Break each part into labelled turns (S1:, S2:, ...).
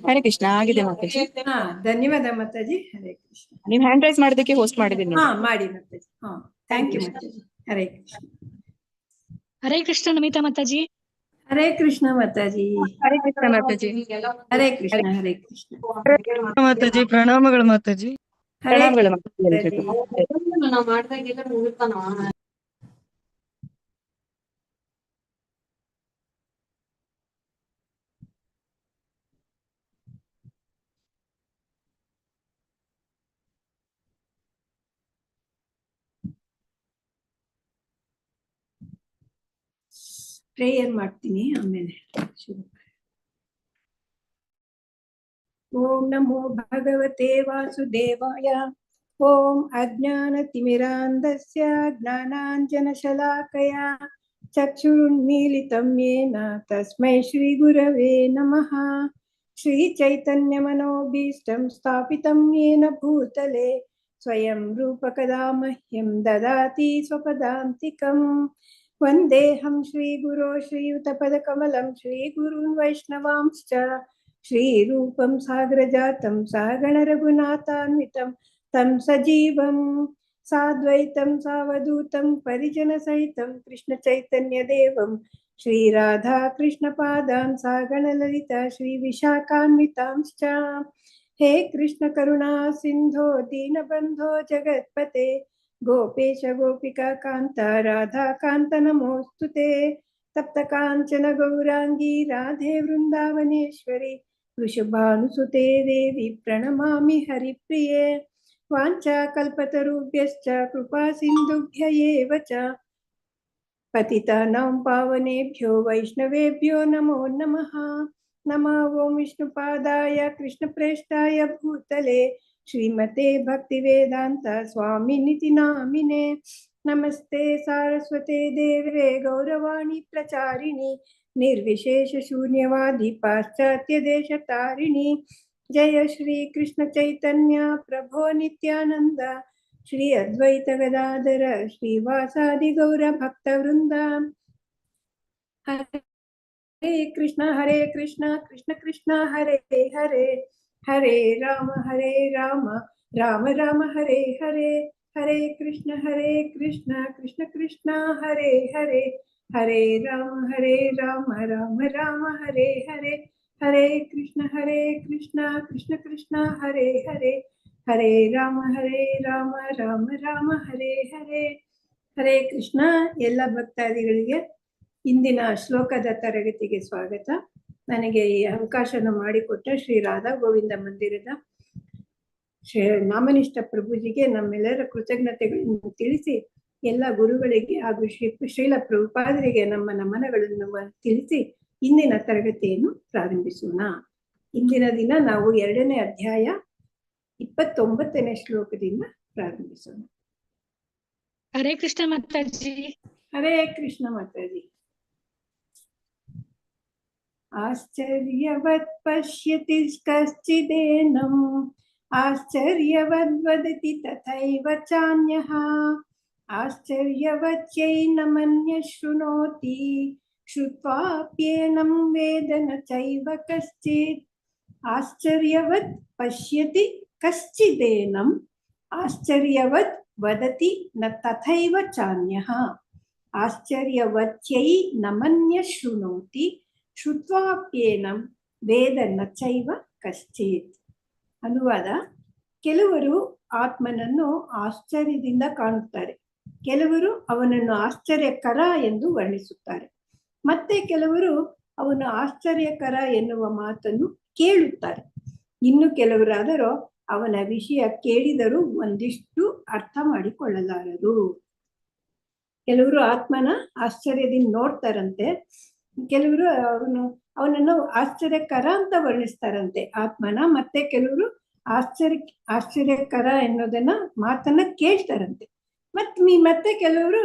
S1: ಹರೇ ಕೃಷ್ಣ. ಆಗಿದೆ ಮಾತಾಜಿ.
S2: ಹಾ, ಧನ್ಯವಾದ ಮಾತಾಜಿ. ಹರೇ ಕೃಷ್ಣ.
S1: ನೀವ್ ಹ್ಯಾಂಡ್ ರೈಸ್ ಮಾಡೋದಕ್ಕೆ ಹೋಸ್ಟ್ ಮಾಡಿದೀನಿ.
S2: ಹಾ, ಮಾಡಿ ಮಾತಾಜಿ. ಹಾ, ಥ್ಯಾಂಕ್ ಯು ಮಾತಾಜಿ. ಹರೇ ಕೃಷ್ಣ.
S3: ಹರೇ ಕೃಷ್ಣ ನಮಿತಾ ಮಾತಾಜಿ.
S2: ಹರೇ ಕೃಷ್ಣ ಮಾತಾಜಿ.
S1: ಹರೇ ಕೃಷ್ಣ ಮಾತಾಜಿ.
S2: ಹರೇ ಕೃಷ್ಣ. ಹರೇ ಕೃಷ್ಣ
S4: ಮಾತಾಜಿ. ಪ್ರಣಾಮಗಳು ಮಾತಾಜಿ.
S2: ಹರೇ
S1: ಪ್ರಣಾಮಗಳು
S2: ಮಾತಾಜಿ.
S5: ನಾವ್ ಮಾಡ್ದಾಗೆಲ್ಲ ಮುಗಿತಾನವ.
S2: ಪ್ರೇಯರ್ ಮಾಡ್ತೀನಿ, ಆಮೇಲೆ ಶುರು. ಓಂ ನಮೋ ಭಗವತೆ ವಾಸುದೇವಾಯ. ಓಂ ಅಜ್ಞಾನತಿಮಿರಾಂಧಸ್ಯ ಜ್ಞಾನಾಂಜನಶಲಾಕಯ ಚಕ್ಷುರುನ್ಮೀಲಿತಂ ಯೇನ ತಸ್ಮೈ ಶ್ರೀ ಗುರವೇ ನಮಃ. ಶ್ರೀ ಚೈತನ್ಯಮನೋಭೀಷ್ಟಂ ಸ್ಥಾಪಿತಂ ಯೇನ ಭೂತಲೆ ಸ್ವಯಂ ರೂಪಕದಾ ಮಹ್ಯಂ ದದಾತಿ ಸ್ವಪದಾಂತಿಕಂ. ವಂದೇಹಂ ಶ್ರೀಗುರೋ ಶ್ರೀಯುತಪದಕಮಲಂ ಶ್ರೀಗುರುನ್ ವೈಷ್ಣವಾಂಶ್ಚ ಶ್ರೀರೂಪಂ ಸಾಗರಜಾತಂ ಸಹಗಣರಘುನಾಥಾನ್ವಿತಂ तं सजीवं साद्वैतं सावधूतं परिजनसहितं कृष्णचैतन्यदेवं श्रीराधाकृष्णपादान् सागणललिता श्रीविशाखान्वितांश्च. हे कृष्णकरुणा सिन्धो दीनबन्धो जगत्पते गोपेश गोपिकान्त राधाकान्त नमोऽस्तु ते. तप्तकाञ्चन गौराङ्गी राधे वृन्दावनेश्वरी वृषभानुसुते देवी प्रणमामि हरिप्रिये. वाञ्छाकल्पतरुभ्यश्च कृपा सिन्धुभ्य एव च पतितानां पावनेभ्यो वैष्णवेभ्यो नमो नमः. नमः ओं विष्णुपादाय कृष्णप्रेष्ठाय भूतले श्रीमते भक्तिवेदान्त स्वामिनिति नामिने. नमस्ते सारस्वते देवे गौरवाणी प्रचारिणी निर्विशेष शून्यवादी पाश्चात्य देशतारिणी. जय श्री कृष्ण चैतन्य प्रभो नित्यानंद श्री अद्वैत गदाधर श्रीवासादि गौर भक्त वृंद. हरे कृष्ण कृष्ण कृष्ण हरे हरे हरे राम राम राम हरे हरे. हरे कृष्ण कृष्ण कृष्ण हरे हरे हरे राम राम राम हरे हरे. हरे कृष्ण कृष्ण कृष्ण हरे हरे हरे राम राम राम हरे हरे. ಹರೇ ಕೃಷ್ಣ. ಎಲ್ಲ ಭಕ್ತಾದಿಗಳಿಗೆ ಇಂದಿನ ಶ್ಲೋಕದ ತರಗತಿಗೆ ಸ್ವಾಗತ. ನನಗೆ ಈ ಅವಕಾಶವನ್ನು ಮಾಡಿಕೊಟ್ಟ ಶ್ರೀ ರಾಧಾ ಗೋವಿಂದ ಮಂದಿರದ ನಾಮನಿಷ್ಠ ಪ್ರಭುಜಿಗೆ ನಮ್ಮೆಲ್ಲರ ಕೃತಜ್ಞತೆಗಳನ್ನು ತಿಳಿಸಿ, ಎಲ್ಲ ಗುರುಗಳಿಗೆ ಹಾಗೂ ಶ್ರೀಲ ಪ್ರಭುಪಾದರಿಗೆ ನಮ್ಮ ನಮನಗಳನ್ನು ತಿಳಿಸಿ ಇಂದಿನ ತರಗತಿಯನ್ನು ಪ್ರಾರಂಭಿಸೋಣ. ಇಂದಿನ ದಿನ ನಾವು 2ನೇ ಅಧ್ಯಾಯ 29ನೇ ಶ್ಲೋಕದಿಂದ ಪ್ರಾರಂಭಿಸೋಣ.
S3: ಹರೇ ಕೃಷ್ಣ ಮಾತಾಜಿ.
S2: ಹರೇ ಕೃಷ್ಣ ಮಾತಾಜಿ. ಆಶ್ಚರ್ಯವತ್ ಪಶ್ಯತಿ ಕಶ್ಚಿದೇನಂ ಆಶ್ಚರ್ಯವದ್ ವದತಿ ತಥೈವ ಚಾನ್ಯಃ ಆಶ್ಚರ್ಯವಚ್ಚೈನಮನ್ಯ ಶೃಣೋತಿ ಶ್ರುತ್ವಾಪ್ಯೇನಂ ವೇದ ನ ಚೈವ ಕಶ್ಚಿತ್. ಆಶ್ಚರ್ಯವತ್ ಪಶ್ಯತಿ ಕಶ್ಚಿದೇನಂ ಆಶ್ಚರ್ಯವತ್ ವದತಿ ನ ತಥೈವ ಚಾನ್ಯಃ ಆಶ್ಚರ್ಯವಚ್ಚೈ ನಮನ್ಯ ಶೃಣೋತಿ ಶ್ರುತ್ವಾಪ್ಯೇನಂ ವೇದ ನ ಚೈವ ಕಶ್ಚಿತ್. ಅನುವಾದ: ಕೆಲವರು ಆತ್ಮನನ್ನು ಆಶ್ಚರ್ಯದಿಂದ ಕಾಣುತ್ತಾರೆ, ಕೆಲವರು ಅವನನ್ನು ಆಶ್ಚರ್ಯಕರ ಎಂದು ವರ್ಣಿಸುತ್ತಾರೆ, ಮತ್ತೆ ಕೆಲವರು ಅವನು ಆಶ್ಚರ್ಯಕರ ಎನ್ನುವ ಮಾತನ್ನು ಕೇಳುತ್ತಾರೆ. ಇನ್ನು ಕೆಲವರಾದರೂ ಅವನ ವಿಷಯ ಕೇಳಿದರೂ ಒಂದಿಷ್ಟು ಅರ್ಥ ಮಾಡಿಕೊಳ್ಳಲಾರರು. ಕೆಲವರು ಆತ್ಮನ ಆಶ್ಚರ್ಯದಿಂದ ನೋಡ್ತಾರಂತೆ, ಕೆಲವರು ಅವನನ್ನು ಆಶ್ಚರ್ಯಕರ ಅಂತ ವರ್ಣಿಸ್ತಾರಂತೆ ಆತ್ಮನ, ಮತ್ತೆ ಕೆಲವರು ಆಶ್ಚರ್ಯಕರ ಎನ್ನುವುದನ್ನ ಮಾತನ್ನ ಕೇಳ್ತಾರಂತೆ, ಮತ್ತೆ ಕೆಲವರು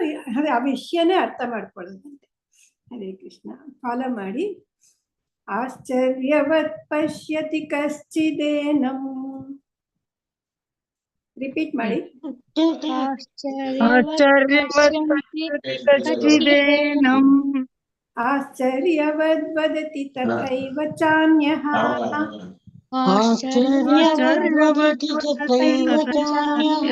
S2: ಆ ವಿಷಯನೇ ಅರ್ಥ ಮಾಡ್ಕೊಳ್ಳೋದಂತೆ. ಹರೇ ಕೃಷ್ಣ. ಫಾಲೋ ಮಾಡಿ. ಆಶ್ಚರ್ಯವತ್ ಪಶ್ಯತಿ ಕಶ್ಚಿದೇನಂ. ರಿಪೀಟ್ ಮಾಡಿ.
S4: ಆಶ್ಚರ್ಯವತ್ ಪಶ್ಯತಿ ಕಶ್ಚಿದೇನಂ
S2: आश्चर्यवद् वदति तथैव चान्यः
S4: आश्चर्यवद्वदति चान्यः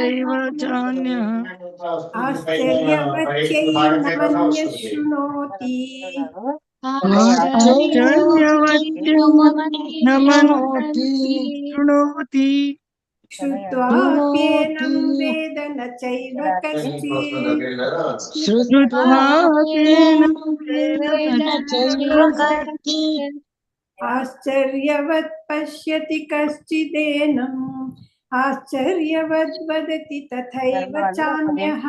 S2: आश्चर्यवच्चैनमन्यः शृणोति
S4: आश्चर्यवच्चैनमन्यः शृणोति
S2: श्रुत्वाप्येनं वेद न चैव कश्चित्
S4: श्रुत्वाप्येनं वेद न चैव कश्चित्
S2: आश्चर्यवत् पश्यति कश्चिदेनम् आश्चर्यवद् वदति तथैव चान्यः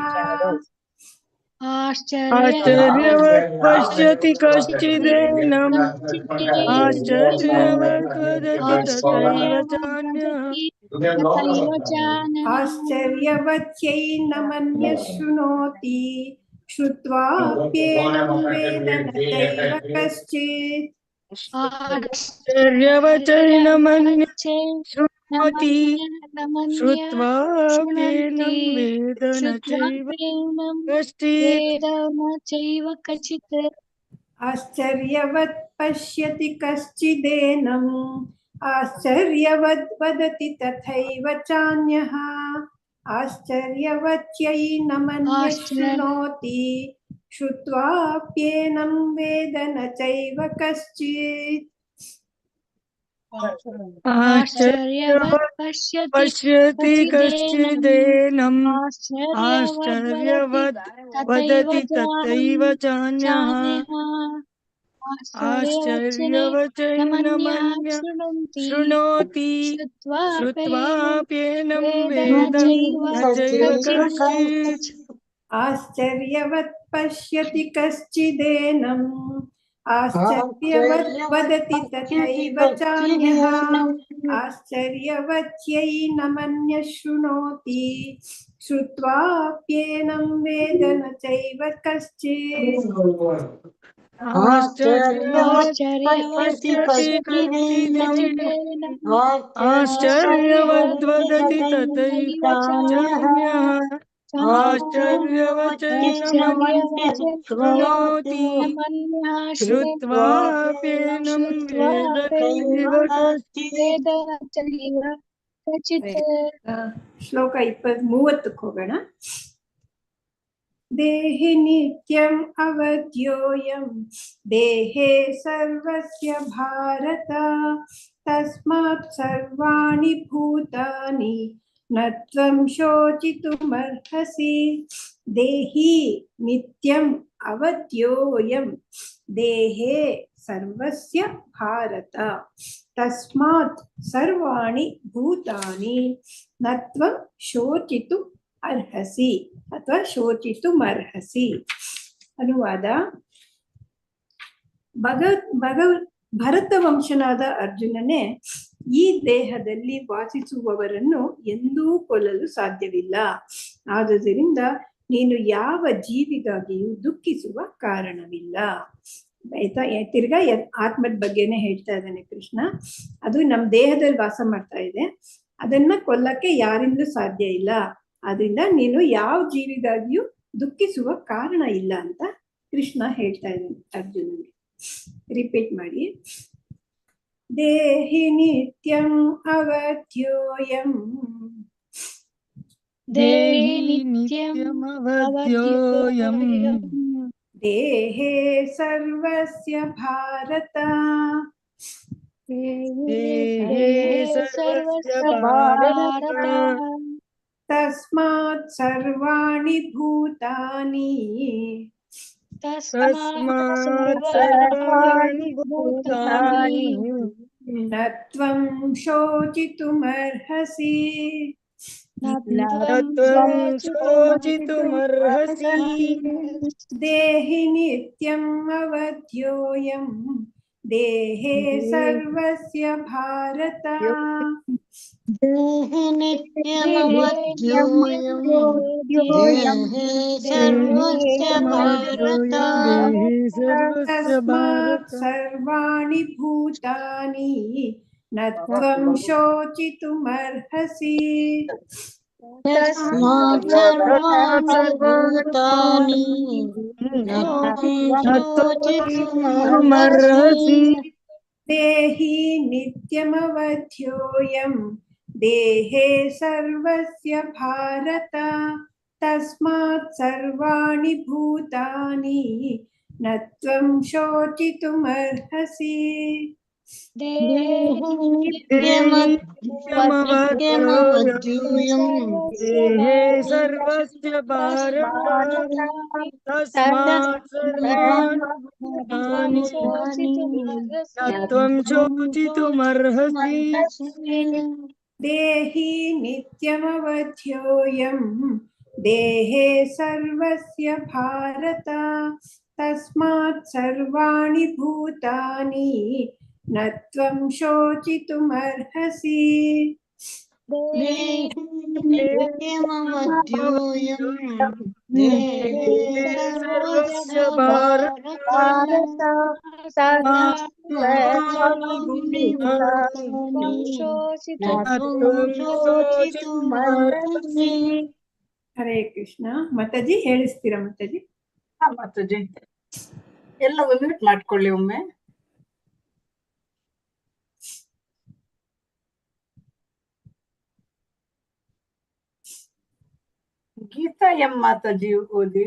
S4: आश्चर्यवत् पश्यति कश्चिदेनम् आश्चर्यवत् वदति तथैव चान्यः
S2: आश्चर्यवच्चैनमन्यः शृणोति श्रुत्वाप्येनं वेद न चैव कश्चित्
S4: आश्चर्यवचैनमन्यः शृणोति श्रुत्वाप्येनं वेद न चैव कश्चित्
S2: आश्चर्यवत् पश्यति कश्चिदेनम् आश्चर्यवद् वदति तथैव चान्यः आश्चर्यवच्चैनमन्यः शृणोति श्रुत्वाप्येनं वेद न चैव कश्चित्
S4: आश्चर्यवत् पश्यति कश्चिदेनम् आश्चर्यवद् वदति तथैव चान्यः आश्चर्यवचैनमन्यः शृणोति श्रुत्वाप्येनं वेद न चैव कश्चित्
S2: आश्चर्यवत् पश्यति कश्चिदेनम् आश्चर्यवद् वदति तथैव चान्यः आश्चर्यवच्चैनमन्यः शृणोति श्रुत्वाप्येनं वेद न चैव कश्चित्
S4: आश्चर्यवत् आश्चर्यवद्वदति तथैव चान्यः आश्चर्यवचैनमन्यः शृणोति श्रुत्वाप्येनं वेद चैव
S3: कश्चित्
S2: ಶ್ಲೋಕ 30 ಹೋಗೋಣ. देहि नित्यम् अवध्योऽयं देहे सर्वस्य भारत तस्मात् सर्वाणि भूतानि न त्वं शोचितुमर्हसि. देहि नित्यम् अवध्योऽयं देहे सर्वस्य भारत तस्मात् सर्वाणि भूतानि न त्वं शोचितुम् ಅರ್ಹಸಿ ಅಥವಾ ಶೋಚಿತುಮರ್ಹಸಿ. ಅನುವಾದ: ಭರತ ವಂಶನಾದ ಅರ್ಜುನನೇ, ಈ ದೇಹದಲ್ಲಿ ವಾಸಿಸುವವರನ್ನು ಎಂದೂ ಕೊಲ್ಲಲು ಸಾಧ್ಯವಿಲ್ಲ. ಆದುದರಿಂದ ನೀನು ಯಾವ ಜೀವಿಗಾಗಿಯೂ ದುಃಖಿಸುವ ಕಾರಣವಿಲ್ಲ. ಆಯ್ತಾ? ತಿರ್ಗಾ ಆತ್ಮದ ಬಗ್ಗೆನೆ ಹೇಳ್ತಾ ಇದ್ದಾನೆ ಕೃಷ್ಣ. ಅದು ನಮ್ಮ ದೇಹದಲ್ಲಿ ವಾಸ ಮಾಡ್ತಾ ಇದೆ, ಅದನ್ನ ಕೊಲ್ಲಕ್ಕೆ ಯಾರಿಂದಲೂ ಸಾಧ್ಯ ಇಲ್ಲ. ಆದ್ರಿಂದ ನೀನು ಯಾವ ಜೀವಿಗಾಗಿಯೂ ದುಃಖಿಸುವ ಕಾರಣ ಇಲ್ಲ ಅಂತ ಕೃಷ್ಣ ಹೇಳ್ತಾ ಇದ್ದಾನೆ ಅರ್ಜುನನಿಗೆ. ರಿಪೀಟ್ ಮಾಡಿ. ದೇಹಿ ನಿತ್ಯಂ ಅವಧ್ಯೋಯಂ
S3: ದೇಹಿ ನಿತ್ಯಂ ಅವಧ್ಯೋಯಂ
S2: ದೇಹೇ ಸರ್ವಸ್ಯ ಭಾರತ
S4: ದೇಹೇ ಸರ್ವಸ್ಯ ಭಾರತ
S2: ತಸ್ಮಾತ್ ಸರ್ವಾಣಿ ಭೂತಾನಿ
S4: ತಸ್ಮಾತ್ ಸರ್ವಾಣಿ ಭೂತಾನಿ
S2: ನ ತ್ವಂ ಶೋಚಿತುಮರ್ಹಸಿ.
S4: ನ ತ್ವಂ ಶೋಚಿತುಮರ್ಹಸಿ.
S2: ದೇಹಿ ನಿತ್ಯಂ ಅವಧ್ಯೋಯಂ ದೇಹೇ ಸರ್ವಸ್ಯ ಭಾರತ
S6: ದೇಹಿ ನಿತ್ಯಮವಧ್ಯೋಯಂ ದೇಹೇ ಸರ್ವಸ್ಯ ಭಾರತ
S2: ತಸ್ಮಾತ್ ಸರ್ವಾಣಿ ಭೂತಾನಿ ನ ತ್ವಂ ಶೋಚಿತುಮರ್ಹಸಿ.
S6: ತಸ್ಮಾತ್ ಸರ್ವಾಣಿ ಭೂತಾನಿ ನ
S4: शोचितुमर्हसि
S2: देहि नित्यमवध्योऽयं देहे सर्वस्य भारत तस्मात् सर्वाणि भूतानि न त्वं शोचितुमर्हसि।
S4: नित्यमवध्योऽयं देहे सर्वस्य भारत तस्मात् सर्वाणि भूतानि न त्वं शोचितुमर्हसि।
S2: देहि नित्यमवध्योऽयं देहे सर्वस्य भारत तस्मात् सर्वाणि भूतानि न त्वं शोचितुमर्हसि।
S6: नित्यमवध्योऽयं देहे सर्वस्य भारत सर्वाणि भूतानि न त्वं शोचितुमर्हसि।
S2: ಹರೇ ಕೃಷ್ಣ. ಮಾತಾಜಿ ಹೇಳಿಸ್ತೀರಾ ಮಾತಾಜಿ?
S7: ಹಾ ಮಾತಾಜಿ, ಎಲ್ಲ ಮ್ಯೂಟ್ ಮಾಡ್ಕೊಳ್ಳಿ ಒಮ್ಮೆ. ಗೀತಾ ಎಂ ಮಾತಾಜಿ ಓದಿ.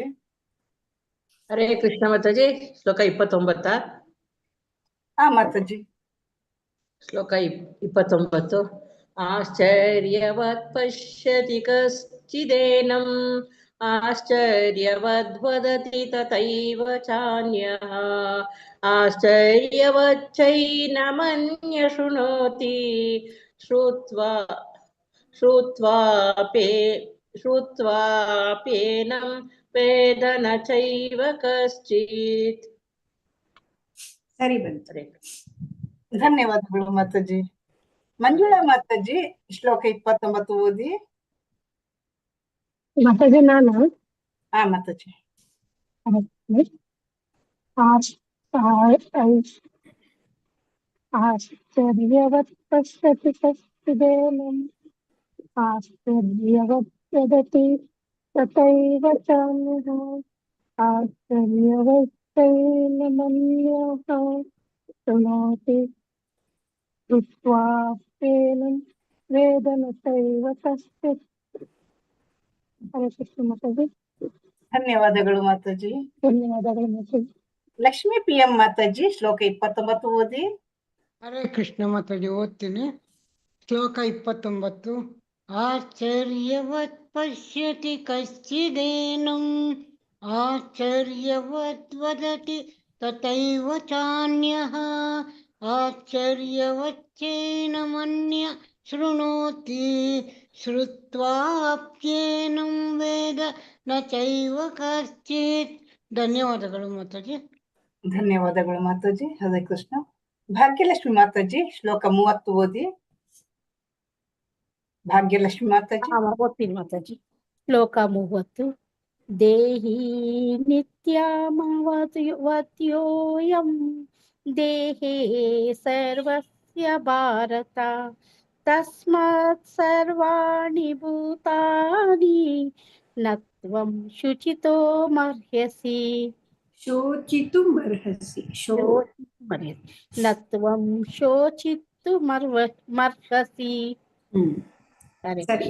S5: ಹರೇ ಕೃಷ್ಣ ಮಾತಾಜಿ. ಶ್ಲೋಕ 29.
S7: ಹಾ ಮಾತಾಜಿ.
S5: ಶ್ಲೋಕ 29. ಆಶ್ಚರ್ಯವತ್ ಪಶ್ಯತಿ ಕಶ್ಚಿದೇನಂ ಆಶ್ಚರ್ಯವದ್ವದತಿ ತಥೈವ ಚಾನ್ಯಃ ಆಶ್ಚರ್ಯವಚ್ಚೈನಮನ್ಯ ಶೃಣೋತಿ ಶ್ರುತ್ವಾಪ್ಯೇನಂ ವೇದ ನ ಚೈವ ಕಶ್ಚಿತ್.
S2: ಸರಿ ಬಂತು.
S7: ಧನ್ಯವಾದಗಳು ಮಾತಾಜಿ. ಮಂಜುಳಾ ಮಾತಾಜಿ ಶ್ಲೋಕ 29 ಓದಿ.
S8: ಮಾತಾಜಿ ನಾನು
S7: ಹಾ ಮಾತಾಜಿ.
S8: ಆಶ್ಚರ್ಯವತ್ ಪಶ್ಯತಿ ಕಶ್ಚಿದೇನಂ ಆಶ್ಚರ್ಯವತ್ ವದತಿ ತಥೈವ ಚಾನ್ಯಃ ಆಶ್ಚರ್ಯವಚ್ಚೈನಮನ್ಯಃ ಶೃಣೋತಿ ಶ್ರುತ್ವಾಪ್ಯೇನಂ ವೇದ ನ ಚೈವ ಕಶ್ಚಿತ್. ಹರೇ ಕೃಷ್ಣ ಮಾತಾಜಿ.
S7: ಧನ್ಯವಾದಗಳು ಮಾತಾಜಿ.
S8: ಧನ್ಯವಾದಗಳು ಮಾತಾಜಿ.
S7: ಲಕ್ಷ್ಮೀ ಪಿ ಎಂ ಮಾತಾಜಿ ಶ್ಲೋಕ 29 ಓದಿ.
S4: ಹರೇ ಕೃಷ್ಣ ಮಾತಾಜಿ ಓದ್ತೀನಿ. ಶ್ಲೋಕ 29. ಆಶ್ಚರ್ಯವತ್ ಪಶ್ಯತಿ ಕಶ್ಚಿದೇನಂ ಆಶ್ಚರ್ಯವದ್ ವದತಿ ತಥೈವ ಚಾನ್ಯಃ ಆಶ್ಚರ್ಯವಚ್ಚೈನಮನ್ಯ ಶೃಣೋತಿ ಶ್ರುತ್ವಾಪ್ಯೇನಂ ವೇದ ನ ಚೈವ ಕಶ್ಚಿತ್. ಧನ್ಯವಾದಗಳು ಮಾತಾಜಿ.
S7: ಧನ್ಯವಾದಗಳು ಮಾತಾಜಿ. ಹರೇ ಕೃಷ್ಣ. ಭಾಗ್ಯಲಕ್ಷ್ಮಿ ಮಾತಾಜಿ ಶ್ಲೋಕ 30 ಓದಿ. ಭಾಗ್ಯಲಕ್ಷ್ಮಿ ಮಾತಾಜಿ.
S9: ಓದ್ತೀನಿ ಮಾತಾಜಿ. ಶ್ಲೋಕ 30. ದೇಹಿ ನಿತ್ಯಮವಧ್ಯೋಯಂ ದೇಹೇ ಸರ್ವಸ್ಯ ಭಾರತ ತಸ್ಮಾತ್ ಸರ್ವಾಣಿ ಭೂತಾನಿ ನ ತ್ವಂ ಶುಚಿತುಮರ್ಹಸಿ.
S2: ಶೋಚಿತುಮರ್ಹಸಿ.
S9: ನ ತ್ವಂ ಶೋಚಿತುಮರ್ಹಸಿ.
S2: ಸರಿ.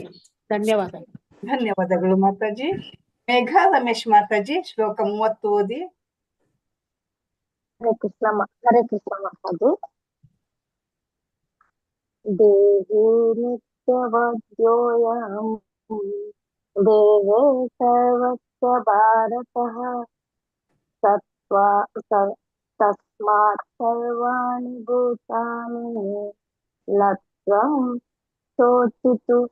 S9: ಧನ್ಯವಾದಗಳು.
S7: ಧನ್ಯವಾದಗಳು ಮಾತಾಜಿ. ಮೇಘಾ ರಮೇಶ್ ಮಾತಾಜಿ ಶ್ಲೋಕ 30 ಓದಿ.
S8: ಹರೇ ಕೃಷ್ಣ ಮಾತಾಜಿ. ದೇಹಿ ನಿತ್ಯವದ್ಯೋಯಂ ದೇಹೇ ಸರ್ವಸ್ಯ ಭಾರತಃ ತಸ್ಮಾತ್ ಸರ್ವಾಣಿ ಭೂತಾನಿ ನ ತ್ವಂ ಶೋಚಿತುಮರ್ಹಸಿ.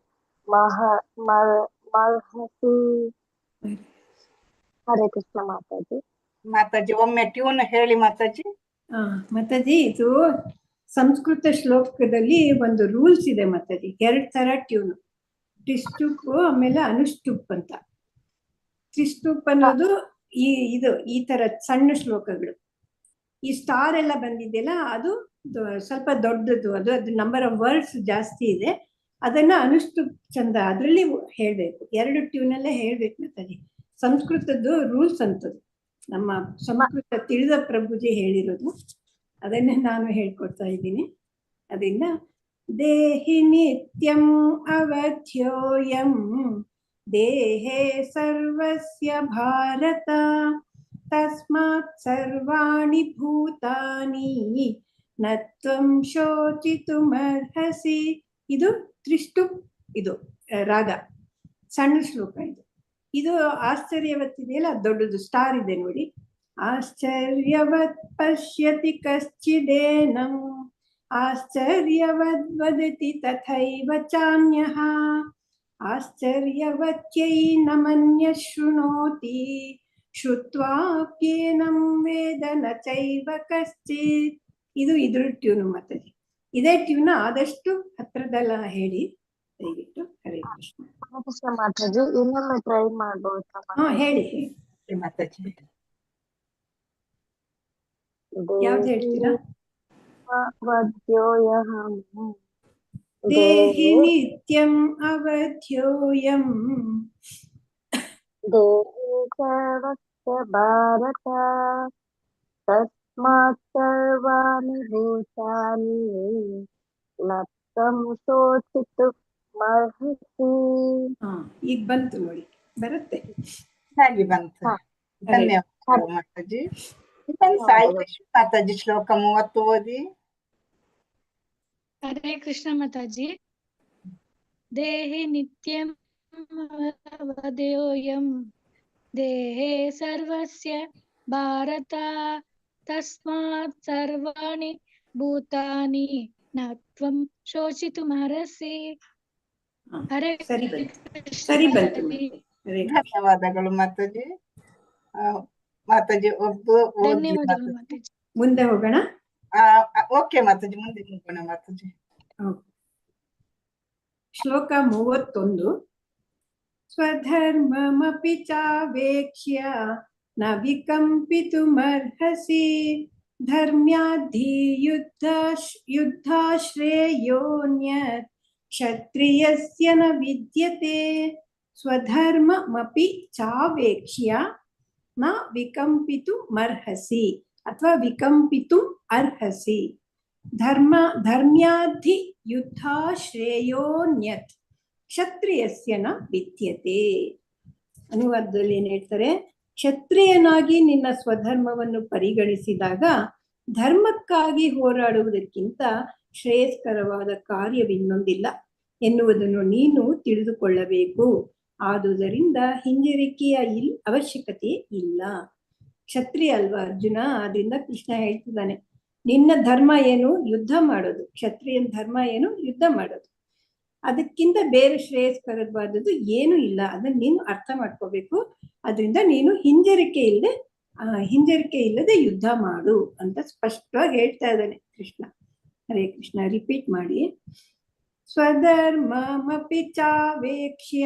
S8: ಹರೇ ಕೃಷ್ಣ ಮಾತಾಜಿ.
S7: ಮಾತಾಜಿ ಒಮ್ಮೆ ಟ್ಯೂನ್ ಹೇಳಿ ಮಾತಾಜಿ.
S2: ಮಾತಾಜಿ, ಇದು ಸಂಸ್ಕೃತ ಶ್ಲೋಕದಲ್ಲಿ ಒಂದು ರೂಲ್ಸ್ ಇದೆ ಮಾತಾಜಿ. 2 ತರ ಟ್ಯೂನ್, ತ್ರಿಸ್ತುಪ್ ಆಮೇಲೆ ಅನುಷ್ಟುಪ್ ಅಂತ. ತ್ರಿಸ್ತುಪ್ ಅನ್ನೋದು ಈ ತರ ಸಣ್ಣ ಶ್ಲೋಕಗಳು. ಈ ಸ್ಟಾರ್ ಎಲ್ಲ ಬಂದಿದೆಯಲ್ಲ ಅದು ಸ್ವಲ್ಪ ದೊಡ್ಡದು, ಅದು ನಂಬರ್ ಆಫ್ ವರ್ಡ್ಸ್ ಜಾಸ್ತಿ ಇದೆ. ಅದನ್ನ ಅನುಷ್ಟುಪ್ ಚಂದ ಅದ್ರಲ್ಲಿ ಹೇಳ್ಬೇಕು. 2 ಟ್ಯೂನಲ್ಲೇ ಹೇಳ್ಬೇಕು ಮಾತಾಜಿ. ಸಂಸ್ಕೃತದ್ದು ರೂಲ್ಸ್ ಅಂತದ್ದು. ನಮ್ಮ ಸಂಸ್ಕೃತ ತಿಳಿದ ಪ್ರಭುಜಿ ಹೇಳಿರೋದು, ಅದನ್ನೇ ನಾನು ಹೇಳ್ಕೊಡ್ತಾ ಇದ್ದೀನಿ. ಅದರಿಂದ ದೇಹಿ ನಿತ್ಯಂ ಅವಧ್ಯೋಯಂ ದೇಹೇ ಸರ್ವಸ್ಯ ಭಾರತ ತಸ್ಮಾತ್ ಸರ್ವಾಣಿ ಭೂತಾನಿ ನ ತ್ವಂ ಶೋಚಿತುಮರ್ಹಸಿ. ಇದು ತ್ರಿಷ್ಟು, ಇದು ರಾಗ, ಸಣ್ಣ ಶ್ಲೋಕ. ಇದು ಆಶ್ಚರ್ಯವತ್ತಿದೆಯಲ್ಲ, ದೊಡ್ಡದು ಸ್ಟಾರ್ ಇದೆ ನೋಡಿ. ಆಶ್ಚರ್ಯವತ್ ಪಶ್ಯತಿ ಕಶ್ಚಿದೇನಂ ಆಶ್ಚರ್ಯವದ್ ವದತಿ ತಥೈವ ಚಾನ್ಯಃ ಆಶ್ಚರ್ಯವತ್ಯೈ ನಮನ್ಯ ಶೃಣೋತಿ ಶ್ರುತ್ವಾಪ್ಯೇನಂ ವೇದ ನ ಚೈವ ಕಶ್ಚಿತ್. ಇದು ಇದ್ರ ಟ್ಯೂನು ಮಾತಾಜಿ. ಇದೇ ಟ್ಯೂನ್ ಆದಷ್ಟು ಹತ್ರದಲ್ಲ ಹೇಳಿ ದಯವಿಟ್ಟು. ಹರೇ ಕೃಷ್ಣ.
S8: ಕೃಷ್ಣ ಮಾತಾಜಿ, ಇನ್ನೊಮ್ಮೆ ಟ್ರೈ ಮಾಡ್ಬೋದಾ?
S2: ಹಾ ಹೇಳಿ
S7: ಮಾತಾಜಿ.
S2: ಯಾವ್ದು ಹೇಳ್ತೀರಾ?
S8: ಅವಧ್ಯೋಯಂ
S2: ದೇಹಿ ನಿತ್ಯಂ ಅವಧ್ಯೋಯಂ
S8: ದೇಹೇ ಸರ್ವಸ್ಯ ಭಾರತ ತಸ್ಮಾತ್ ಸರ್ವಾಣಿ ಭೂತಾನಿ ನ ತ್ವಂ ಶೋಚಿತುಮರ್ಹಸಿ.
S2: ಈಗ ಬಂತು ನೋಡಿ, ಬರುತ್ತೆ.
S7: ಚೆನ್ನಾಗಿ ಬಂತು. ಧನ್ಯವಾದ ಮಾತಾಜಿ. ಸಾಯಿ ಲಕ್ಷ್ಮಿ ಮಾತಾಜಿ ಶ್ಲೋಕ 30 ಓದಿ.
S6: ಹರೇ ಕೃಷ್ಣ ಮಾತಾಜಿ. ದೇಹಿ ನಿತ್ಯಂ ಅವಧ್ಯೋಯಂ ದೇಹೇ ಸರ್ವಸ್ಯ ಭಾರತ ತಸ್ಮಾತ್ ಸರ್ವಾಣಿ ಭೂತಾನಿ ನ ತ್ವಂ ಶೋಚಿತುಮರ್ಹಸಿ. ಹರೇ
S2: ಸರಿ ಬಂತು, ಸರಿ ಬಂತು.
S7: ಧನ್ಯವಾದಗಳು ಮಾತಾಜಿ. ಮಾತಾಜಿ ಒಬ್ಬ
S6: ಧನ್ಯವಾದಗಳು ಮಾತಾಜಿ.
S2: ಮುಂದೆ ಹೋಗೋಣ.
S7: ಓಕೆ ಮಾತಾಜಿ, ಮುಂದೆ ಹೋಗೋಣ ಮಾತಾಜಿ.
S2: ಶ್ಲೋಕ 31. ಸ್ವಧರ್ಮಮಪಿ ಚಾವೇಕ್ಷ್ಯ ನ ವಿಕಂಪಿತುಮರ್ಹಸಿ ಧರ್ಮ್ಯಾಧಿ ಯುದ್ಧಾಶ್ರೇಯೋನ್ಯತ್ ಕ್ಷತ್ರಿಯಸ್ಯ ನ ವಿದ್ಯತೆ. ಸ್ವಧರ್ಮಮಪಿ ಚಾವೇಕ್ಷ್ಯ ನ ವಿಕಂಪಿತುಮರ್ಹಸಿ ಅಥವಾ ವಿಕಂಪಿತುಂ ಅರ್ಹಸಿ. ಧರ್ಮ್ಯಾಧಿ ಯುದ್ಧಾಶ್ರೇಯೋನ್ಯತ್ ಕ್ಷತ್ರಿಯಸ್ಯ ನ ವಿದ್ಯತೆ. ಅನುವಾದದಲ್ಲಿ ಏನ್ ಹೇಳ್ತಾರೆ? ಕ್ಷತ್ರಿಯನಾಗಿ ನಿನ್ನ ಸ್ವಧರ್ಮವನ್ನು ಪರಿಗಣಿಸಿದಾಗ ಧರ್ಮಕ್ಕಾಗಿ ಹೋರಾಡುವುದಕ್ಕಿಂತ ಶ್ರೇಯಸ್ಕರವಾದ ಕಾರ್ಯವಿನ್ನೊಂದಿಲ್ಲ ಎನ್ನುವುದನ್ನು ನೀನು ತಿಳಿದುಕೊಳ್ಳಬೇಕು. ಆದುದರಿಂದ ಹಿಂಜರಿಕೆಯ ಅವಶ್ಯಕತೆ ಇಲ್ಲ. ಕ್ಷತ್ರಿಯ ಅಲ್ವಾ ಅರ್ಜುನ, ಆದ್ರಿಂದ ಕೃಷ್ಣ ಹೇಳ್ತಿದ್ದಾನೆ, ನಿನ್ನ ಧರ್ಮ ಏನು? ಯುದ್ಧ ಮಾಡೋದು. ಕ್ಷತ್ರಿಯನ ಧರ್ಮ ಏನು? ಯುದ್ಧ ಮಾಡೋದು. ಅದಕ್ಕಿಂತ ಬೇರೆ ಶ್ರೇಯಸ್ಕರವಾದದ್ದು ಏನು ಇಲ್ಲ. ಅದನ್ನ ನೀನು ಅರ್ಥ ಮಾಡ್ಕೋಬೇಕು. ಅದರಿಂದ ನೀನು ಹಿಂಜರಿಕೆ ಇಲ್ಲದೆ ಯುದ್ಧ ಮಾಡು ಅಂತ ಸ್ಪಷ್ಟವಾಗಿ ಹೇಳ್ತಾ ಇದ್ದಾನೆ ಕೃಷ್ಣ. ಹರೇ ಕೃಷ್ಣ. ರಿಪೀಟ್ ಮಾಡಿ. ಸ್ವಧರ್ಮಮಪಿ ಚಾವೇಕ್ಷ್ಯ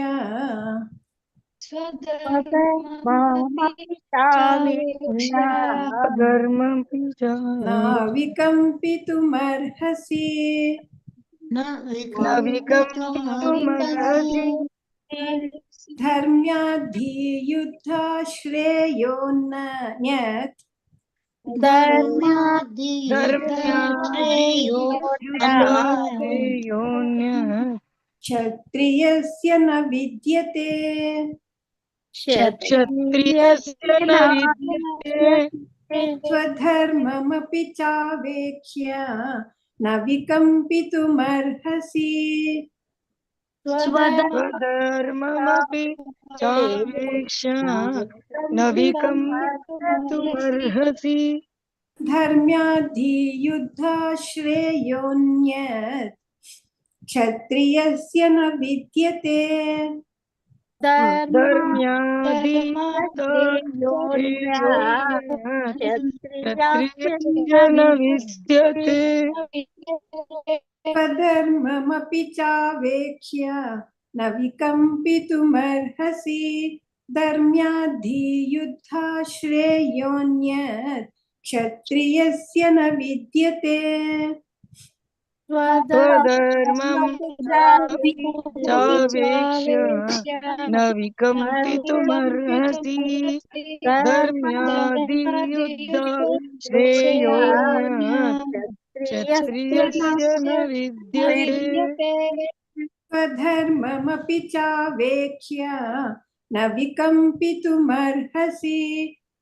S2: ನ ವಿಕಂಪಿತುಮರ್ಹಸಿ ಧರ್ಮ್ಯಾಧಿ ಯುದ್ಧಾಶ್ರೇಯೋನ್ಯತ್ ಕ್ಷತ್ರಿಯಸ್ಯ ನ ವಿದ್ಯತೆ. ಸ್ವಧರ್ಮಮಪಿ ಚಾವೇಕ್ಷ್ಯ ನ ವಿಕಂಪಿತುಮರ್ಹಸಿ
S3: ಸ್ವಧರ್ಮಮಪಿ ಚಾವೇಕ್ಷ್ಯ ನ ವಿಕಂಪಿತುಮರ್ಹಸಿ
S2: ಧರ್ಮ್ಯಾಧಿ ಯುದ್ಧಾಶ್ರೇಯೋನ್ಯತ್ ಕ್ಷತ್ರಿಯಸ್ಯ ನ ವಿದ್ಯತೆ.
S3: ಧರ್ಮ್ಯಾಧಿ ಕ್ಷತ್ರಿಯಸ್ಯ ನ ವಿದ್ಯತೆ.
S2: ಸ್ವಧರ್ಮಮಪಿ ಚಾವೇಕ್ಷ್ಯ ನ ವಿಕಂಪಿತುಮರ್ಹಸಿ ಧರ್ಮ್ಯಾಧಿ ಯುದ್ಧಾಶ್ರೇಯೋನ್ಯತ್ ಕ್ಷತ್ರಿಯಸ್ಯ ನ ವಿದ್ಯತೆ.
S3: स्वधर्मं चावेक्ष्य न विकम्पितुमर्हसि धर्म्यादियुद्ध श्रेयोऽन्यत् क्षत्रियस्य न विद्यते
S2: स्वधर्ममपि चावेक्ष्य न विकम्पितुमर्हसि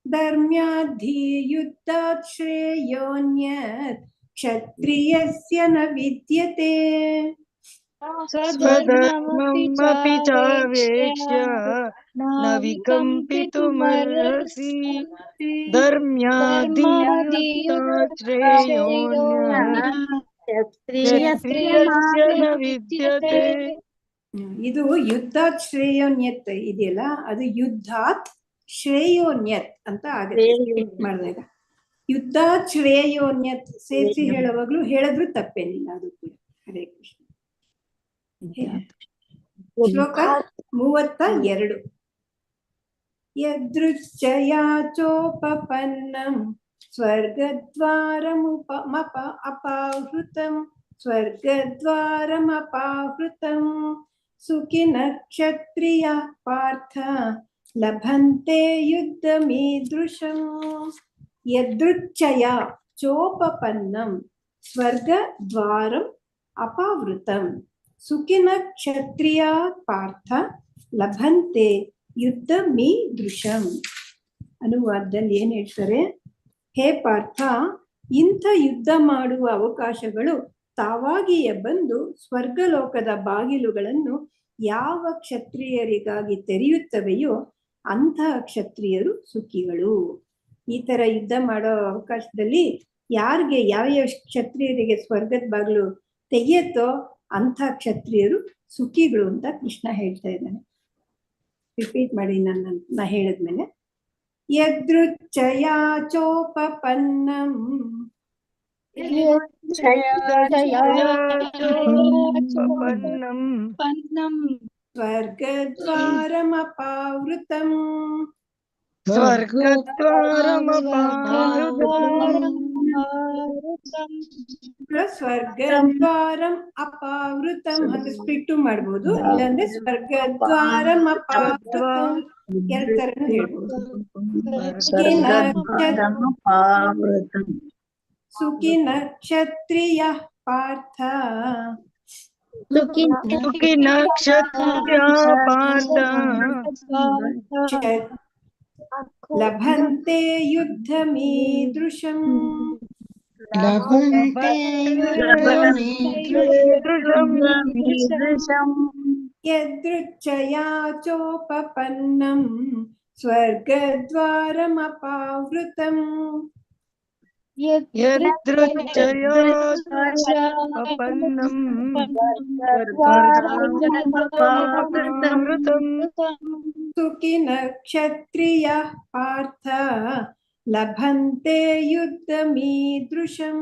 S2: धर्म्याद्धियुद्धात् श्रेयोऽन्यत् क्षत्रियस्य न विद्यते
S3: स्वधर्ममपि चावेक्ष्य न विकम्पितुमर्हसि धर्म्यादियुद्धात् श्रेयोऽन्यत् क्षत्रियस्य न विद्यते
S2: ಇದು ಯುದ್ಧಾತ್ ಶ್ರೇಯೋನ್ಯತ್ ಇದೆಯಲ್ಲ, ಅದು ಯುದ್ಧಾತ್ ಶ್ರೇಯೋನ್ಯತ್ ಅಂತ ಆಗುತ್ತೆ ಮಾಡಿದಾಗ. ಯುದ್ಧಾತ್ ಶ್ರೇಯೋನ್ಯತ್ ಸೇರಿಸಿ ಹೇಳುವಾಗ್ಲೂ ಹೇಳಿದ್ರು ತಪ್ಪೇನಿಲ್ಲ, ಅದು ಕೂಡ. ಹರೇ ಕೃಷ್ಣ. ಶ್ಲೋಕ 32. ಯದೃಚ್ಛಯಾಚೋಪಪನ್ನಂ ಸ್ವರ್ಗದ್ವಾರಮಪಾವೃತಂ ಸ್ವರ್ಗದ್ವಾರಮಪಾವೃತಂ ಸುಖಿನ ಕ್ಷತ್ರಿಯ ಪಾರ್ಥ ಲಭಂತೆ ಯುದ್ಧಮೀದೃಶಂ. ಯದೃಚ್ಛಯ ಚೋಪಪನ್ನಂ ಸ್ವರ್ಗದ್ವಾರಂ ಅಪಾವೃತಂ ಸುಖಿನ ಕ್ಷತ್ರಿಯ ಪಾರ್ಥ ಲಭಂತೆ ಯುದ್ಧಮೀದೃಶಂ. ಅನುವಾದದಲ್ಲಿ ಏನ್ ಹೇಳ್ತಾರೆ? ಹೇ ಪಾರ್ಥ, ಇಂಥ ಯುದ್ಧ ಮಾಡುವ ಅವಕಾಶಗಳು ತಾವಾಗಿಯೇ ಬಂದು ಸ್ವರ್ಗಲೋಕದ ಬಾಗಿಲುಗಳನ್ನು ಯಾವ ಕ್ಷತ್ರಿಯರಿಗಾಗಿ ತೆರೆಯುತ್ತವೆಯೋ ಅಂತಹ ಕ್ಷತ್ರಿಯರು ಸುಖಿಗಳು. ಈ ತರ ಯುದ್ಧ ಮಾಡೋ ಅವಕಾಶದಲ್ಲಿ ಯಾರಿಗೆ ಯಾವ ಕ್ಷತ್ರಿಯರಿಗೆ ಸ್ವರ್ಗದ ಬಾಗಿಲು ತೆಗೆಯುತ್ತೋ ಅಂಥ ಕ್ಷತ್ರಿಯರು ಸುಖಿಗಳು ಅಂತ ಕೃಷ್ಣ ಹೇಳ್ತಾ ಇದ್ದಾನೆ. ರಿಪೀಟ್ ಮಾಡಿ ನಾ ಹೇಳಿದ್ಮೇಲೆ. ಯದೃಚ್ಛಯಾ ಚೋಪಪನ್ನಂ ಸ್ವರ್ಗದ್ವಾರಮಪಾವೃತಂ ಸ್ವರ್ಗದ್ವಾರಂ ಅಪಾವೃತಂ ಅಂತ ಸ್ಪ್ಲಿಟ್ಟು ಮಾಡ್ಬೋದು, ಇಲ್ಲಾಂದ್ರೆ ಸ್ವರ್ಗದ್ವಾರಂ ಅಪಾವೃತಂ ಎರಡ್ ತರನು ಹೇಳ್ಬೋದು. ಸುಖಿನ ಕ್ಷತ್ರಿಯ ಪಾರ್ಥ
S3: ಸುಖಿನ ಕ್ಷತ್ರಿಯ ಪಾರ್ಥ
S2: ಲಭಂತೆ ಯುದ್ಧಮೀದೃಶಂ. ಯದೃಚ್ಛಯಾ ಚೋಪಪನ್ನಂ ಸ್ವರ್ಗದ್ವಾರಮಪಾವೃತಂ
S3: ಯದೃಚ್ಛಯಾ ಚೋಪಪನ್ನಂ ಸ್ವರ್ಗದ್ವಾರಮಪಾವೃತಂ
S2: ಸುಖಿನ ಕ್ಷತ್ರಿಯ ಪಾರ್ಥ ಲಭಂತೆ ಯುದ್ಧಮೀದೃಶಂ.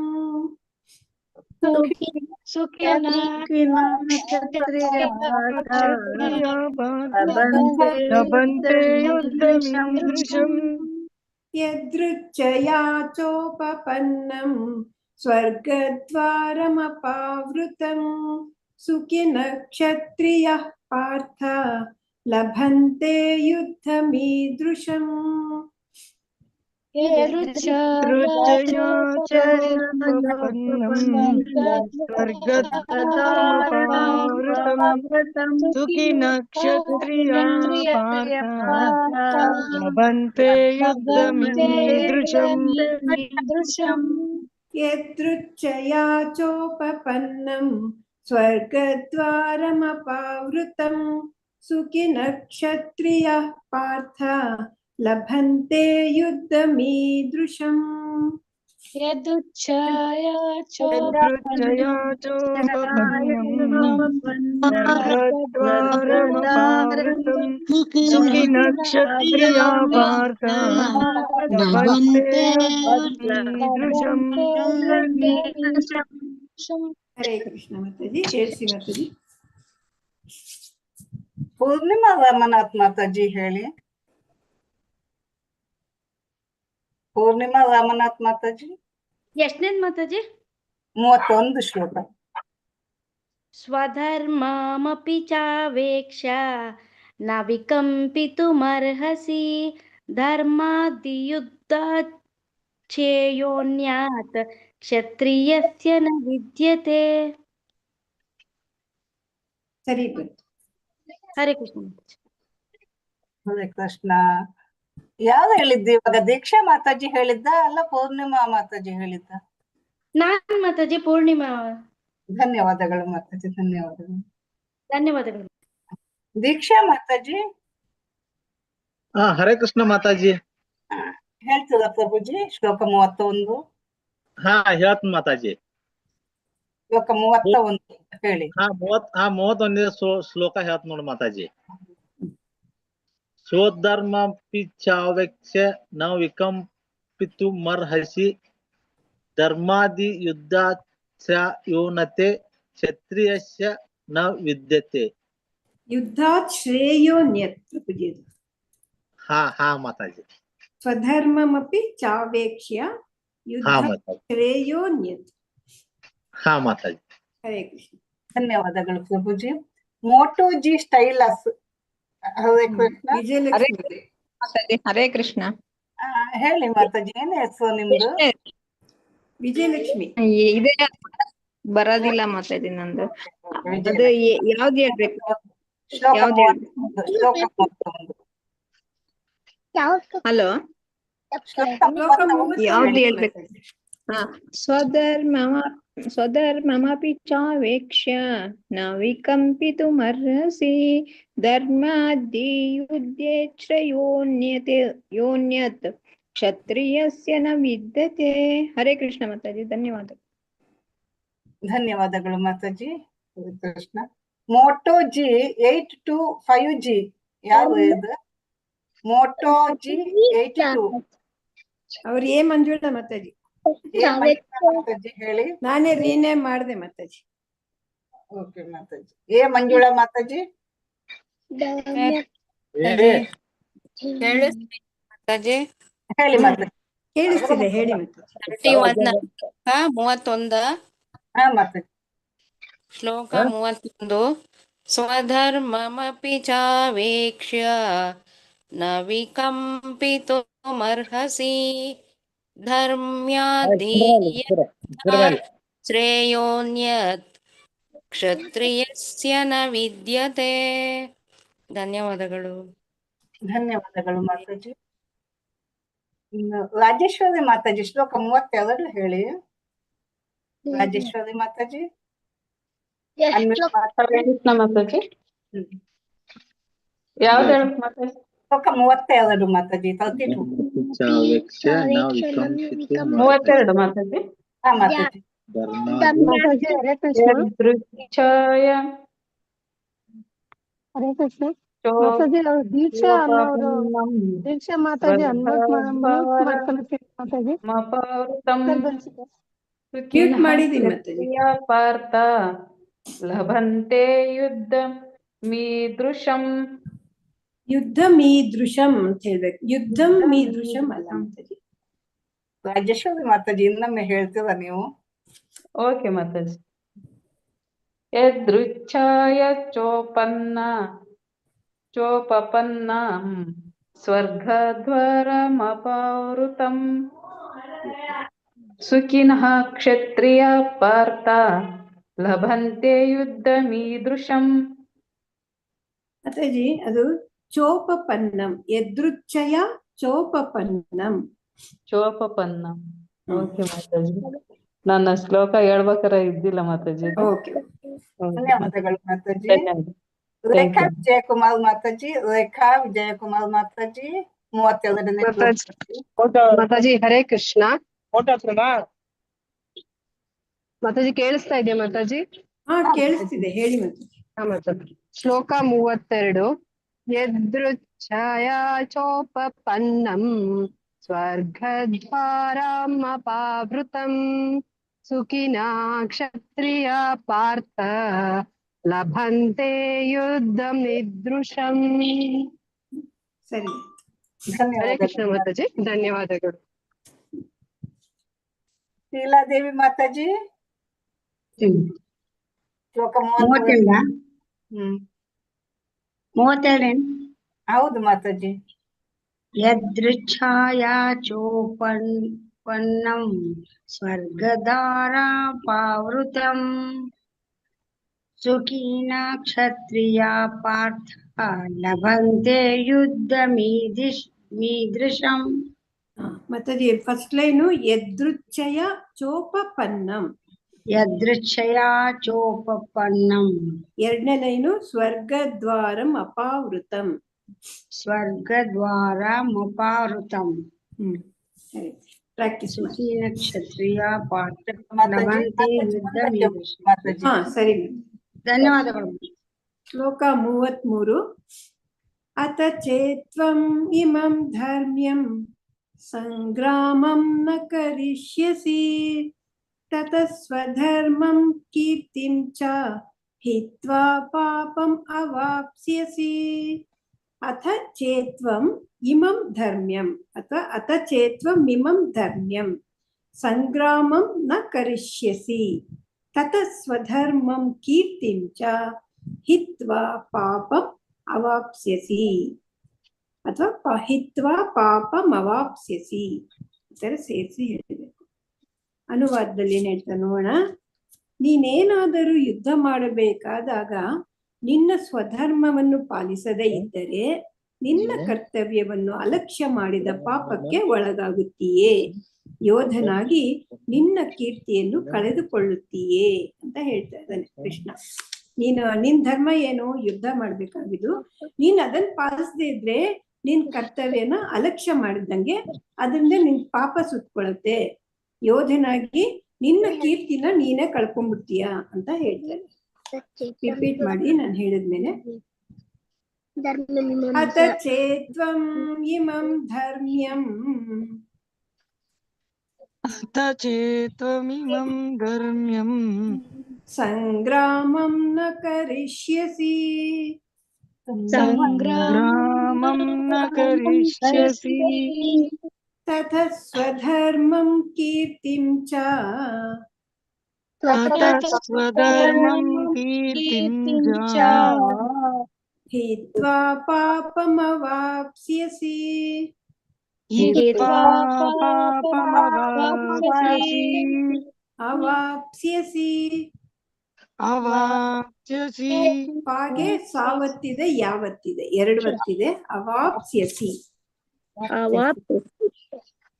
S6: ಸುಖಿನ
S3: ಲಭಂತೆ ಯುದ್ಧಮೀದೃಶಂ.
S2: ಯದೃಚ್ಛಯಾ ಚೋಪಪನ್ನಂ ಸ್ವರ್ಗದ್ವಾರಮಪಾವೃತಂ ಸುಖಿನ ಕ್ಷತ್ರಿಯ ಪಾರ್ಥ ಲಭಂತೆ ಯುದ್ಧಮೀದೃಶಂ.
S3: ಯದೃಚ್ಛಯಾ ಚೋಪಪನ್ನಂ ಸ್ವರ್ಗದ್ವಾರಮಪಾವೃತಂ ಸುಖಿನ ಕ್ಷತ್ರಿಯ ಪಾರ್ಥ ಲಭಂತೆ ಯುದ್ಧಮೀದೃಶಂ.
S2: ಯದೃಚ್ಛಯಾ ಚೋಪಪನ್ನಂ ಸ್ವರ್ಗದ್ವಾರಮಪಾವೃತಂ ಸುಖಿನ ಕ್ಷತ್ರಿಯ ಪಾರ್ಥ ಲಭಂತೆ ಯುದ್ಧಮೀದೃಶಂ.
S6: ಯದೃಚ್ಛಯಾ
S3: ಸ್ವರ್ಗದ್ವಾರಮಪಾವೃತಂ ಸುಖಿನ ಕ್ಷತ್ರಿಯ ಪಾರ್ಥ ಲಭಂತೆ ಯುದ್ಧಮೀದೃಶಂ.
S2: ಹರೇ ಕೃಷ್ಣ. ಮಾತಾಜಿ ಹೇಳ್ಸಿ ಮಾತಾಜಿ.
S7: ಪೂರ್ಣಿಮಾ ರಾಮನಾಥ್ ಮಾತಾಜಿ ಹೇಳಿ. ಪೂರ್ಣಿಮಾ ರಾಮನಾಥ್ ಮಾತಾಜಿ
S9: ಎಷ್ಟನೇದ್ ಮಾತಾಜಿ?
S7: 31 ಶ್ಲೋಕ.
S10: ಸ್ವಧರ್ಮಮಪಿ ಚಾವೇಕ್ಷ್ಯ ನ ವಿಕಂಪಿತುಮರ್ಹಸಿ ಧರ್ಮಾದ್ಯುದ್ಧಾತ್ ಛೇಯೋನ್ಯಾತ್ ಕ್ಷತ್ರಿಯಸ್ಯ ನ ವಿದ್ಯತೆ.
S2: ಸರಿ ಬಂತು.
S10: ಹರೇ ಕೃಷ್ಣ.
S7: ಹರೇ ಕೃಷ್ಣ. ಯಾವ್ದು ಹೇಳಿದ್ದು ಇವಾಗ? ದೀಕ್ಷಾ ಮಾತಾಜಿ ಹೇಳಿದ್ದ ಅಲ್ಲ ಪೂರ್ಣಿಮಾ ಮಾತಾಜಿ ಹೇಳಿದ್ದ?
S10: ನಾನ್ ಮಾತಾಜಿ ಪೂರ್ಣಿಮಾ.
S7: ಧನ್ಯವಾದಗಳು ಮಾತಾಜಿ, ಧನ್ಯವಾದಗಳು.
S10: ಧನ್ಯವಾದಗಳು.
S7: ದೀಕ್ಷಾ ಮಾತಾಜಿ
S3: ಹರೇ ಕೃಷ್ಣ ಮಾತಾಜಿ.
S7: ಹೇಳ್ತದ ಪ್ರಭುಜಿ ಶ್ಲೋಕ 31?
S3: ಹೇಳ್ತೀನಿ ಮಾತಾಜಿ.
S7: ಶ್ಲೋಕ 31 ಹೇಳಿ.
S3: 31ನೇ ಶ್ಲೋಕ ಹೇಳ್ತ ನೋಡು ಮಾತಾಜಿ. ಸ್ವಧರ್ಮಪಿ ಚಾವೇಕ್ಷ್ಯ ನ ವಿಕಂಪಿತುಮರ್ಹಸಿ ಧರ್ಮಾದಿ ಯುದ್ಧಾಚ್ಛ್ರಯೋನತೆ ಕ್ಷತ್ರಿಯಸ್ಯ ನ ವಿದ್ಯತೆ.
S2: ಯುದ್ಧಾತ್ ಶ್ರೇಯೋನ್ಯತ್ ಪ್ರಭುಜಿ.
S3: ಮಾತಾಜಿ.
S2: ಸ್ವಧರ್ಮಮಪಿ ಚಾವೇಕ್ಷ್ಯ ಯುದ್ಧಾತ್ ಶ್ರೇಯೋನ್ಯತ್.
S3: ಮಾತಾಜಿ.
S2: ಹರೇ ಕೃಷ್ಣ.
S7: ಧನ್ಯವಾದಗಳು ಪ್ರಭುಜಿ. ಮೋಟೋಜಿ ಸ್ಟೈಲಸ್. ಹರೇ ಕೃಷ್ಣ.
S2: ವಿಜಯಲಕ್ಷ್ಮಿ.
S1: ಹರೇ ಕೃಷ್ಣ.
S7: ಹೇಳಿ ಮಾತಾಜಿ, ಏನ್ ಹೆಸರು ನಿಮ್ದು?
S2: ವಿಜಯಲಕ್ಷ್ಮಿ.
S1: ಇದೇ ಬರೋದಿಲ್ಲ ಮಾತಾಜಿ ನಂದು. ಅದು ಯಾವ್ದು ಹೇಳ್ಬೇಕು? ಹಲೋ, ಯಾವ್ದು ಹೇಳ್ಬೇಕು? ಸ್ವಧರ್ಮಮಪಿ ಚಾವೇಕ್ಷ್ಯ ನ ವಿಕಂಪಿತುಮರ್ಹಸಿ ಧರ್ಮಾದ್ಯುದ್ಧೇಚ್ಛ್ರಯೋನ್ಯತ್ ಕ್ಷತ್ರಿಯಸ್ಯ ನ ವಿದ್ಯತೆ. ಹರೇ ಕೃಷ್ಣ ಮಾತಾಜಿ, ಧನ್ಯವಾದ.
S7: ಧನ್ಯವಾದಗಳು ಮಾತಾಜಿ. ಹರೇ ಕೃಷ್ಣ. ಮೋಟೋಜಿ 8 to 5G ಯಾರು ಇದು? ಮೋಟೋಜಿ 82
S2: ಅವ್ರು ಮಂಜುಳಾ ಮಾತಾಜಿ.
S7: ಮಾತಾಜಿ ಹೇಳಿ.
S2: ನಾನೇ ರೀನೇಮ್ ಮಾಡಿದೆ ಮಾತಾಜಿ.
S7: ಓಕೆ ಮಾತಾಜಿ. ಮಂಜುಳಾ ಮಾತಾಜಿ.
S1: ಮಾತಾಜಿ
S7: ಹೇಳಿ ಮಾತಾಜಿ.
S2: ಕೇಳಿಸ್ತಿದೆ, ಹೇಳಿ ಮಾತಾಜಿ.
S1: 31
S7: ಮಾತಾಜಿ.
S1: ಶ್ಲೋಕ 31. ಸ್ವಧರ್ಮಮಪಿ ಚಾವೇಕ್ಷ್ಯ ನ ವಿಕಂಪಿತುಮರ್ಹಸಿ ಧರ್ಮ್ಯಾದ್ಯುದ್ಧಾತ್ ಶ್ರೇಯೋನ್ಯತ್ ಕ್ಷತ್ರಿಯಸ್ಯ ನ ವಿದ್ಯತೆ. ಧನ್ಯವಾದಗಳು.
S7: ಧನ್ಯವಾದಗಳು ಮಾತಾಜಿ. ರಾಜೇಶ್ವರಿ ಮಾತಾಜಿ ಶ್ಲೋಕ 32 ಹೇಳಿ. ರಾಜೇಶ್ವರಿ ಮಾತಾಜಿ.
S5: ಮಾತಾಜಿ ಯಾವ್ದು ಹೇಳಕ್ ಮಾತಾಜಿ?
S7: ಶ್ಲೋಕ 32 ಮಾತಾಜಿ. 32
S5: ಮಾತಾಜಿ.
S7: ಮಾತಾಜಿ.
S5: ದೃಚ್ಛಾಯ
S8: ಹರೇ ಕೃಷ್ಣ ಮಾತಾಜಿ. ಅವ್ರು ದೀಕ್ಷಾ ಅನ್ನೋರು ದೀಕ್ಷಾ ಮಾತಾಜಿ ಅನ್ಮ್ಯೂಟ್ ಮಾಡ್ಕೊಳ್ತೀನಿ ಮಾತಾಜಿ.
S2: ಮ್ಯೂಟ್ ಮಾಡಿದೀನಿ ಮಾತಾಜಿ.
S5: ಪಾರ್ಥ ಲಭಂತೆ ಯುದ್ಧ ಮೀದೃಶಂ.
S2: ಯುದ್ಧ ಮೀದೃಶಂ ಅಂತ ಹೇಳ್ಬೇಕು, ಯುದ್ಧಂ ಮೀದೃಶಂ ಅಲ್ಲ ಮಾತಾಜಿ.
S7: ರಾಜೇಶ್ವರಿ ಮಾತಾಜಿ ಇನ್ನೊಮ್ಮೆ ಹೇಳ್ತೀರಾ ನೀವು?
S5: ಓಕೆ ಮಾತಾಜಿ. ಯದೃಚ್ಛಾಯ ಚೋಪಪನ್ನ ಸ್ವರ್ಗದ್ವಾರಮಪಾವೃತಂ ಸುಖಿನಃ ಕ್ಷತ್ರಿಯ ಪಾರ್ಥ ಲಭಂತೆ ಯುದ್ಧಮೀದೃಶಂ.
S2: ಮಾತಾಜಿ ಅದು ಚೋಪಪನ್ನಂ. ಯದೃಚ್ಛಯ ಚೋಪಪನ್ನಂ.
S5: ಚೋಪಪನ್ನಂ. ಓಕೆ ಮಾತಾಜಿ. ನನ್ನ ಶ್ಲೋಕ ಹೇಳ್ಬೇಕಾರ ಇದ್ದಿಲ್ಲ ಮಾತಾಜಿ.
S7: ಧನ್ಯವಾದಗಳು ಮಾತಾಜಿ. ರೇಖಾ ವಿಜಯಕುಮಾರ್ ಮಾತಾಜಿ. ರೇಖಾ ವಿಜಯಕುಮಾರ್ ಮಾತಾಜಿ 32ನೇ
S11: ಮಾತಾಜಿ. ಹರೇ ಕೃಷ್ಣ ಮಾತಾಜಿ. ಕೇಳಿಸ್ತಾ ಇದೆಯಾ ಮಾತಾಜಿ?
S2: ಕೇಳಿಸ್ತಿದೆ, ಹೇಳಿ
S11: ಮಾತಾಜಿ. ಶ್ಲೋಕ 32. ಯದೃಚ್ಛಾಯ ಚೋಪಪನ್ನಂ ಸ್ವರ್ಗದ್ವಾರಮಪಾವೃತಂ ಸುಖಿನಃ ಕ್ಷತ್ರಿಯ ಪಾರ್ಥ ಲಭಂತೆ ಯುದ್ಧಮೀದೃಶಂ.
S2: ಸರಿ.
S11: ಹರೇ ಕೃಷ್ಣ ಮಾತಾಜಿ, ಧನ್ಯವಾದಗಳು.
S7: ಶೀಲಾದೇವಿ ಮಾತಾಜಿ. ಶ್ಲೋಕ
S12: 32.
S7: ಹ್ಮ್
S12: 32.
S7: ಹೌದು ಮಾತಾಜಿ.
S12: ಯದೃಚ್ಛಾಯಾ ಚೋಪನ್ನಂ ಸ್ವರ್ಗದಾರಾ ಪಾವೃತಂ ಸುಖೀನ ಕ್ಷತ್ರಿಯಾ ಪಾರ್ಥ ಲಭಂತೆ ಯುದ್ಧಮೀದೃಶಂ.
S2: ಮಾತಾಜಿ ಫಸ್ಟ್ ಲೈನು ಯದೃಚ್ಛಯ ಚೋಪಪನ್ನಂ.
S12: ಯದೃಚ್ಛಯಾ ಚೋಪಪನ್ನಂ.
S2: ಎರಡನೇ ಲೈನು ಸ್ವರ್ಗದ್ವಾರಂ ಅಪಾವೃತಂ.
S12: ಸ್ವರ್ಗದ್ವಾರಮಪಾವೃತಂ.
S2: ಸರಿ, ಪ್ರಾಕ್ಟೀಸ್ ಮಾಡಿ.
S12: ಸುಖೀನ ಕ್ಷತ್ರಿಯ ಪಾರ್ಥ ಲಭಂತೆ ಯುದ್ಧಮೀದೃಶಂ.
S2: ಹಾ ಸರಿ,
S12: ಧನ್ಯವಾದಗಳು.
S2: ಶ್ಲೋಕ 33. ಅತ ಚೇತ್ವಂ ಇಮಂ ಧರ್ಮ್ಯಂ ಸಂಗ್ರಾಮಂ ನ ಕರಿಷ್ಯಸಿ ತತಃ ಸ್ವಧರ್ಮಂ ಕೀರ್ತಿಂ ಚ ಹಿತ್ವಾ ಪಾಪಂ ಅವಾಪ್ಸ್ಯಸಿ. ಅಥ ಚೇತ್ವಂ ಇಮಂ ಧರ್ಮ್ಯಂ ಅಥವಾ ಅಥ ಚೇತ್ವಂ ಇಮಂ ಧರ್ಮ್ಯಂ ಸಂಗ್ರಾಮಂ ನ ಕರಿಷ್ಯಸಿ ತತಃ ಸ್ವಧರ್ಮಂ ಕೀರ್ತಿಂ ಚ ಹಿತ್ವಾ ಪಾಪಂ ಅವಾಪ್ಸ್ಯಸಿ ಅಥವಾ ಹಿತ್ವಾ ಪಾಪಂ ಅವಾಪ್ಸ್ಯಸಿ ಈ ಥರ ಸೇರಿಸಿ ಹೇಳಬೇಕು. ಅನುವಾದದಲ್ಲಿ ಏನ್ ಹೇಳ್ತಾ ನೋಡೋಣ. ನೀನೇನಾದರೂ ಯುದ್ಧ ಮಾಡಬೇಕಾದಾಗ ನಿನ್ನ ಸ್ವಧರ್ಮವನ್ನು ಪಾಲಿಸದೇ ಇದ್ದರೆ ನಿನ್ನ ಕರ್ತವ್ಯವನ್ನು ಅಲಕ್ಷ್ಯ ಮಾಡಿದ ಪಾಪಕ್ಕೆ ಒಳಗಾಗುತ್ತೀಯೇ. ಯೋಧನಾಗಿ ನಿನ್ನ ಕೀರ್ತಿಯನ್ನು ಕಳೆದುಕೊಳ್ಳುತ್ತೀಯೇ ಅಂತ ಹೇಳ್ತಾ ಇದ್ದಾನೆ ಕೃಷ್ಣ. ನಿನ್ ಧರ್ಮ ಏನು? ಯುದ್ಧ ಮಾಡ್ಬೇಕಾಗಿದ್ದು. ನೀನ್ ಅದನ್ನ ಪಾಲಿಸದೇ ಇದ್ರೆ ನಿನ್ ಕರ್ತವ್ಯನ ಅಲಕ್ಷ್ಯ ಮಾಡಿದಂಗೆ ಅದರಿಂದ ನಿನ್ ಪಾಪ ಸುತ್ಕೊಳತ್ತೆ. ಯೋಧನಾಗಿ ನಿನ್ನ ಕೀರ್ತಿನ ನೀನೇ ಕಳ್ಕೊಂಡ್ಬಿಡ್ತೀಯ ಅಂತ ಹೇಳ್ತಾರೆ. ರಿಪೀಟ್ ಮಾಡಿ ನಾನು ಹೇಳಿದ್ಮೇಲೆ. ಅತ ಚೇತ್ವಂ ಇಮಂ ಧರ್ಮ್ಯಂ
S13: ಅತ ಚೇತ್ವಮಿಮಂ ಧರ್ಮ್ಯಂ
S2: ಸಂಗ್ರಾಮಂ ನ ಕರಿಷ್ಯಸಿ
S13: ಸಂಗ್ರಾಮಂ ನ ಕರಿಷ್ಯಸಿ
S2: ತತಃ ಸ್ವಧರ್ಮಂ ಕೀರ್ತಿಂ ಚ
S13: ತತಃ ಸ್ವಧರ್ಮಂ ಕೀರ್ತಿಂ ಚ
S2: ಹಿತ್ವಾ ಪಾಪಮವಾಪ್ಸ್ಯಸಿ.
S13: ಹಿತ್ವಾ ಪಾಪಮವಾಪ್ಸ್ಯಸಿ.
S2: ಅವಾಪ್ಸ್ಯಸಿ.
S13: ಅವಾಪ್ಸ್ಯಸಿ.
S2: ಹಾಗೆ ಸಾವತ್ತಿದೆ ಯಾವತ್ತಿದೆ ಎರಡು ಒತ್ತಿದೆ. ಅವಾಪ್ಸ್ಯಸಿ.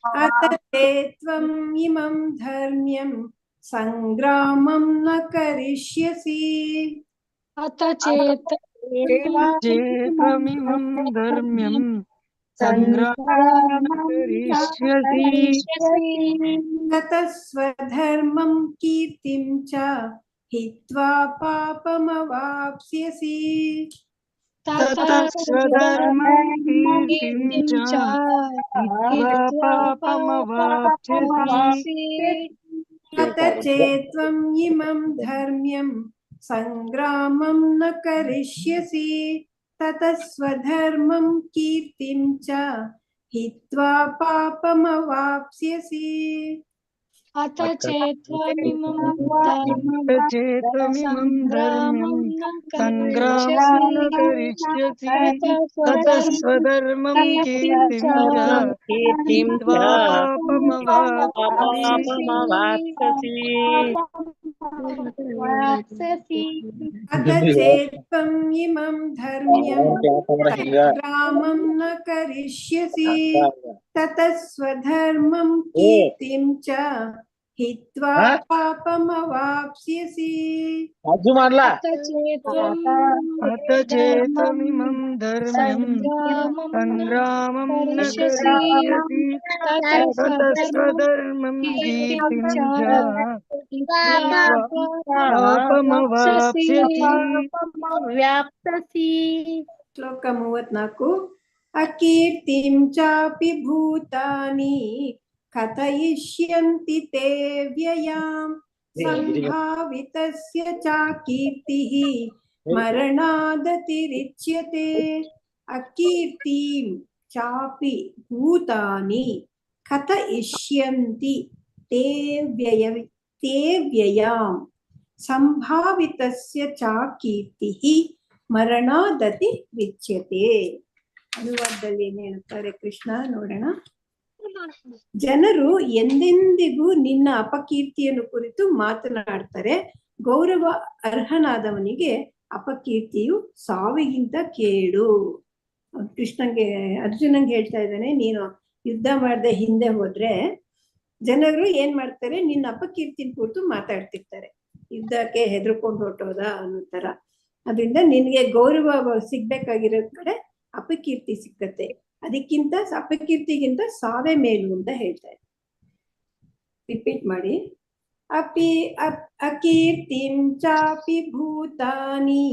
S2: ಅತ ಚೇತ್ವಂ ಇಮಂ ಧರ್ಮ್ಯಂ ಸಂಗ್ರಾಮಂ ನ ಕರಿಷ್ಯಸಿ.
S6: ಅತ
S13: ಚೇತ್ವಮಿಮಂ ಧರ್ಮ್ಯಂ ಸಂಗ್ರಾಮಂ ಕರಿಷ್ಯಸಿ
S2: ತತಃ ಸ್ವಧರ್ಮಂ ಕೀರ್ತಿಂ ಚ ಹಿತ್ವಾ ಪಾಪಮವಾಪ್ಸ್ಯಸಿ.
S13: ತತಃ ಸ್ವಧರ್ಮಂ ಕೀರ್ತಿಂ ಚ ಹಿತ್ವಾ ಪಾಪಮವಾಪ್ಸ್ಯಸಿ.
S2: ಅತ ಚೇತ್ವಂ ಇಮಂ ಧರ್ಮ್ಯಂ ಸಂಗ್ರಾಮಂ ನ ಕರಿಷ್ಯಸಿ ತತಃ ಸ್ವಧರ್ಮಂ ಕೀರ್ತಿಂ ಚ ಹಿತ್ವಾ ಪಾಪಮವಾಪ್ಸ್ಯಸಿ.
S6: ಅತ ಚೇತ್ವಮಿಮಂ
S13: ಧರ್ಮ್ಯಂ ಸಂಗ್ರಾಮಂ ನ ಕರಿಷ್ಯಸಿ ತತಃ ಸ್ವಧರ್ಮಂ ಕೀರ್ತಿಂ ಚ ಹಿತ್ವಾ ಪಾಪಮವಾಪ್ಸ್ಯಸಿ.
S2: ಅತ ಚೇತ್ವಂ ಇಮಂ ಧರ್ಮ್ಯಂ ಸಂಗ್ರಾಮಂ ನ ಕರಿಷ್ಯಸಿ ತತಃ ಸ್ವಧರ್ಮಂ ಕೀರ್ತಿಂ ಚ ಹಿತ್ವಾ ಪಾಪಮವಾಪ್ಸ್ಯಸಿ.
S3: ಅಜ್ಜು ಮಾಡ್ಲಾ.
S13: ಅತ ಚೇತ್ವಮಿಮಂ ಧರ್ಮ್ಯಂ ಸಂಗ್ರಾಮಂ ನ ಕರಿಷ್ಯಸಿ ತತಃ ಸ್ವಧರ್ಮಂ ಕೀರ್ತಿಂ ಚ
S9: ವ್ಯಾಪ್ಸ್ಯಸಿ.
S2: ಶ್ಲೋಕ 34. ಅಕೀರ್ತಿಂ ಚಾಪಿ ಭೂತಾನಿ ಕಥಯಿಷ್ಯಂತಿ ತೇ ವ್ಯಯಾಂ ಸಂಭಾವಿತಸ್ಯ ಚಾಕೀರ್ತಿಃ ಮರಣಾದತಿರಿಚ್ಯತೆ. ಅಕೀರ್ತಿಂ ಚಾಪಿ ಭೂತಾನಿ ಕಥಯಿಷ್ಯಂತಿ ತೇ ವ್ಯಯಾಂ ಸಂಭಾವಿತಸ್ಯ ಚ ಕೀರ್ತಿಃ ಮರಣಾದತಿ ವಿಚ್ಯತೆ. ಅನುವಾದದಲ್ಲಿ ಏನ್ ಹೇಳ್ತಾರೆ ಕೃಷ್ಣ ನೋಡೋಣ. ಜನರು ಎಂದೆಂದಿಗೂ ನಿನ್ನ ಅಪಕೀರ್ತಿಯನ್ನು ಕುರಿತು ಮಾತನಾಡ್ತಾರೆ. ಗೌರವ ಅರ್ಹನಾದವನಿಗೆ ಅಪಕೀರ್ತಿಯು ಸಾವಿಗಿಂತ ಕೇಡು. ಕೃಷ್ಣಂಗೆ ಅರ್ಜುನಂಗೆ ಹೇಳ್ತಾ ಇದ್ದಾನೆ, ನೀನು ಯುದ್ಧ ಮಾಡದೆ ಹಿಂದೆ ಹೋದ್ರೆ ಜನರು ಏನ್ ಮಾಡ್ತಾರೆ, ನಿನ್ನ ಅಪಕೀರ್ತಿನ ಕುರಿತು ಮಾತಾಡ್ತಿರ್ತಾರೆ. ಯುದ್ಧಕ್ಕೆ ಹೆದರ್ಕೊಂಡು ಹೊರಟೋದ ಅನ್ನೋ ತರ. ಅದರಿಂದ ನಿನ್ಗೆ ಗೌರವ ಸಿಗ್ಬೇಕಾಗಿರೋ ಕಡೆ ಅಪಕೀರ್ತಿ ಸಿಕ್ಕತ್ತೆ. ಅದಕ್ಕಿಂತ ಅಪಕೀರ್ತಿಗಿಂತ ಸಾವೇ ಮೇಲು ಅಂತ ಹೇಳ್ತಾರೆ. ರಿಪೀಟ್ ಮಾಡಿ. ಅಪಿ ಅಕೀರ್ತಿಂ ಚಾಪಿ ಭೂತಾನಿ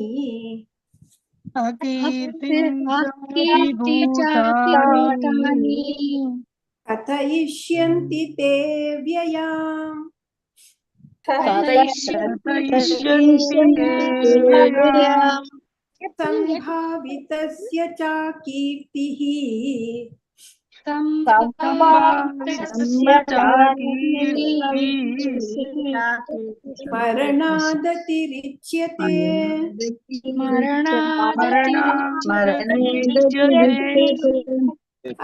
S2: ಕಥಯಿಷ್ಯಂತಿ ತೇ ವ್ಯಯಾಂ ಸಂಭಾವಿತಸ್ಯ ಚ ಕೀರ್ತಿಃ ಮರಣಾದತಿರಿಚ್ಯತೆ.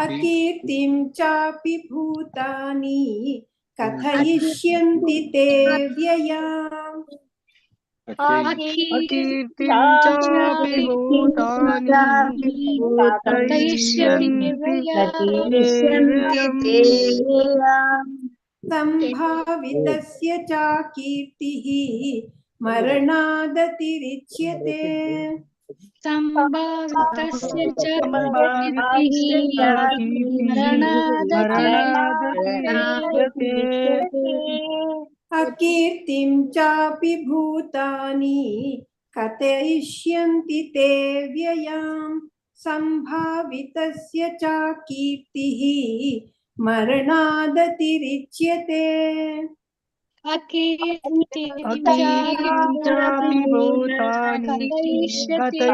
S2: ಅಕೀರ್ತಿಂ ಚಾಪಿ ಭೂತಾನಿ ಕಥಯಿಷ್ಯಂತಿ ತೇ ವ್ಯಯಾಂ ಸಂಭಾವಿತಸ್ಯ ಚ ಕೀರ್ತಿಃ ಮರಣಾದತಿರಿಚ್ಯತೆ.
S6: ಸಂಭಾವಿತಸ್ಯ ಚ
S2: ಅಕೀರ್ತಿಂ ಚಾಪಿ ಭೂತಾನಿ ಕಥಯಿಷ್ಯಂತಿ ತೇ ವ್ಯಯಾಂ ಸಂಭಾವಿತಸ್ಯ ಚ ಕೀರ್ತಿಃ ಮರಣಾದತಿರಿಚ್ಯತೆ. ಅಕೀರ್ತಿಂ ಚಾಪಿ ಭೂತಾನಿ ಕಥಯಿಷ್ಯಂತಿ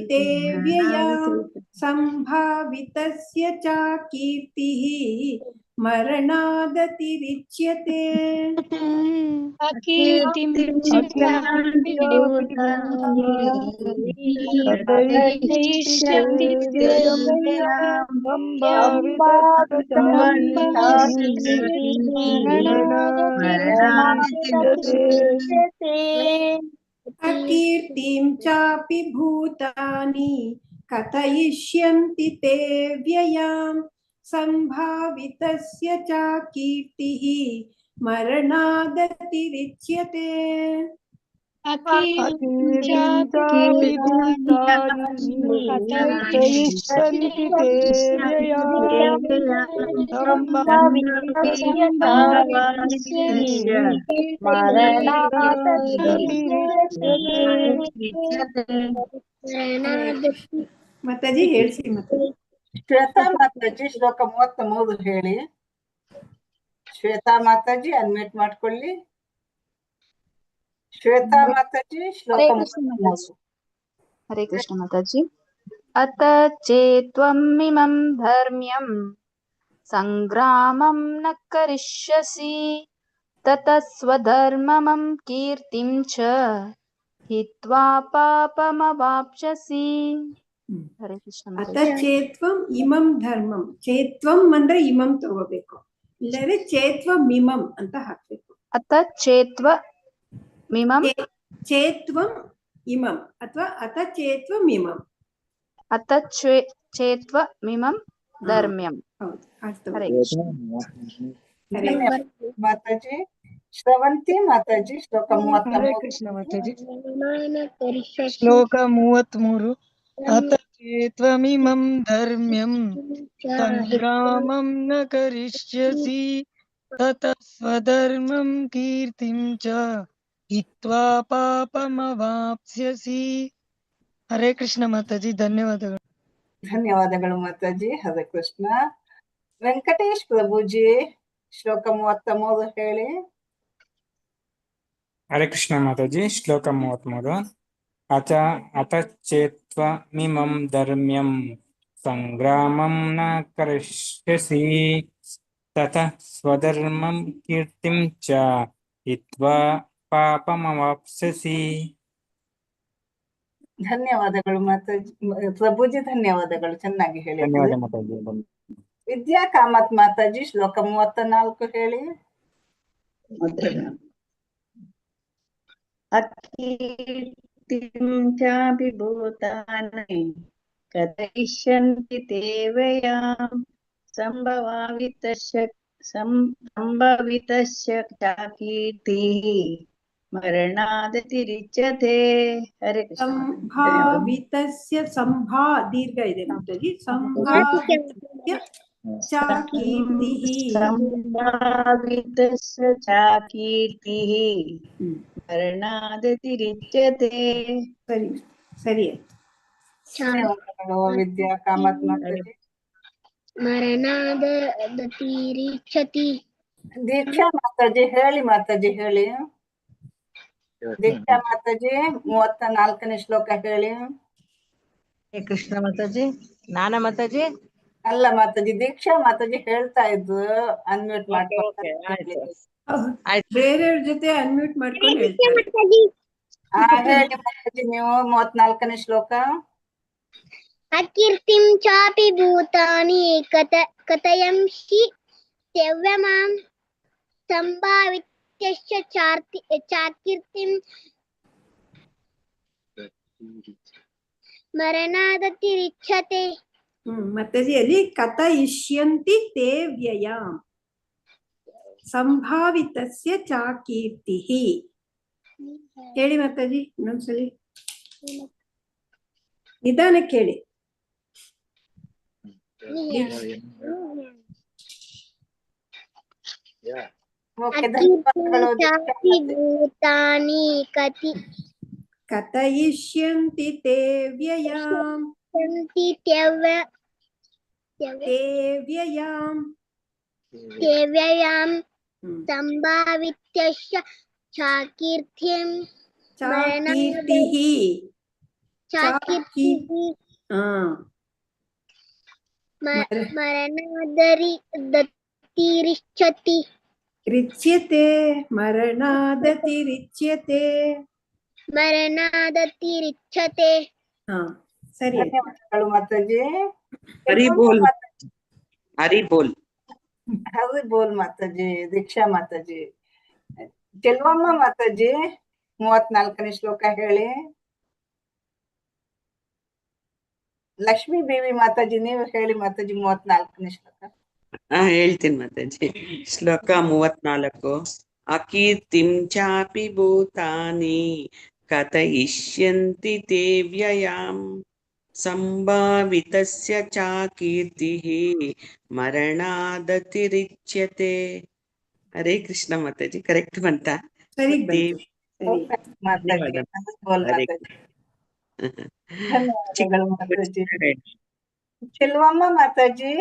S2: ತೇ ವ್ಯಯಾಂ ಸಂಭಾವಿತಸ್ಯ ಚ ಕೀರ್ತಿಃ ಮರಣಾದತಿರಿಚ್ಯತೆ.
S6: ಅಕೀರ್ತಿಂ
S2: ಅಕೀರ್ತಿಂ ಚಾಪಿ ಭೂತಾನಿ ಕಥಯಿಷ್ಯಂತಿ ತೇ ವ್ಯಯಾಂ ಸಂಭಾವಿತಸ್ಯ ಚ ಕೀರ್ತಿಃ ಮರಣಾದತಿರಿಚ್ಯತೆ. ಮಾತಾಜಿ ಹೇಳ್ಸಿ. ಮಾತಾಜಿ
S7: ಶ್ವೇತಾ ಮಾತಾಜಿ ಶ್ಲೋಕ 33 ಹೇಳಿ. ಶ್ವೇತಾ ಮಾತಾಜಿ ಅನ್ಮ್ಯೂಟ್ ಮಾಡ್ಕೊಳ್ಳಿ. ಶ್ವೇತಾ ಮಾತಾಜಿ ಶ್ಲೋಕ 33.
S14: ಹರೇ ಕೃಷ್ಣ ಮಾತಾಜಿ. ಅತ ಚೇತ್ವಮಿಮಂ ಧರ್ಮ್ಯಂ ಸಂಗ್ರಾಮಂ ನ ಕರಿಷ್ಯಸಿ ತತಃ ಸ್ವಧರ್ಮಮಂ ಕೀರ್ತಿಂ ಚ ಹಿತ್ವಾ ಪಾಪಮವಾಪ್ಸ್ಯಸಿ. ಹರೇ ಕೃಷ್ಣ.
S2: ಅತ ಚೇತ್ವಂ ಇಮಂ ಧರ್ಮಂ. ಚೇತ್ವಂ ಅಂದ್ರೆ ಇಮಂ ತಗೋಬೇಕು, ಇಲ್ಲದ್ರೆ ಚೇತ್ವಂ ಇಮಂ ಅಂತ ಹಾಕ್ಬೇಕು.
S14: ಅತ ಚೇತ್ವ ಮಿಮಂ
S2: ಚೇತ್ವಂ ಇಮಂ ಅಥವಾ ಅತ ಚೇತ್ವಂ ಇಮಂ.
S14: ಅತ ಚೇತ್ವ ಮಿಮಂ ಧರ್ಮ್ಯಂ. ಹರೇ ಕೃಷ್ಣ.
S7: ಮಾತಾಜಿ ಶ್ರವಂತಿ ಮಾತಾಜಿ ಶ್ಲೋಕ 33.
S11: ಕೃಷ್ಣ ಮಾತಾಜಿ ಶ್ಲೋಕ 33. ಅತ ಚೇತ್ವಮಿಮಂ ಧರ್ಮ್ಯಂ ಸಂಗ್ರಾಮಂ ನ ಕರಿಷ್ಯಸಿ ತತಃ ಸ್ವಧರ್ಮಂ ಕೀರ್ತಿಂ ಚ ಹಿತ್ವಾ ಪಾಪಮವಾಪ್ಸ್ಯಸಿ. ಹರೇ ಕೃಷ್ಣ ಮಾತಾಜಿ. ಧನ್ಯವಾದಗಳು.
S7: ಧನ್ಯವಾದಗಳು ಮಾತಾಜಿ. ಹರೇ ಕೃಷ್ಣ. ವೆಂಕಟೇಶ್ ಪ್ರಭುಜಿ ಶ್ಲೋಕ 33 ಹೇಳಿ.
S15: ಹರೇ ಕೃಷ್ಣ ಮಾತಾಜಿ. ಶ್ಲೋಕ 33. ಅಥ ಚೇತ್ವಮಿಮಂ ಧರ್ಮ್ಯಂ ಸಂಗ್ರಾಮಂ ನ ಕರಿಷ್ಯಸಿ ತತಃ ಸ್ವಧರ್ಮಂ ಕೀರ್ತಿಂ ಚ ಹಿತ್ವಾ ಪಾಪಮವಾಪ್ಸ್ಯಸಿ.
S7: ಧನ್ಯವಾದಗಳು ಮಾತಾಜಿ. ಪ್ರಭುಜಿ ಧನ್ಯವಾದಗಳು, ಚೆನ್ನಾಗಿ ಹೇಳಿ.
S15: ಧನ್ಯವಾದ ಮಾತಾಜಿ.
S7: ವಿದ್ಯಾ ಕಾಮತ್ ಮಾತಾಜಿ ಶ್ಲೋಕ 34 ಹೇಳಿ.
S5: ಅಕೀರ್ತಿಂ ಚಾಪಿ ಭೂತಾನಿ ಕಥಯಿಷ್ಯಂತಿ ತೇ ವ್ಯಯಾಂ ಸಂಭವಾವಿತಸ್ಯ ಚಾಕೀರ್ತಿಃ ಮರಣಾದತಿರಿಚ್ಯತೆ. ಹರೇ ಕೃಷ್ಣ.
S2: ಸಂಭಾವಿತಸ್ಯ ಸಂಭಾ ದೀರ್ಘ ಇದೆ ಮಾತಾಜಿ. ಸಂಭಾವಿತಸ್ಯ ಚಾಕೀರ್ತಿಃ.
S5: ಸಂಭಾವಿತಸ್ಯ ಚಾಕೀರ್ತಿಃ ಮರಣಾದತಿರಿಚ್ಯತೆ.
S2: ಸರಿ ಸರಿ.
S7: ಧನ್ಯವಾದಗಳು ವಿದ್ಯಾ ಕಾಮತ್ ಮಾತಾಜಿ.
S6: ಮರಣಾದತಿರಿಚ್ಯತಿ.
S7: ದೀಕ್ಷಾ ಮಾತಾಜಿ ಹೇಳಿ. ಮಾತಾಜಿ ಹೇಳಿ. ದೀಕ್ಷಾ ಮಾತಾಜಿ 34ನೇ ಶ್ಲೋಕ ಹೇಳಿ.
S16: ಕೃಷ್ಣ ಮಾತಾಜಿ. ನಾನ ಮಾತಾಜಿ?
S7: ಅಲ್ಲ ಮಾತಾಜಿ, ದೀಕ್ಷಾ ಮಾತಾಜಿ ಹೇಳ್ತಾ ಇದ್ದು ಅನ್ಮ್ಯೂಟ್ ಮಾಡ್ಕೊಂಡು
S2: ಬೇರೆಯವ್ರ ಜೊತೆ ಅನ್ಮ್ಯೂಟ್ ಮಾಡ್ಕೊಂಡು ಹೇಳ್ತಾರೆ.
S7: ಹೇಳಿ ಮಾತಾಜಿ ನೀವು 34ನೇ ಶ್ಲೋಕ.
S6: ಅಕೀರ್ತಿಂ ಚಾಪಿ ಭೂತಾನಿ ಕಥಯಂಸಿ ತ್ಯವ್ಯಮಾಂ ಸಂಭಾವಿತ್ಯಶ್ಚ ಚಾಕೀರ್ತಿಂ ಮರಣಾದತಿರಿಚ್ಯತೆ.
S2: ಮಾತಾಜಿ ಅಲ್ಲಿ ಕಥಯಿಷ್ಯಂತಿ ತೇ ವ್ಯಯಾಂ ಸಂಭಾವಿತಸ್ಯ ಚಾಕೀರ್ತಿಃ ಹೇಳಿ ಮಾತಾಜಿ. ಇನ್ನೊಂದ್ಸಲಿ ನಿಧಾನಕ್ಕೆ ಹೇಳಿ.
S6: ಭೂತಾನಿ
S2: ಕಥಯಿಷ್ಯಂತಿ ತೇ ವ್ಯಯಾಂ
S6: ವ್ಯಯಾಂ ಸಂಭಾವಿತ್ಯಶ್ಚ ಚಾಕೀರ್ತಿಂ ಮರಣಾದತಿರಿಚ್ಯತೆ. ಮರಣಾದತಿರಿಚ್ಯತೆ.
S2: ಸರಿ.
S7: ಧನ್ಯವಾದಗಳು ಮಾತಾಜಿ.
S17: ಹರಿ ಬೋಲ್. ಹರಿ ಬೋಲ್.
S7: ಹರಿ ಬೋಲ್ ಮಾತಾಜಿ. ದೀಕ್ಷಾ ಮಾತಾಜಿ. ಚೆಲ್ವಮ್ಮ ಮಾತಾಜಿ 34ನೇ ಶ್ಲೋಕ ಹೇಳಿ. ಲಕ್ಷ್ಮೀ ದೇವಿ ಮಾತಾಜಿ ನೀವು ಹೇಳಿ ಮಾತಾಜಿ 34ನೇ ಶ್ಲೋಕ.
S17: ಹೇಳ್ತೀನಿ ಮಾತಾಜಿ. ಶ್ಲೋಕ 34. ಅಕೀರ್ತಿಂ ಚಾಪಿ ಭೂತಾನಿ ಕಥಯಿಷ್ಯಂತಿ ತೇ ವ್ಯಯಾಂ ಸಂಭಾವಿತಸ್ಯ ಚಾಕೀರ್ತಿಃ ಮರಣಾದತಿರಿಚ್ಯತೆ. ಹರೇ ಕೃಷ್ಣ ಮಾತಾಜಿ. ಕರೆಕ್ಟ್ ಬಂತ?
S2: ಸರಿ.
S7: ಚೆಲ್ವಮ್ಮ ಮಾತಾಜಿ.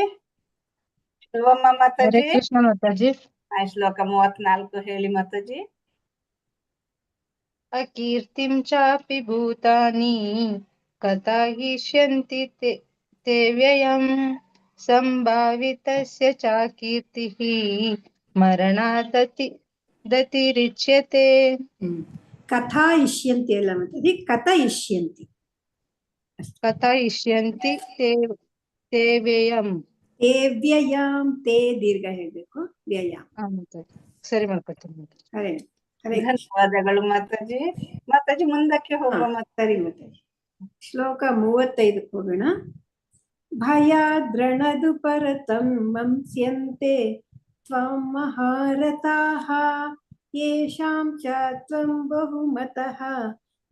S7: ಚೆಲ್ವಮ್ಮ ಮಾತಾಜಿ.
S5: ಕೃಷ್ಣ ಮಾತಾಜಿ.
S7: ಶ್ಲೋಕ 34 ಹೇಳಿ ಮಾತಾಜಿ.
S5: ಅಕೀರ್ತಿಂ ಚಾಪಿ ಭೂತಾನಿ ಕಥಯಿಷ್ಯಂತಿ ತೇ ವ್ಯಯಂ ಸಂಭಾವಿತಸ್ಯ ಚಾಕೀರ್ತಿಃ ಮರಣಾದತಿರಿಚ್ಯತೆ.
S2: ಕಥಯಿಷ್ಯಂತಿ ಅಲ್ಲ ಮಾತಾಜಿ, ಕಥಯಿಷ್ಯಂತಿ.
S5: ಕಥಯಿಷ್ಯಂತಿ ತೇ ವ್ಯಯಂ.
S2: ವ್ಯಯಾಂ ತೇ ದೀರ್ಘ ಹೇಳ್ಬೇಕು. ವ್ಯಯಾಂ.
S5: ಸರಿ ಮಾಡ್ಕೊತೀನಿ.
S7: ಧನ್ಯವಾದಗಳು ಮಾತಾಜಿ. ಮಾತಾಜಿ ಮುಂದಕ್ಕೆ ಹೋಗುವ.
S2: ಸರಿ ಮಾತಾಜಿ. ಶ್ಲೋಕ 35 ಹೋಗೋಣ. ಭಯಾದ್ರಣದು ಪರತಂ ಮಂಸ್ಯಂತೆ ತ್ವಂ ಮಹಾರಥಾಃ ಯೇಷಾಂ ಚ ತ್ವಂ ಬಹುಮತಃ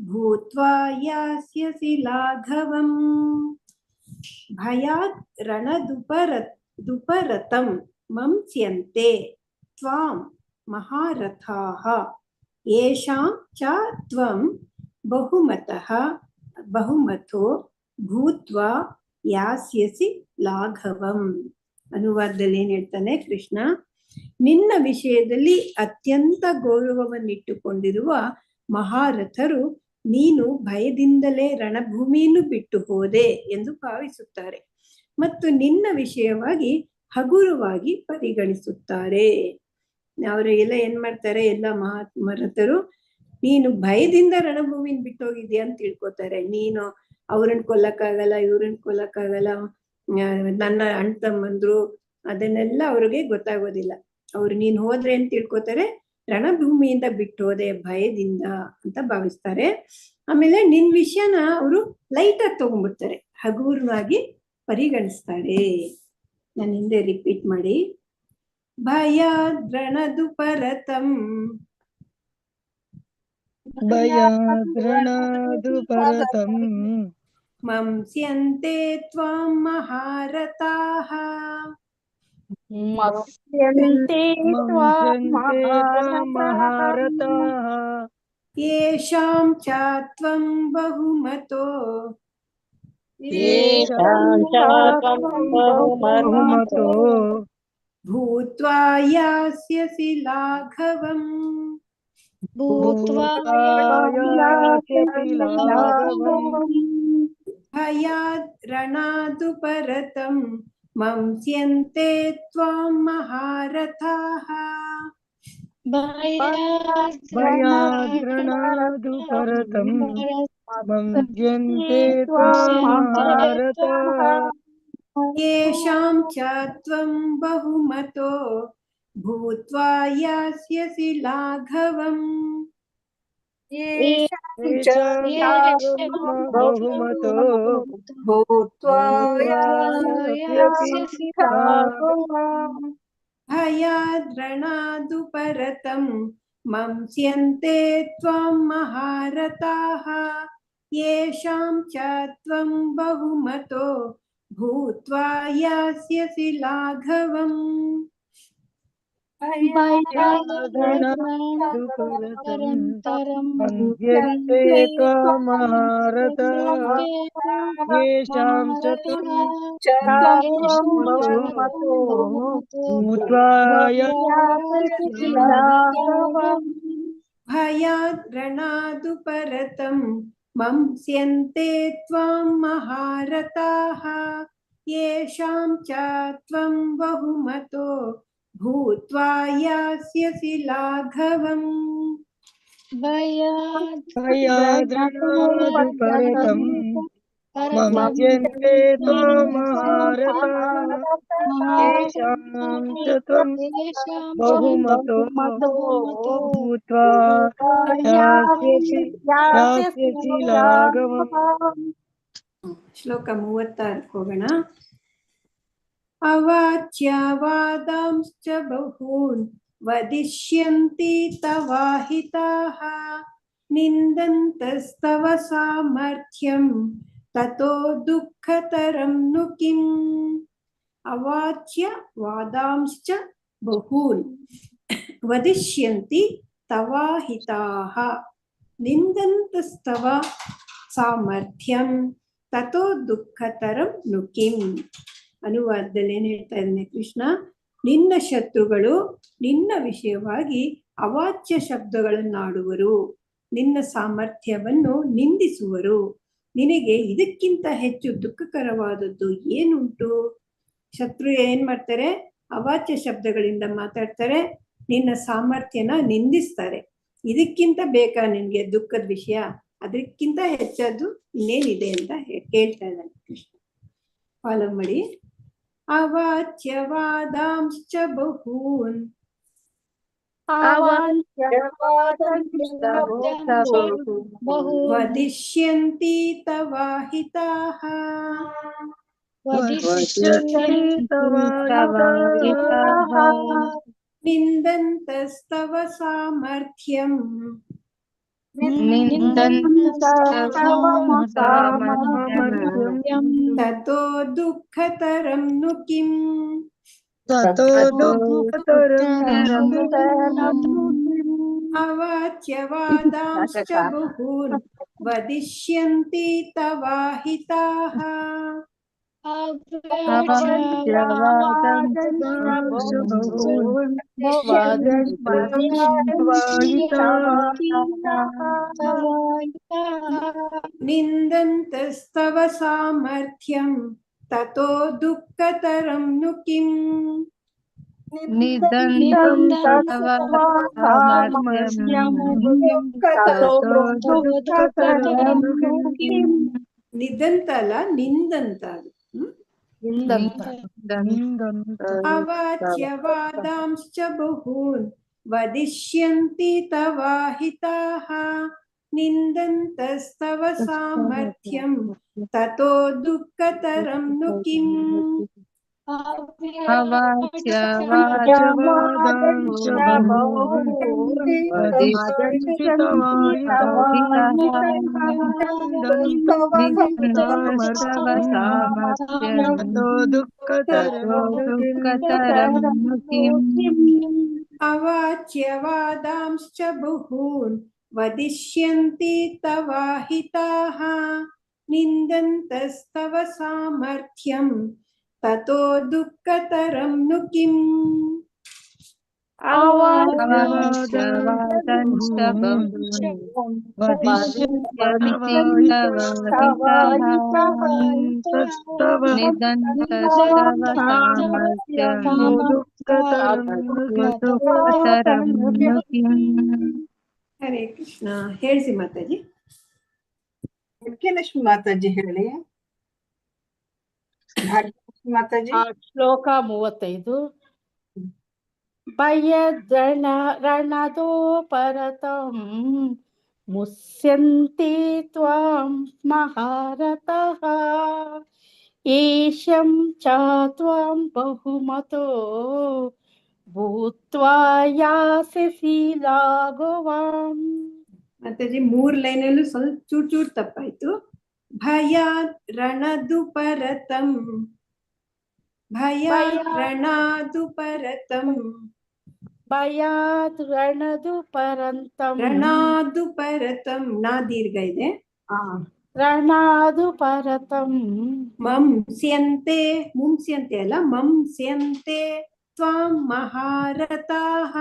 S2: ಭೂತ್ವಾ ಯಾಸ್ಯಸಿ ಲಾಘವಂ. ಭಯಾದ್ ರಣದುಪರತಂ ಮಂಸ್ಯಂತೆ ತ್ವಾಂ ಮಹಾರಥಾಃ ಯೇಷಾಂ ಚ ತ್ವಂ ಬಹುಮತೋ ಭೂತ್ವಾ ಯಾಸ್ಯಸಿ ಲಾಘವಂ. ಅನುವಾದದಲ್ಲಿ ಏನ್ ಹೇಳ್ತಾನೆ ಕೃಷ್ಣ? ನಿನ್ನ ವಿಷಯದಲ್ಲಿ ಅತ್ಯಂತ ಗೌರವವನ್ನಿಟ್ಟುಕೊಂಡಿರುವ ಮಹಾರಥರು ನೀನು ಭಯದಿಂದಲೇ ರಣಭೂಮಿಯನ್ನು ಬಿಟ್ಟು ಹೋದೆ ಎಂದು ಭಾವಿಸುತ್ತಾರೆ ಮತ್ತು ನಿನ್ನ ವಿಷಯವಾಗಿ ಹಗುರವಾಗಿ ಪರಿಗಣಿಸುತ್ತಾರೆ. ಅವರೆಲ್ಲ ಏನ್ ಮಾಡ್ತಾರೆ, ಎಲ್ಲ ಮಹಾರಥರು ನೀನು ಭಯದಿಂದ ರಣಭೂಮಿನ ಬಿಟ್ಟೋಗಿದ್ಯಾ ಅಂತ ತಿಳ್ಕೊತಾರೆ. ನೀನು ಅವ್ರನ್ನ ಕೊಲ್ಲಕ್ಕಾಗಲ್ಲ, ಇವ್ರನ್ನ ಕೊಲ್ಲಕ್ಕಾಗಲ್ಲ, ನನ್ನ ಅಣ್ಣ ತಮ್ಮಂದ್ರು ಅದನ್ನೆಲ್ಲ ಅವ್ರಿಗೆ ಗೊತ್ತಾಗೋದಿಲ್ಲ. ಅವ್ರು ನೀನ್ ಹೋದ್ರೆ ಅಂತ ತಿಳ್ಕೊತಾರೆ, ರಣಭೂಮಿಯಿಂದ ಬಿಟ್ಟು ಹೋದೆ ಭಯದಿಂದ ಅಂತ ಭಾವಿಸ್ತಾರೆ. ಆಮೇಲೆ ನಿನ್ ವಿಷಯನ ಅವರು ಲೈಟ್ ಆಗಿ ತಗೊಂಡ್ಬಿಡ್ತಾರೆ, ಹಗುರವಾಗಿ ಪರಿಗಣಿಸ್ತಾರೆ. ನಾನು ಹಿಂದೆ ರಿಪೀಟ್ ಮಾಡಿ. ಭಯಾದ್ರಣದು ಪರತಂ
S13: ಭಯಾದ್ರಣದು ಪರತಂ
S2: ಮಂಸ್ಯಂತೆ ತ್ವಾಂ ಮಹಾರಥಾಃ
S9: ಮತ್ಸ್ಯಂತೆ ತ್ವಾಂ
S13: ಮಹಾರಥಾಃ
S2: ಯೇಷಾಂ ಚಾತ್ವಂ ಬಹುಮತೋ ಭೂತ್ವಾ ಯಾಸ್ಯಸಿ ಲಾಘವಂ ಭಯಾದ್ ರಣಾದು ಪರತಂ ಮಂಸ್ಯಂತೆ ತ್ವಾಂ ಮಹಾರಥಾಃ
S13: ಭಯಾದ್ರಣಾದು ಪರತಂ ಮಂಸ್ಯಂತೆ ತ್ವಾಂ ಮಹಾರಥಾಃ
S2: ಯೇಷಾಂ ಚಾತ್ವಂ ಬಹುಮತೋ ಭೂತ್ವಾ ಯಾಸ್ಯಸಿ ಲಾಘವಂ
S13: ಬಹುಮತೋ
S7: ಭೂತ್ವಾ
S2: ಭಯಾದ್ರಣಾದು ಪರತಂ ಮಂಸ್ಯಂತೆ ತ್ವಾಂ ಮಹಾರಥಾಃ ಯೇಷಾಂ ಚಾತ್ವಂ ಬಹುಮತೋ ಭೂತ್ವಾ ಯಾಸ್ಯಸಿ ಲಾಘವಂ
S13: ಮಂಸ್ಯಂತೆ ತ್ವಾಂ ಮಹಾರಥಾಃ ಯೇಷಾಂ ಚಾತ್ವಂ ಭೂತ್ವಾ ಯಾಸ್ಯಸಿ ಲಾಘವಂ
S2: ಭಯಾದ್ರಣಾದು ಪರತಂ ಮಂಸ್ಯಂತೆ ತ್ವಾಂ ಮಹಾರಥಾಃ ಯೇಷಾಂ ಚಾತ್ವಂ ಬಹುಮತೋ ಭೂತ್ವಾ ಯಾಸ್ಯಸಿ ಲಾಘವಂ
S13: ಭಯಾದ್ರಣಾದು ಪರತಂ ಮಂಸ್ಯಂತೆ ತ್ವಾಂ ಮಹಾರಥಾಃ ಯೇಷಾಂ ಚಾತ್ವಂ ಬಹುಮತೋ ಭೂತ್ವಾ ಯಾಸ್ಯಸಿ ಲಾಘವಂ.
S2: ಶ್ಲೋಕ 36 ಹೋಗೋಣ. ಅವಾಚ್ಯ ವಾದಾಂಶ್ಚ ಬಹೂನ್ ವದಿಷ್ಯಂತಿ ತವಾಹಿತಾಃ ನಿಂದಂತಸ್ತವ ಸಾಮರ್ಥ್ಯಂ ತತೋ ದುಃಖತರಂ ನು ಕಿಂ. ಅವಾಚ್ಯ ವಾದಾಂಶ್ಚ ಬಹೂನ್ ವದಿಷ್ಯಂತಿ ತವಾಹಿತಾಃ ನಿಂದಂತಸ್ತವ ಸಾಮರ್ಥ್ಯಂ ತತೋ ದುಃಖತರಂ ನು ಕಿಂ. ಅನುವಾದದಲ್ಲಿ ಏನ್ ಹೇಳ್ತಾ ಇದ್ದಾನೆ ಕೃಷ್ಣ, ನಿನ್ನ ಶತ್ರುಗಳು ನಿನ್ನ ವಿಷಯವಾಗಿ ಅವಾಚ್ಯ ಶಬ್ದಗಳನ್ನಾಡುವರು, ನಿನ್ನ ಸಾಮರ್ಥ್ಯವನ್ನು ನಿಂದಿಸುವರು. ನಿನಗೆ ಇದಕ್ಕಿಂತ ಹೆಚ್ಚು ದುಃಖಕರವಾದದ್ದು ಏನುಂಟು? ಶತ್ರು ಏನ್ ಮಾಡ್ತಾರೆ? ಅವಾಚ್ಯ ಶಬ್ದಗಳಿಂದ ಮಾತಾಡ್ತಾರೆ, ನಿನ್ನ ಸಾಮರ್ಥ್ಯನ ನಿಂದಿಸ್ತಾರೆ. ಇದಕ್ಕಿಂತ ಬೇಕಾ ನಿನ್ಗೆ ದುಃಖದ ವಿಷಯ? ಅದಕ್ಕಿಂತ ಹೆಚ್ಚದ್ದು ಇನ್ನೇನಿದೆ ಅಂತ ಕೇಳ್ತಾ ಇದ್ದಾನೆ ಕೃಷ್ಣ. ಫಾಲೋ ಮಾಡಿ. ಅವಾಚ್ಯವಾದಾಂಶ್ಚ ಬಹೂನ್ ವದಿಷ್ಯಂತಿ ತವಾಹಿತಾಃ ನಿಂದಂತಸ್ತವ ಸಾಮರ್ಥ್ಯಂ ತತೋ ದುಃಖತರಂ ನು ಕಿಂ. ಅವಾಚ್ಯವಾದಾಂಶ್ಚ ಬಹೂನ್ ವದಿಷ್ಯಂತಿ ತವಾಹಿತಾಃ निन्दन्तस्तव सामर्थ्यं ततो दुःखतरं नु किम् ನಿದಂತ ಅಲ್ಲ ನಿಂದಂತ ಅವಾಚ್ಯವಾದಾಂಶ್ಚ ಬಹೂನ್ ವದಿಷ್ಯಂತಿ ತವಾಹಿತಾಃ ನಿಂದಂತಸ್ತವ ಸಾಮರ್ಥ್ಯಂ ತತೋ ದುಃಖತರಂ ನು ಕಿಮ್ ಅವಾಚ್ಯವಾದಾಂಶ್ಚ ಬಹೂನ್ ವದಿಷ್ಯಂತಿ ತವಾಹಿತಾಃ ನಿಂದಂತಸ್ತವ ಸಾಮರ್ಥ್ಯಂ ತತೋ ದುಃಖತರಂ ನು ಕಿಮ್ ಹರೇ ಕೃಷ್ಣ. ಹೇಳಿಸಿ ಮಾತಾಜಿ.
S7: ಭಾಗ್ಯಲಕ್ಷ್ಮಿ ಮಾತಾಜಿ ಹೇಳಿ. ಭಾಗ್ಯಲಕ್ಷ್ಮಿ ಮಾತಾಜಿ.
S9: ಶ್ಲೋಕ 35. ರಣದೋ ಪರತಂ ಮುಸ್ಯಂತಿ ತ್ವಾಂ ಮಹಾರತಃ ಏಷಂ ಚ ತ್ವಾಂ ಬಹುಮತೋ ಭೂತ್ವಾ ಯಾಸ್ಯಸಿ ಲಾಘವಾಂ.
S2: ಮಾತಾಜಿ 3 ಲೈನಲ್ಲೂ ಸ್ವಲ್ಪ ಚೂರ್ ತಪ್ಪಾಯ್ತು. ಭಯಾತ್ ರಣದು ಪರತಂ ಭಯಾತ್ ರಣದು ಪರತಂ
S9: ಭಯಾತ್ ರಣದು ಪರಂತಂ
S2: ರಣಾದು ಪರತಂ ನಾ ದೀರ್ಘ ಇದೆ.
S9: ರಣಾದು ಪರತಂ
S2: ಮಂಸ್ಯಂತೆ ಮುಂಸ್ಯಂತೆ ಅಲ್ಲ ಮಂಸ್ಯಂತೆ ತ್ವಾಂ ಮಹಾರತಾಃ.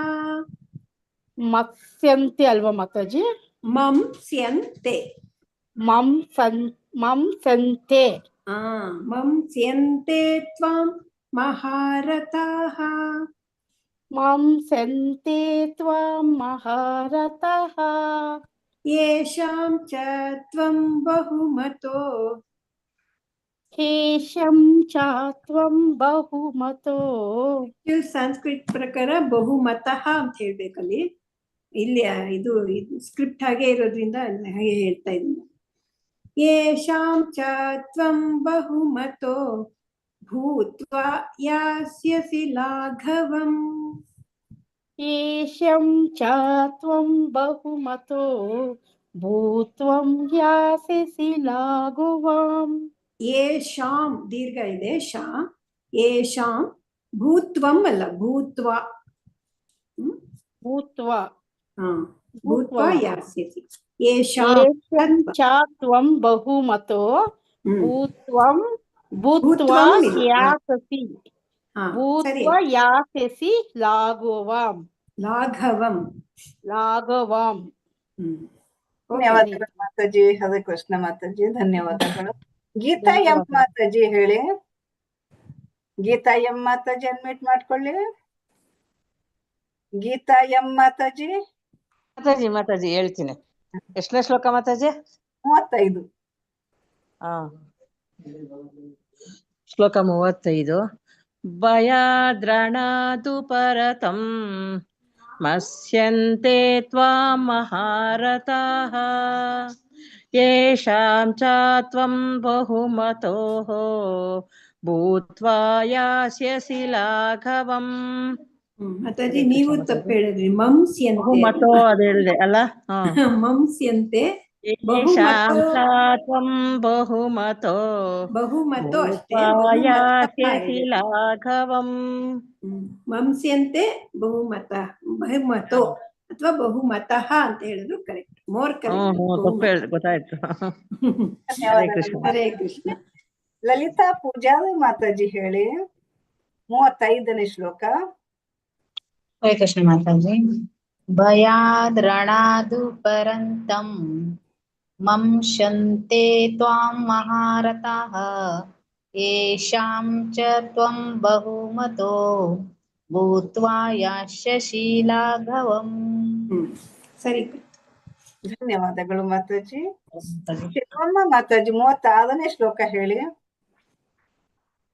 S9: ಮತ್ಸ್ಯಂತೆ ಅಲ್ವಾ ಮಾತಾಜಿ?
S2: ಮಂಸ್ಯಂತೆ
S9: ಮಂಸಂತೆ
S2: ಮಂಸ್ಯಂತೆ ತ್ವಾಂ ಮಹಾರತಾಃ
S9: ಮಂಸಂತೆ ತ್ವಾಂ ಮಹಾರತಃ
S2: ಯೇಷಾಂ ಚ ತ್ವಂ ಬಹುಮತೋ
S9: ಹೇಷಂ ಚ ತ್ವಂ ಬಹುಮತೋ.
S2: ಸಂಸ್ಕೃತ ಪ್ರಕಾರ ಬಹುಮತಃ ಅಂತ ಹೇಳ್ಬೇಕಲ್ಲಿ. ಇಲ್ಲಿ ಇದು ಸ್ಕ್ರಿಪ್ಟ್ ಹಾಗೆ ಇರೋದ್ರಿಂದ ಹಾಗೆ ಹೇಳ್ತಾ ಇದ್ದೀನಿ. ಯೇಷಾಂ ಚ ತ್ವಂ ಬಹುಮತೋ ಭೂತ್ವಾ ಯಾಸ್ಯಸಿ ಲಾಘವಂ.
S9: ಯೇಷಂ ಚ ತ್ವಂ ಬಹುಮತೋ ಭೂತ್ವಂ ಯಾಸ್ಯಸಿ ಲಾಘವಾಂ.
S2: ಯೇಷಾಂ ದೀರ್ಘ ಇದೆ ಶಾ. ಯೇಷಾಂ ಭೂತ್ವಂ ಅಲ್ಲ ಭೂತ್ವಾ.
S9: ಭೂತ್ವಾ
S2: ಭೂತ್ವಾ ಯಾಸ್ಯಸಿ. ಯೇಷಾಂ
S9: ಚ ತ್ವಂ ಬಹುಮತೋ ಭೂತ್ವಾ ಯಾಸ್ಯಸಿ ಭೂತ್ವಾ ಯಾಸ್ಯಸಿ ಲಾಘವಾಂ. ಲಾಘವಾಂ.
S7: ಧನ್ಯವಾದಗಳು ಮಾತಾಜಿ. ಹರೇ ಕೃಷ್ಣ ಮಾತಾಜಿ, ಧನ್ಯವಾದಗಳು. ಗೀತಾ ಎಂ ಮಾತಾಜಿ ಹೇಳಿ. ಗೀತಾ ಎಂ ಮಾತಾಜಿ ಅನ್ಮ್ಯೂಟ್ ಮಾಡ್ಕೊಳ್ಳಿ. ಗೀತಾ ಎಂ ಮಾತಾಜಿ.
S16: ಮಾತಾಜಿ ಹೇಳ್ತೀನಿ. ಎಷ್ಟನೇ ಶ್ಲೋಕ ಮಾತಾಜಿ?
S7: 35.
S16: ಶ್ಲೋಕ 35. ಭಯಾದ್ರಣಾದು ಪರತಂ ಮಸ್ಯಂತೆ ತ್ವಾಂ ಮಹಾರತಾಃ ಯೇಷಾಂ ಚ ತ್ವಂ ಬಹುಮತೋ ಭೂತ್ವಾ ಯಾಸ್ಯಸಿ ಲಾಘವಂ.
S2: ಮಾತಾಜಿ ನೀವು ತಪ್ಪು ಹೇಳಿದ್ರಿ. ಮಂಸ್ಯಂತೆ
S16: ಬಹುಮತೋ ಅದು ಹೇಳಿದೆ ಅಲ್ಲ.
S2: ಮಂಸ್ಯಂತೆ
S16: ಯೇಷಾಂ ಚ ತ್ವಂ ಬಹುಮತೋ
S2: ಬಹುಮತೋ ಅಷ್ಟೇ.
S16: ಯಾಸ್ಯಸಿ ಲಾಘವಂ.
S2: ಮಂಸ್ಯಂತೆ ಬಹುಮತೋ ಅಥವಾ ಬಹುಮತಃ ಅಂತ ಹೇಳಿದ್ರು ಕರೆಕ್ಟ್. More correct.
S16: ಗೊತ್ತಾಯ್ತು.
S2: ಹರೇ ಕೃಷ್ಣ.
S7: ಲಲಿತಾ ಪೂಜಾರಿ ಮಾತಾಜಿ ಹೇಳಿ 35ನೇ ಶ್ಲೋಕ.
S14: ಹರೇ ಕೃಷ್ಣ ಮಾತಾಜಿ. ಭಯಾದ್ರಣಾದು ಪರಂತಂ ಮಂ ಶಂತೆ ತ್ವಾಂ ಮಹಾರಥಃ ಯೇಷಾಂ ಚ ತ್ವಂ ಬಹುಮತೋ ಭೂತ್ವಾ ಯಾಸ್ಯಸಿ ಲಾಘವಂ.
S2: ಸರಿ,
S7: ಧನ್ಯವಾದಗಳು ಮಾತಾಜಿ. ಚೆಲ್ವಮ್ಮ ಮಾತಾಜಿ 36ನೇ ಶ್ಲೋಕ ಹೇಳಿ.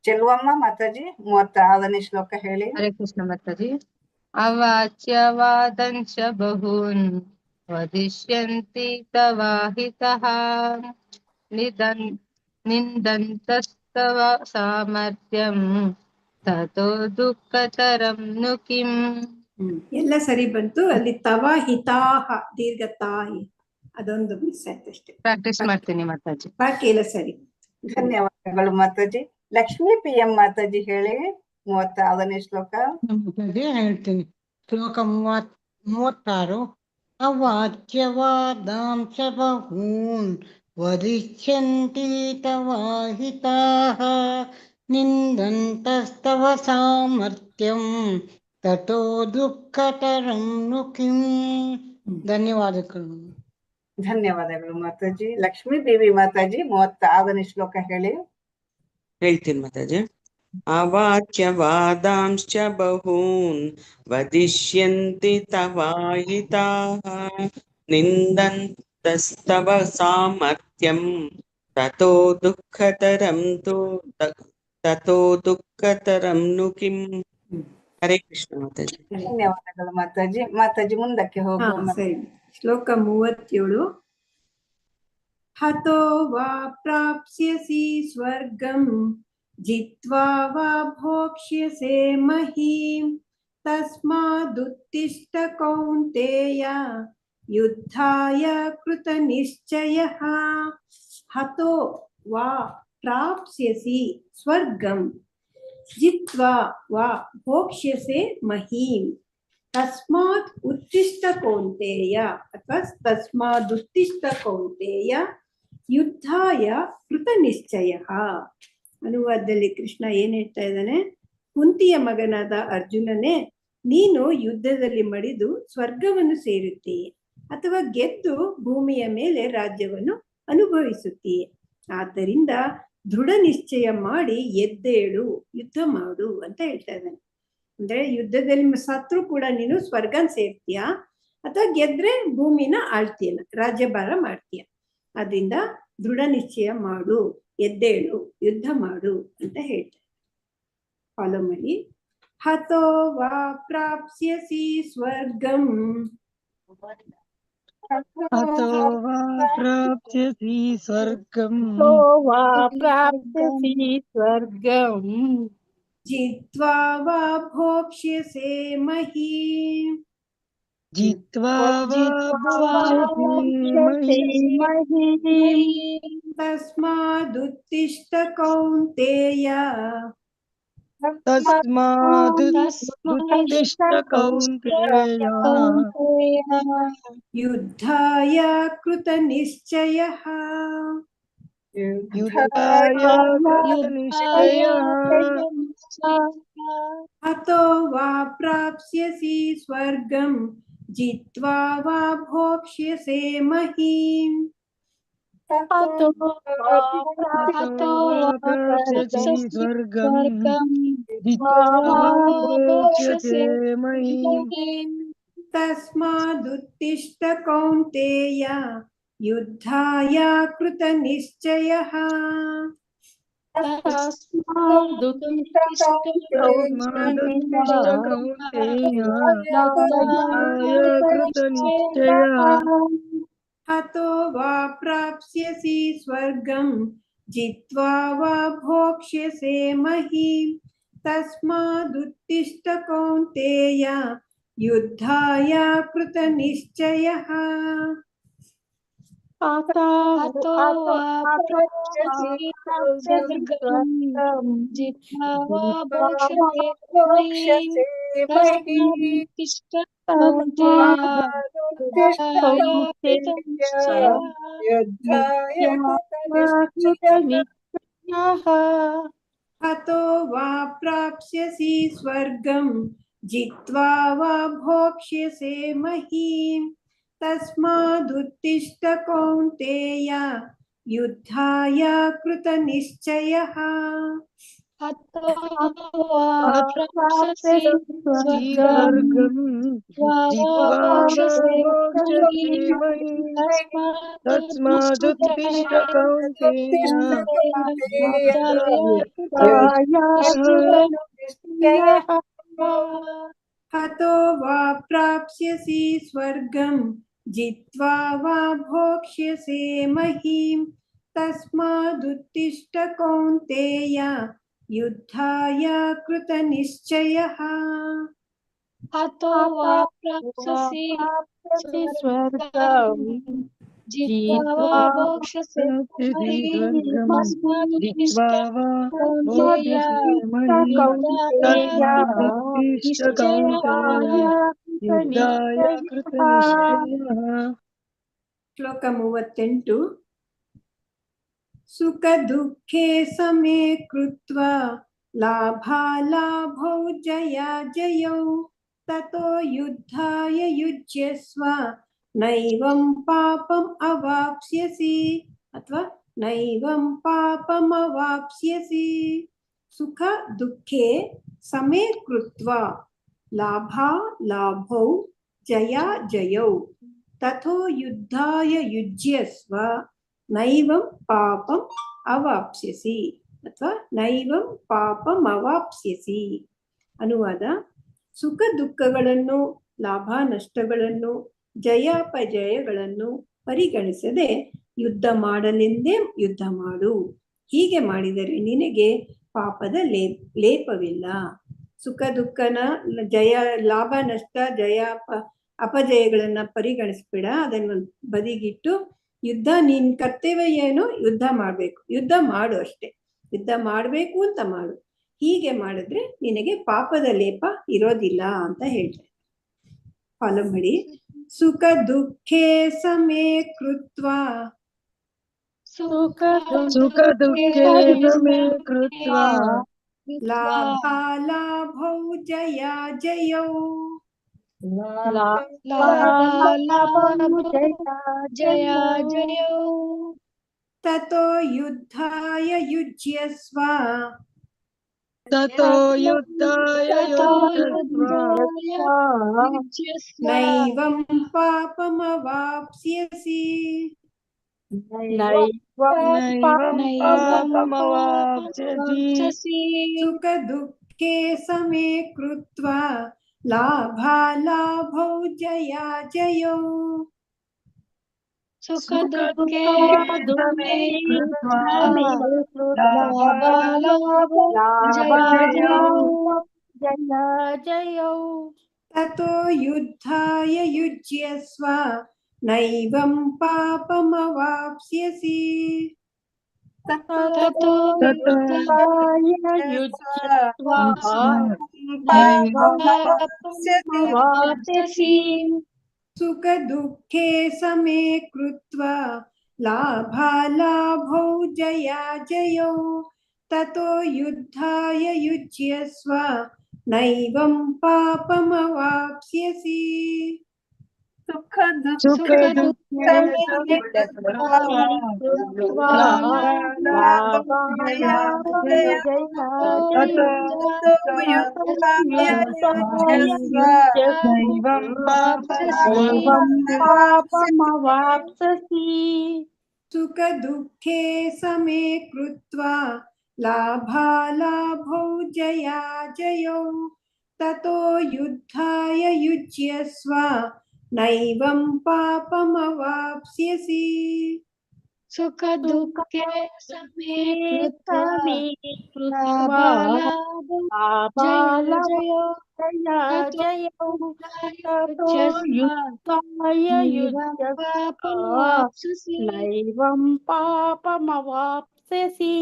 S7: ಚೆಲ್ವಮ್ಮ ಮಾತಾಜಿ 36ನೇ ಶ್ಲೋಕ ಹೇಳಿ.
S5: ಹರೇ ಕೃಷ್ಣ ಮಾತಾಜಿ. ಅವಾಚ್ಯವಾದಂಚ ಬಹೂನ್ ವದಿಷ್ಯಂತಿ ತವಾಹಿತಃ ನಿಂದಂತಸ್ತವ ಸಾಮರ್ಥ್ಯಂ ತತೋ ದುಃಖತರಂ ನು ಕಿಂ.
S2: ಎಲ್ಲ ಸರಿ ಬಂತು. ಅಲ್ಲಿ ತವ ಹಿತಾಹ ದೀರ್ಘ ತಾಯಿ ಅದೊಂದು ಮಿಸ್ ಆಯ್ತು ಅಷ್ಟೇ.
S5: ಪ್ರಾಕ್ಟೀಸ್ ಮಾಡ್ತೀನಿ ಮಾತಾಜಿ.
S2: ಬಾಕಿ ಎಲ್ಲ ಸರಿ.
S7: ಧನ್ಯವಾದಗಳು ಮಾತಾಜಿ. ಲಕ್ಷ್ಮೀ PM ಮಾತಾಜಿ ಹೇಳಿ 36ನೇ ಶ್ಲೋಕ.
S4: ಹೇಳ್ತೀನಿ. ಶ್ಲೋಕ 36. ಅವಾಚ್ಯವಾದಾಂಶ ಬಹೂನ್ ವದಿಷ್ಯಂತಿ ತವಾಹಿತಾಃ ನಿಂದಂತಸ್ತವ ಸಾಮರ್ಥ್ಯಂ ತತೋ ದುಃಖತರಂ ನು ಕಿಂ. ಧನ್ಯವಾದಗಳು.
S7: ಧನ್ಯವಾದಗಳು ಮಾತಾಜಿ. ಲಕ್ಷ್ಮೀ ದೇವಿ ಮಾತಾಜಿ 36ನೇ ಶ್ಲೋಕ ಹೇಳಿ.
S17: ಹೇಳ್ತೀನಿ ಮಾತಾಜಿ. ಅವಾಚ್ಯವಾದಾಂಶ್ಚ ಬಹೂನ್ ವದಿಷ್ಯಂತಿ ತವಾಹಿತಾಃ ನಿಂದಂತಸ್ತವ ಸಾಮರ್ಥ್ಯಂ ತತೋ ದುಃಖತರಂ ನು ಕಿಂ. ಹರೇ ಕೃಷ್ಣ ಮಾತಾಜಿ.
S7: ಧನ್ಯವಾದಗಳು ಮಾತಾಜಿ. ಮಾತಾಜಿ ಮುಂದಕ್ಕೆ ಹೋಗುವ.
S2: ಸರಿ. ಶ್ಲೋಕ 37. ಹತೋ ವಾ ಪ್ರಾಪ್ಸ್ಯಸಿ ಸ್ವರ್ಗಂ ಜಿತ್ವಾ ವಾ ಭೋಕ್ಷ್ಯಸೆ ಮಹೀಂ ತಸ್ಮಾದುತ್ತಿಷ್ಠ ಕೌಂತೇಯ ಯುದ್ಧಾಯ ಕೃತ ನಿಶ್ಚಯಃ. ಹತೋ ವಾ ಪ್ರಾಪ್ಸ್ಯಸಿ ಸ್ವರ್ಗಂ ಜಿತ್ವಾ ವಾ ಭೋಕ್ಷ್ಯಸೆ ಮಹೀಂ ತಸ್ಮಾತ್ ಉತ್ತಿಷ್ಠ ಕೌಂತೇಯ ಅಥವಾ ತಸ್ಮಾದುತ್ತಿಷ್ಠ ಕೌಂತೇಯ ಯುದ್ಧಾಯ ಕೃತ ನಿಶ್ಚಯ. ಅನುವಾದದಲ್ಲಿ ಕೃಷ್ಣ ಏನ್ ಹೇಳ್ತಾ ಇದ್ದಾನೆ? ಕುಂತಿಯ ಮಗನಾದ ಅರ್ಜುನನೇ, ನೀನು ಯುದ್ಧದಲ್ಲಿ ಮಡಿದು ಸ್ವರ್ಗವನ್ನು ಸೇರುತ್ತೀಯ ಅಥವಾ ಗೆದ್ದು ಭೂಮಿಯ ಮೇಲೆ ರಾಜ್ಯವನ್ನು ಅನುಭವಿಸುತ್ತೀಯ. ಆದ್ದರಿಂದ ದೃಢ ನಿಶ್ಚಯ ಮಾಡಿ ಎದ್ದೇಳು, ಯುದ್ಧ ಮಾಡು ಅಂತ ಹೇಳ್ತಾ ಇದ್ದಾನೆ. ಅಂದ್ರೆ ಯುದ್ಧದಲ್ಲಿ ಸತ್ರು ಕೂಡ ನೀನು ಸ್ವರ್ಗನ್ ಸೇರ್ತೀಯ ಅಥವಾ ಗೆದ್ರೆ ಭೂಮಿನ ಆಳ್ತೀಯ, ರಾಜ್ಯಭಾರ ಮಾಡ್ತೀಯ. ಅದರಿಂದ ದೃಢ ನಿಶ್ಚಯ ಮಾಡು, ಎದ್ದೇಳು, ಯುದ್ಧ ಮಾಡು ಅಂತ ಹೇಳ್ತಾರೆ. ಫಾಲೋ ಮಾಡಿ. ಹತೋ ವಾ ಪ್ರಾಪ್ಸ್ಯಸಿ ಸ್ವರ್ಗಂ
S13: ಹತೋ ವಾ ಪ್ರಾಪ್ಸ್ಯಸಿ ಸ್ವರ್ಗಂ
S2: ಜಿತ್ವಾ ವಾ ಭೋಕ್ಷ್ಯಸೆ ಮಹೀಂ
S13: ಜಿತ್ವಾ
S2: ತಸ್ಮಾದುತ್ತಿಷ್ಠ ಕೌಂತೇಯ ಯುದ್ಧಾಯ ಕೃತ ನಿಶ್ಚಯಃ. ಹತೋ ವಾ ಪ್ರಾಪ್ಸ್ಯಸಿ ಸ್ವರ್ಗಂ ಜಿತ್ವಾ ವಾ ಭೋಕ್ಷ್ಯಸೆ ಮಹೀಂ ತಸ್ಮಾದುತ್ತಿಷ್ಠ ಕೌಂತೇಯ ಯುದ್ಧಾಯ ಕೃತ ನಿಶ್ಚಯಃ. ಹತೋ ವಾ ಪ್ರಾಪ್ಸ್ಯಸಿ ಸ್ವರ್ಗಂ ಜಿತ್ವಾ ವಾ ಭೋಕ್ಷ್ಯಸೆ ಮಹೀಂ ತಸ್ಮಾದುತ್ತಿಷ್ಠ ಕೌಂತೇಯ ಯುದ್ಧಾಯ ಕೃತ ನಿಶ್ಚಯಃ. हतो वा प्राप्स्यसि स्वर्गं जित्वा वा भोक्ष्यसे महीम् तस्मादुत्तिष्ठ कौन्तेय युद्धाय कृतनिश्चयः
S13: स्वर्गं जित्वा भोक्ष्यसे महीम् तस्मादुत्तिष्ठ कौन्तेय
S2: हतो वा प्राप्स्यसि स्वर्गं जित्वा वा भोक्ष्यसे महीम् तस्मादुत्तिष्ठ कौन्तेय युद्धाय कृतनिश्चयः
S8: हतो वा प्राप्स्यसि स्वर्गं जित्वा भोक्ष्यसे
S13: जित्वा वा भोक्ष्यसे महीम् तस्मादुत्तिष्ठ कौन्तेय युद्धाय कृतनिश्चयः
S2: ಶ್ಲೋಕ 38 ಸುಖ ದುಃಖೇ ಸಮೇ ಕೃತ್ವಾ ಲಾಭಾಲಾಭೌ ಜಯಾ ಜಯೌ ತತೋ ಯುದ್ಧಾಯ ಯುಜ್ಯಸ್ವ ನೈವಂ ಪಾಪಂ ಅವಾಪ್ಸ್ಯಸಿ ಅಥವಾ ನೈವಂ ಪಾಪಂ ಅವಾಪ್ಸ್ಯಸಿ ಸುಖ ದುಃಖೇ ಸಮೇ ಕೃತ್ವಾ ಲಾಭಾ ಲಾಭೌ ಜಯಾ ಜಯೌ ತಥೋ ಯುದ್ಧಾಯ ಯುಜ್ಯಸ್ವ ನೈವಂ ಪಾಪಂ ಅವಾಪ್ಸ್ಯಸಿ ಅಥವಾ ನೈವಂ ಪಾಪಂ ಅವಾಪ್ಸ್ಯಸಿ. ಅನುವಾದ: ಸುಖ ದುಃಖಗಳನ್ನು, ಲಾಭ ನಷ್ಟಗಳನ್ನು, ಜಯಾಪಜಯಗಳನ್ನು ಪರಿಗಣಿಸದೆ ಯುದ್ಧ ಮಾಡಲೆಂದೇ ಯುದ್ಧ ಮಾಡು. ಹೀಗೆ ಮಾಡಿದರೆ ನಿನಗೆ ಪಾಪದ ಲೇಪವಿಲ್ಲ. ಸುಖ ದುಃಖನ ಲಾಭ ನಷ್ಟ ಅಪಜಯಗಳನ್ನ ಪರಿಗಣಿಸ್ಬೇಡ. ಅದನ್ನು ಬದಿಗಿಟ್ಟು ಯುದ್ಧ ನಿನ್ ಕರ್ತವ್ಯ ಏನು? ಯುದ್ಧ ಮಾಡ್ಬೇಕು. ಯುದ್ಧ ಮಾಡು ಅಷ್ಟೇ. ಯುದ್ಧ ಮಾಡ್ಬೇಕು ಅಂತ ಮಾಡು. ಹೀಗೆ ಮಾಡಿದ್ರೆ ನಿನಗೆ ಪಾಪದ ಲೇಪ ಇರೋದಿಲ್ಲ ಅಂತ ಹೇಳ್ತಾರೆ. ಫಾಲೋ ಮಾಡಿ. ಸುಖ ದುಃಖೇ ಸಮೇ ಕೃತ್ವಾ
S13: ಸುಖ ದುಃಖೇ ಸಮೇ ಕೃತ್ವಾ
S2: ಲಾಭಾಲಾಭೌ ಜಯಾ ಜಯೌ
S8: ಜಯಾ ಜಯೌ
S2: ತತೋ ಯುದ್ಧಾಯ ಯುಜ್ಯಸ್ವ
S13: ತತೋ ಯುದ್ಧಾಯ ಯುಜ್ಯಸ್ವ
S2: ನೈವಂ ಪಾಪಮವಾಪ್ಸ್ಯಸಿ ಸುಖ ದುಃಖೇ ಸಮೇ ಕೃತ್ವಾ ಲಾಭಾಲಾಭೌ ಜಯಾ ಜಯೌ
S8: ಸುಖ ದುಃಖೇ ಜಯಾ ಜಯೌ
S2: ತತೋ ಯುದ್ಧಾಯ ಯುಜ್ಯಸ್ವ ನೈವಂ ಪಾಪಮವಾಪ್ಸ್ಯಸಿ
S8: ತತೋ ಯುಜ್ಯಸ್ವ
S2: ಸುಖ ದುಃಖೇ ಸಮೇ ಕೃತ್ವಾ ಲಾಭಾಲಾಭೌ ಜಯಾ ಜಯೌ ತತೋ ಯುದ್ಧಾಯ ಯುಜ್ಯಸ್ವ ನೈವಂ ಪಾಪಮವಾಪ್ಸ್ಯಸಿ
S7: ಸುಖ ದುಃಖ
S2: ಸುಖ ದುಃಖೇ ಸಮೇ ಕೃತ್ವಾ ಲಾಭಾಲಾಭೌ ಜಯಾ ಜಯೌ ತತೋ ಯುದ್ಧಾಯ ಯುಜ್ಯಸ್ವ ನೈವಂ ಪಾಪಮವಾಪ್ಸ್ಯಸಿ
S8: ಸುಖ ದುಃಖೇ ಸಮೇ ಕೃತ್ವಾ ಜಯಾ ಜಯೌ ತತೋ ಯುದ್ಧಾಯ ಯುಜ್ಯಸ್ವ ನೈವಂ ಪಾಪಮವಾಪ್ಸ್ಯಸಿ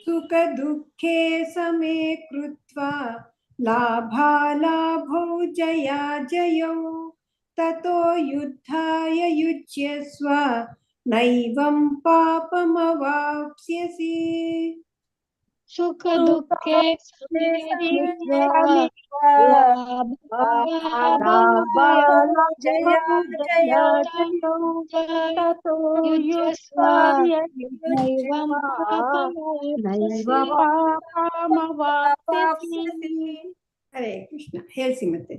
S2: ಸುಖ ದುಃಖೇ ಸಮೇ ಕೃತ್ವಾ ಲಾಭಾಲಾಭೌ ಜಯಾ ಜಯೌ ತತೋ ಯುದ್ಧಾಯ ಯುಜ್ಯಸ್ವ नैवं पापमवाप्स्यसि
S13: सुख दुःखे समे कृत्वा
S7: जया जया
S9: ततो
S13: युज्यस्व
S9: युज्यस्व
S13: नैव
S9: पापमवाप्स्यसि.
S2: हरे कृष्ण ಹೇಳ್ಸಿ ಮತ್ತೆ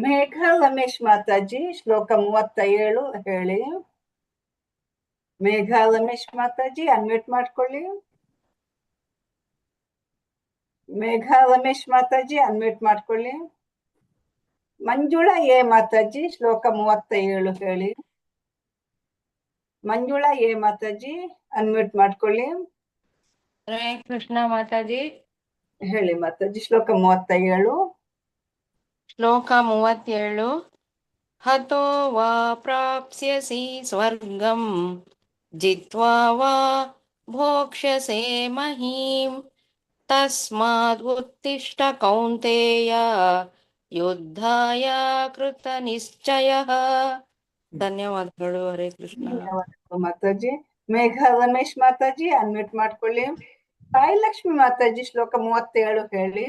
S7: ಮೇಘ ರಮೇಶ್ ಮಾತಾಜಿ ಶ್ಲೋಕ 37 ಹೇಳಿ. ಮೇಘ ರಮೇಶ್ ಮಾತಾಜಿ ಅನ್ಮ್ಯೂಟ್ ಮಾಡ್ಕೊಳ್ಳಿ. ಮೇಘ ರಮೇಶ್ ಮಾತಾಜಿ ಅನ್ಮ್ಯೂಟ್ ಮಾಡ್ಕೊಳ್ಳಿ. ಮಂಜುಳಾ ಎ ಮಾತಾಜಿ ಶ್ಲೋಕ 37 ಹೇಳಿ. ಮಂಜುಳಾ ಎ ಮಾತಾಜಿ ಅನ್ಮ್ಯೂಟ್ ಮಾಡ್ಕೊಳ್ಳಿ.
S1: ಹರೇ ಕೃಷ್ಣ ಮಾತಾಜಿ.
S7: ಹೇಳಿ ಮಾತಾಜಿ ಶ್ಲೋಕ 37.
S1: ಶ್ಲೋಕ 37. ಹತೋ ವಾ ಪ್ರಾಪ್ಸ್ಯಸಿ ಸ್ವರ್ಗಂ ಜಿತ್ವಾ ವಾ ಭೋಕ್ಷ್ಯಸೆ ಮಹೀಂ ತಸ್ಮಾದ್ ಉತ್ತಿಷ್ಠ ಕೌಂತೇಯ ಯುದ್ಧಾಯ ಕೃತ ನಿಶ್ಚಯಃ. ಧನ್ಯವಾದಗಳು. ಹರೇ ಕೃಷ್ಣ.
S7: ಧನ್ಯವಾದಗಳು ಮಾತಾಜಿ. ಮೇಘ ರಮೇಶ್ ಮಾತಾಜಿ ಅನ್ಮ್ಯೂಟ್ ಮಾಡ್ಕೊಳ್ಳಿ. ಸಾಯಿ ಲಕ್ಷ್ಮಿ ಮಾತಾಜಿ ಶ್ಲೋಕ 37 ಹೇಳಿ.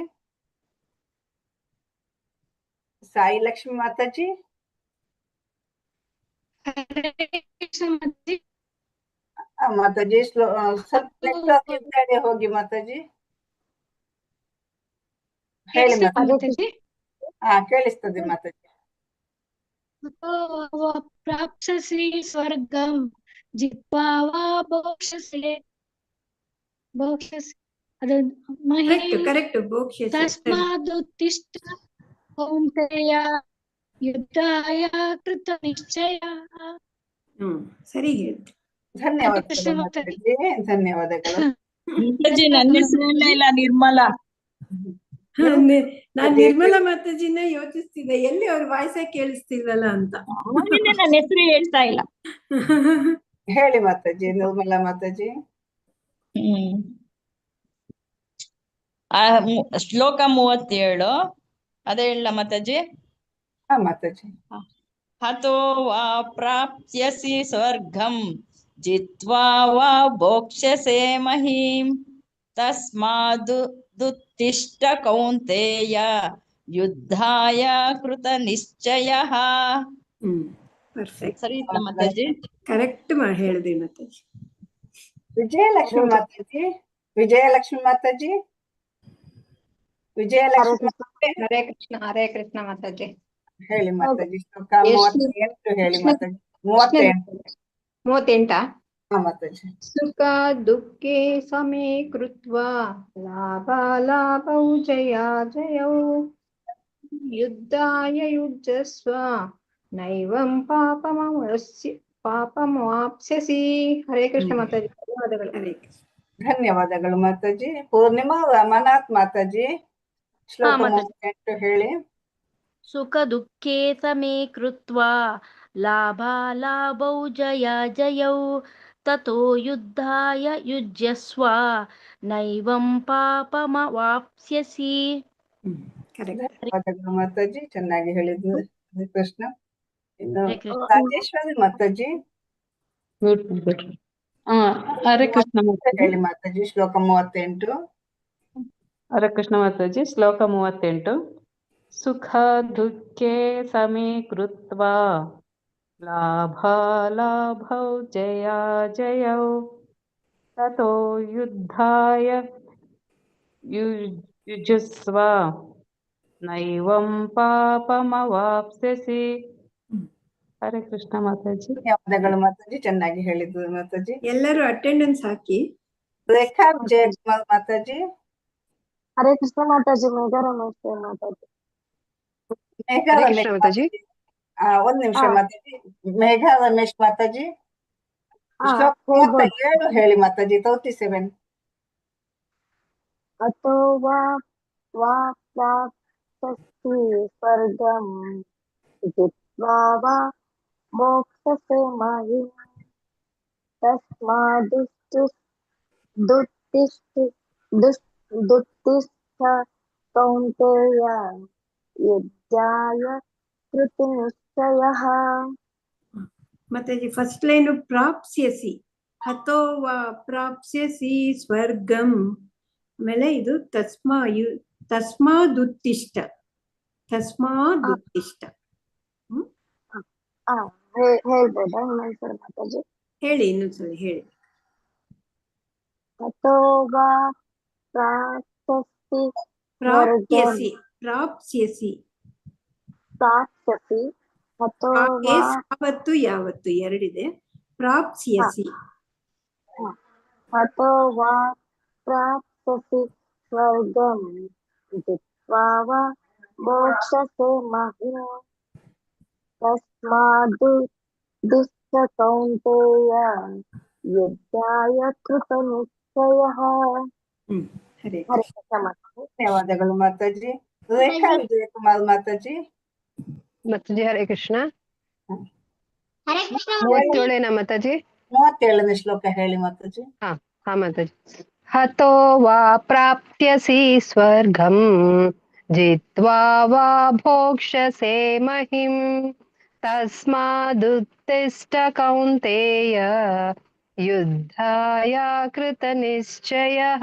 S7: ಸಾಯಿ ಲಕ್ಷ್ಮಿ ಮಾತಾಜಿ. ಮಾತಾಜಿ ಸ್ವಲ್ಪ ನೆಟ್ವರ್ಕ್ ಕಡೆ ಹೋಗಿ ಮಾತಾಜಿ. ಹೇಳಿ ಮಾತಾಜಿ. ಕೇಳಿಸ್ತದೆ ಮಾತಾಜಿ.
S13: ಪ್ರಾಪ್ಸ್ಯಸಿ ಸ್ವರ್ಗಂ ಜಿತ್ವಾ ವಾ ಭೋಕ್ಷ್ಯಸೆ ಅದು
S2: ಕರೆಕ್ಟ್ ಭೋಕ್ಷ್ಯಸೆ.
S13: ತಸ್ಮಾದುತ್ತಿಷ್ಠ ಕೌಂತೆಯ ಯುದ್ಧಾಯ ಕೃತ ನಿಶ್ಚಯ.
S2: ಸರಿ ಹೇಳ್ತಿ.
S7: ಧನ್ಯವಾದಗಳು ಮಾತಾಜಿ. ಧನ್ಯವಾದಗಳು.
S16: ನನ್ನ ಹೆಸರೇ ಇಲ್ಲ ನಿರ್ಮಲಾ.
S2: ನಾನ್ ನಿರ್ಮಲಾ ಮಾತಾಜಿನ ಯೋಚಿಸ್ತಿದ್ದೆ ಎಲ್ಲಿ ಅವ್ರ ವಾಯ್ಸೇ ಕೇಳಿಸ್ತಿಲ್ವಲ್ಲ ಅಂತ.
S16: ನನ್ನ ಹೆಸರು ಹೇಳ್ತಾ ಇಲ್ಲ.
S7: ಹೇಳಿ ಮಾತಾಜಿ ನಿರ್ಮಲಾ ಮಾತಾಜಿ.
S16: ಶ್ಲೋಕ 37 ಅದೇ ಹೇಳ ಮಾತಾಜಿ.
S7: ಮಾತಾಜಿ.
S16: ಹತೋ ವಾ ಪ್ರಾಪ್ಸ್ಯಸಿ ಸ್ವರ್ಗಂ ಜಿತ್ವಾ ವಾ ಭೋಕ್ಷ್ಯಸೆ ಮಹೀಂ ತಸ್ಮಾದುತ್ತಿಷ್ಠ ಕೌಂತೇಯ ಯುದ್ಧಾಯ ಕೃತ ನಿಶ್ಚಯಃ.
S2: ಪರ್ಫೆಕ್ಟ್.
S16: ಸರಿ ಇತ್ತ ಮಾತಾಜಿ?
S2: ಕರೆಕ್ಟ್ ಹೇಳಿದ್ರಿ ಮಾತಾಜಿ.
S7: ವಿಜಯಲಕ್ಷ್ಮಿ ಮಾತಾಜಿ. ವಿಜಯಲಕ್ಷ್ಮಿ ಮಾತಾಜಿ. ವಿಜಯಲಕ್ಷ್ಮಿ.
S5: ಹರೇ ಕೃಷ್ಣ. ಹರೇ ಕೃಷ್ಣ ಮಾತಾಜಿ.
S7: ಹೇಳಿ ಮಾತಾಜಿ ಶ್ಲೋಕ 38 ಹೇಳಿ ಮಾತಾಜಿ. 38. ಮಾತಾಜಿ.
S5: ಸುಖ ದುಃಖೇ ಸಮೇ ಕೃತ್ವಾ ಲಾಭಾಲಾಭೌ ಜಯೌ ಯುದ್ಧಾಯ ಯುಜ್ಯಸ್ವ ನೈವಂ ಪಾಪಮವಾಪ್ಸ್ಯಸಿ. ಹರೇ ಕೃಷ್ಣ ಮಾತಾಜಿ. ಧನ್ಯವಾದಗಳು.
S7: ಧನ್ಯವಾದಗಳು ಮಾತಾಜಿ. ಪೂರ್ಣಿಮಾ ರಮನಾಥ್ ಮಾತಾಜಿ ಶ್ಲೋಕ 38 ಹೇಳಿ.
S10: ಸುಖ ದುಃಖೇ ಸಮೇ ಕೃತ್ವಾ ಲಾಭಾಲಾಭೌ ಜಯೌ ತತೋ ಯುದ್ಧಾಯ ಯುಜ್ಯಸ್ವ ನೈವಂ ಪಾಪಮವಾಪ್ಸ್ಯಸಿ.
S7: ಧನ್ಯವಾದಗಳು ಮಾತಾಜಿ. ಚೆನ್ನಾಗಿ ಹೇಳಿದ್ದು ಕೃಷ್ಣ. ಇನ್ನು ರಾಜೇಶ್ವರಿ ಮಾತಾಜಿ.
S5: ಹರೇ ಕೃಷ್ಣ
S7: ಹೇಳಿ ಮಾತಾಜಿ ಶ್ಲೋಕ 38.
S5: ಹರೇ ಕೃಷ್ಣ ಮಾತಾಜಿ. ಶ್ಲೋಕ 38. ಸುಖ ದುಃಖೇ ಸಮೇ ಕೃತ್ವಾ ಲಾಭಾಲಾಭೌ ಜಯೌ ತತೋ ಯುದ್ಧಾಯ ಯುಜ್ಯಸ್ವ ನೈವಂ ಪಾಪಮವಾಪ್ಸ್ಯಸಿ. ಹರೇ ಕೃಷ್ಣ ಮಾತಾಜಿ.
S7: ಧನ್ಯವಾದಗಳು ಮಾತಾಜಿ. ಚೆನ್ನಾಗಿ ಹೇಳಿದ್ದು ಮಾತಾಜಿ.
S2: ಎಲ್ಲರೂ ಅಟೆಂಡೆನ್ಸ್ ಹಾಕಿ.
S7: ರೇಖಾ ವಿಜಯಕುಮಾರ್ ಮಾತಾಜಿ.
S8: ಹರೇ ಕೃಷ್ಣ ಮಾತಾಜಿ. ಮೇಘ ರಮೇಶ್ ಮಾತಾಜಿ.
S7: ಮೇಘ ರಮೇಶ್ ಮಾತಾಜಿ. ಒಂದ್ ನಿಮಿಷ ಮಾತಾಜಿ. ಮೇಘ ರಮೇಶ್ ಮಾತಾಜಿ ಶ್ಲೋಕ 37 ಹೇಳಿ ಮಾತಾಜಿ. 37.
S8: ಅತೋ ವಾ ಪ್ರಾಪ್ಸ್ಯಸಿ ಸ್ವರ್ಗಂ ಜಿತ್ವಾ ವಾ ಭೋಕ್ಷ್ಯಸೆ ಮಹೀಂ ತಸ್ಮಾದುತ್ತಿಷ್ಠ ಕೌಂತೇಯ ಯುದ್ಧಾಯ ಕೃತ ನಿಶ್ಚಯಃ.
S2: ಮಾತಾಜಿ ಫಸ್ಟ್ ಲೈನ್ ಪ್ರಾಪ್ಸ್ಯಸಿ, ಹತೋ ವಾ ಪ್ರಾಪ್ಸ್ಯಸಿ ಸ್ವರ್ಗಂ. ಆಮೇಲೆ ಇದು ತಸ್ಮಾದುತ್ತಿಷ್ಟ.
S8: ಹೇಳ್ಬೋದಾ ಇನ್ನೊಂದ್ಸರಿ ಮಾತಾಜಿ?
S2: ಹೇಳಿ, ಇನ್ನೊಂದ್ಸರಿ ಹೇಳಿ.
S8: ಹತೋ ವಾ ಪ್ರಾಪ್ಸ್ಯಸಿ ಹತೋ ವಾ
S2: ಸಾವತ್ತು ಯಾವತ್ತು ಎರಡಿದೆ. ಪ್ರಾಪ್ಸ್ಯಸಿ
S8: ಹತೋ ವಾ ಪ್ರಾಪ್ಸ್ಯಸಿ ಸ್ವರ್ಗಂ ಜಿತ್ವಾ ವಾ ಮೋಕ್ಷಸೆ ಮಹಿಂ ತಸ್ಮಾದುತ್ತಿಷ್ಠ ಕೌಂತೆಯ ಯುದ್ಧಾಯ ಕೃತ ನಿಶ್ಚಯಃ.
S2: ಹರೇ
S7: ಧನ್ಯವಾದಗಳು ಮಾತಾಜಿ. ರೇಖಾ ವಿಜಯಕುಮಾರ್ ಮಾತಾಜಿ.
S8: ಮಾತಾಜಿ ಹರೇ ಕೃಷ್ಣ. 37 ಮಾತಾಜಿ?
S7: 37ನೇ ಶ್ಲೋಕ ಹೇಳಿ ಮಾತಾಜಿ.
S8: ಹಾ ಮಾತಾಜಿ. ಹತೋ ವಾ ಪ್ರಾಪ್ಸ್ಯಸಿ ಸ್ವರ್ಗಂ ಜಿತ್ವಾ ವಾ ಭೋಕ್ಷ್ಯಸೆ ಮಹಿಂ ತಸ್ಮಾದುತ್ತಿಷ್ಠ ಕೌಂತೆಯ ಯುದ್ಧಾಯ ಕೃತ ನಿಶ್ಚಯಃ.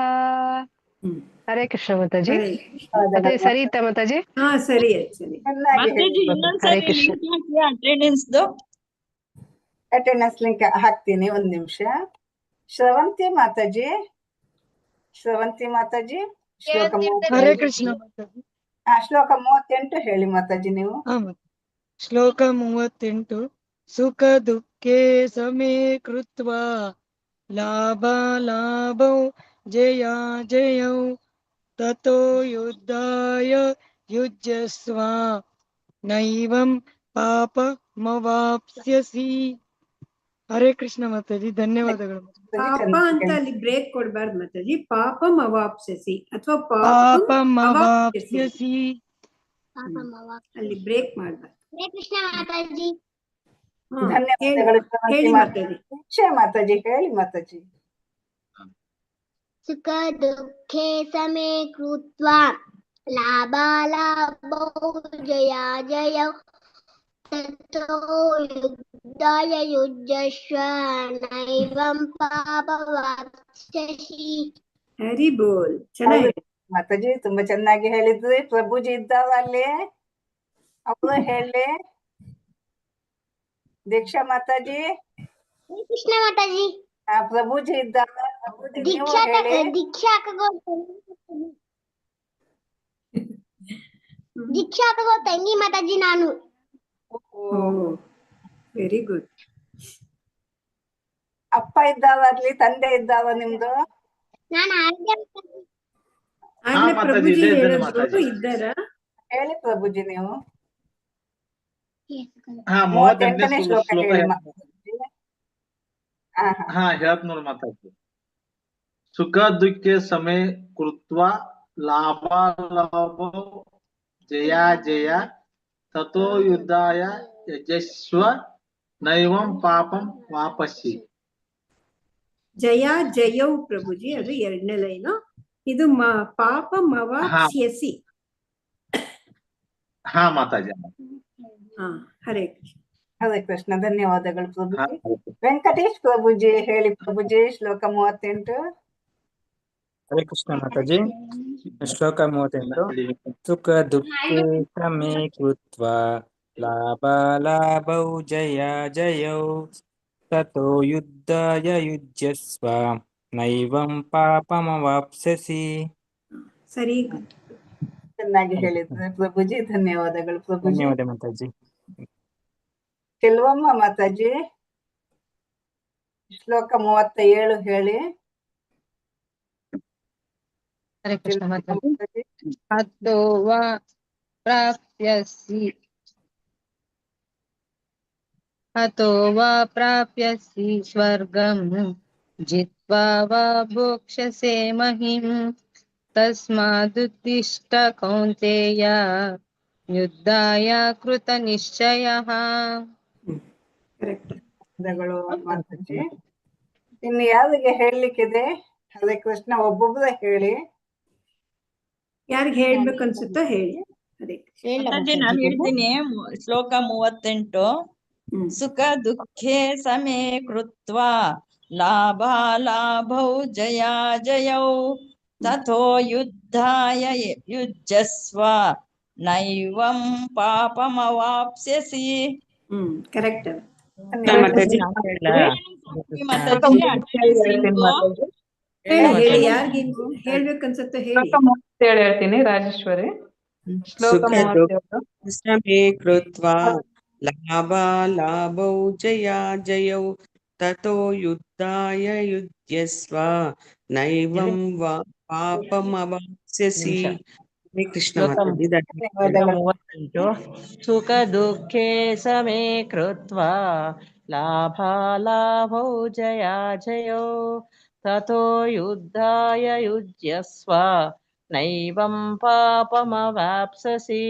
S8: ಹರೇ ಕೃಷ್ಣ ಮಾತಾಜಿ. ಮತ್ತೆ ಸರಿ ಇತ್ತ ಮಾತಾಜಿ?
S2: ಹಾ ಸರಿ ಸರಿ.
S8: ಹರೇ ಕೃಷ್ಣ.
S7: ಅಟೆಂಡೆನ್ಸ್ ಲಿಂಕ್ ಹಾಕ್ತೀನಿ, ಒಂದ್ ನಿಮಿಷ. ಶ್ರವಂತಿ ಮಾತಾಜಿ, ಶ್ಲೋಕ
S11: ಹರೇ ಕೃಷ್ಣ ಮಾತಾಜಿ.
S7: ಶ್ಲೋಕ 38 ಹೇಳಿ ಮಾತಾಜಿ ನೀವು.
S11: ಶ್ಲೋಕ 38. ಸುಖ ದುಃಖೇ ಸಮೇ ಕೃತ್ವಾ ಲಾಭಾಲಾಭೌ ಜಯಾಜಯೌ ತತೋ ಯುದ್ಧಾಯ ಯುಜ್ಯಸ್ವ ನೈವಂ ಪಾಪಮವಾಪ್ಸ್ಯಸಿ. ಹರೇ ಕೃಷ್ಣ ಮಾತಾಜಿ. ಧನ್ಯವಾದಗಳು.
S2: ಪಾಪ ಅಂತ ಅಲ್ಲಿ ಬ್ರೇಕ್ ಕೊಡ್ಬಾರ್ದು ಮಾತಾಜಿ. ಪಾಪಂ ಅವಾಪ್ಸ್ಯಸಿ ಅಥವಾ
S11: ಪಾಪಂ ಅವಾಪ್ಸ್ಯಸಿ
S2: ಅಲ್ಲಿ ಬ್ರೇಕ್ ಮಾಡ್ಬಾರ್ದು.
S7: ಧನ್ಯವಾದಗಳು
S2: ಹೇಳಿ ಮಾತಾಜಿ.
S7: ಮಾತಾಜಿ ಹೇಳಿ ಮಾತಾಜಿ.
S6: ಸುಖ ದುಃಖೇ ಸಮೇ ಕೃತ್ವಾ ಲಾಭಾಲಾಭೌ ಜಯಾಜಯೌ ತತೋ ಯುದ್ಧಾಯ ಯುಜ್ಯಸ್ವ ನೈವಂ ಪಾಪವಾಪ್ಸ್ಯಸಿ.
S2: ಹರಿ ಬೋಲ್. ಚೆನ್ನಾಗಿ
S7: ಮಾತಾಜಿ, ತುಂಬಾ ಚೆನ್ನಾಗಿ ಹೇಳಿದ್ರಿ. ಪ್ರಭುಜಿ ಇದ್ದಾರ ಅಲ್ಲಿ, ಅವರು ಹೇಳಿ. ದೀಕ್ಷಾ ಮಾತಾಜಿ.
S6: ಕೃಷ್ಣ ಮಾತಾಜಿ.
S7: ಪ್ರಭುಜಿ ಇದ್ದಾರ,
S6: ದೀಕ್ಷಾ ತಗೋ ತಂಗಿ ಮಾತಾಜಿ ನಾನು.
S2: Very good.
S7: ಅಪ್ಪ ಇದ್ದಾರ ಅಲ್ಲಿ, ತಂದೆ ಇದ್ದಾವ ನಿಮ್ದು?
S2: ಪ್ರಭುಜಿ ಹೇಳಿದ್ರು ಇದ್ದಾರ?
S7: ಹೇಳಿ ಪ್ರಭುಜಿ ನೀವು.
S3: 38ನೇ
S7: ಶ್ಲೋಕ ಹೇಳಿ.
S3: ಹೇಳ್ತ ನೋಡಿ ಮಾತಾಡ್ತೀವಿ. ಸುಖ ದುಃಖ ಸಮೇ ಕೃತ್ವಾ ಲಾಭಾಲಾಭೋ ಜಯಾಜಯ ತತೋ ಯುದ್ಧಾಯ ಯಜಸ್ವ ನೈವಂ ಪಾಪಂ ವಾಪಸ್ಸಿ.
S2: ಜಯ ಜಯೌ ಪ್ರಭುಜಿ, ಅದು 2ನೇ ಲೈನು. ಇದು ಪಾಪಮವಾಪ್ಸ್ಯಸಿ.
S3: ಹಾ ಮಾತಾಜಿ.
S2: ಹರೇ ಕೃಷ್ಣ.
S7: ಹರೇ ಕೃಷ್ಣ. ಧನ್ಯವಾದಗಳು ಪ್ರಭುಜಿ. ವೆಂಕಟೇಶ್ ಪ್ರಭುಜಿ ಹೇಳಿ ಪ್ರಭುಜಿ. ಶ್ಲೋಕ 38.
S15: ಹರೇ ಕೃಷ್ಣ ಮಾತಾಜಿ. ಶ್ಲೋಕ 38. ಸುಖ ದುಃಖೇ ಸಮೇ ಕೃತ್ವಾ ಲಾಭಾಲಾಭೌ ಜಯಾಜಯೌ ತತೋ ಯುದ್ಧಾಯ ಯುಜ್ಯಸ್ವ ನೈವಂ ಪಾಪಮವಾಪ್ಸ್ಯಸಿ.
S2: ಸರಿ,
S7: ಚೆನ್ನಾಗಿ ಹೇಳಿದ್ರೆ ಪ್ರಭುಜಿ. ಧನ್ಯವಾದಗಳು ಪ್ರಭುಜಿ.
S15: ಧನ್ಯವಾದ ಮಾತಾಜಿ.
S7: ಕೆಲವಮ್ಮ ಮಾತಾಜಿ, ಶ್ಲೋಕ 37 ಹೇಳಿ.
S4: ಹರೇ ಕೃಷ್ಣ ಮಾತಾಜಿ. ಹತೋ ವಾ ಪ್ರಾಪ್ಸ್ಯಸಿ ಹತೋ ವಾ ಪ್ರಾಪ್ಸ್ಯಸಿ ಸ್ವರ್ಗಂ ಜಿತ್ವಾ ವಾ ಭೋಕ್ಷ್ಯಸೆ ಮಹಿಂ ತಸ್ಮಾದುತ್ತಿಷ್ಠ ಕೌಂತೆಯ ಯುದ್ಧಾಯ ಕೃತ ನಿಶ್ಚಯಃ.
S7: ಮಾತಾಜಿ. ಇನ್ನು ಯಾರಿಗೆ ಹೇಳಲಿಕ್ಕಿದೆ? ಹರೇ ಕೃಷ್ಣ. ಒಬ್ಬೊಬ್ಬರೇ ಹೇಳಿ.
S2: ಯಾರಿಗೆ ಹೇಳ್ಬೇಕು ಅನ್ಸುತ್ತೋ ಹೇಳಿ.
S16: ಮಾತಾಜಿ ನಾನು ಹೇಳ್ತೀನಿ. ಶ್ಲೋಕ 38. ಸುಖ ದುಃಖೇ ಸಮೇ ಕೃತ್ವಾ ಲಾಭಾಲಾಭೌ ಜಯಾಜಯೌ ತಥೋ ಯುದ್ಧಾಯ ಯುಜ್ಯಸ್ವ ನೈವಂ ಪಾಪಮವಾಪ್ಸ್ಯಸಿ.
S2: ಕರೆಕ್ಟ್.
S7: ಮಾತಾಜಿ
S2: ಹೇಳಿ ಯಾರಿಗೆ ಹೇಳ್ಬೇಕನ್ಸುತ್ತೆ ಹೇಳಿ.
S18: ಹೇಳ್ತೀನಿ ರಾಜೇಶ್ವರಿ. ಶ್ಲೋಕ
S17: ಸುಖ
S18: 37.
S17: ಸಮೇ ಕೃತ್ವಾ ಲಾಭಾಲಾಭೌ ಜಯಾಜಯೌ ತಥೋ ಯುದ್ಧಾಯ ಯುಜ್ಯಸ್ವ ನೈವಂ ಪಾಪಮವಾಪ್ಸ್ಯಸಿ. ಹರೇ ಕೃಷ್ಣ ಮಾತಾಜಿ.
S19: ಸುಖ ದುಃಖೇ ಸಮೇ ಕೃತ್ವಾ ಲಾಭಾಲಾಭೌ ಜಯಾಜಯೌ ತಥೋ ಯುದ್ಧಾಯ ಯುಜ್ಯಸ್ವ ನೈವಂ ಪಾಪಮವಾಪ್ಸ್ಯಸಿ.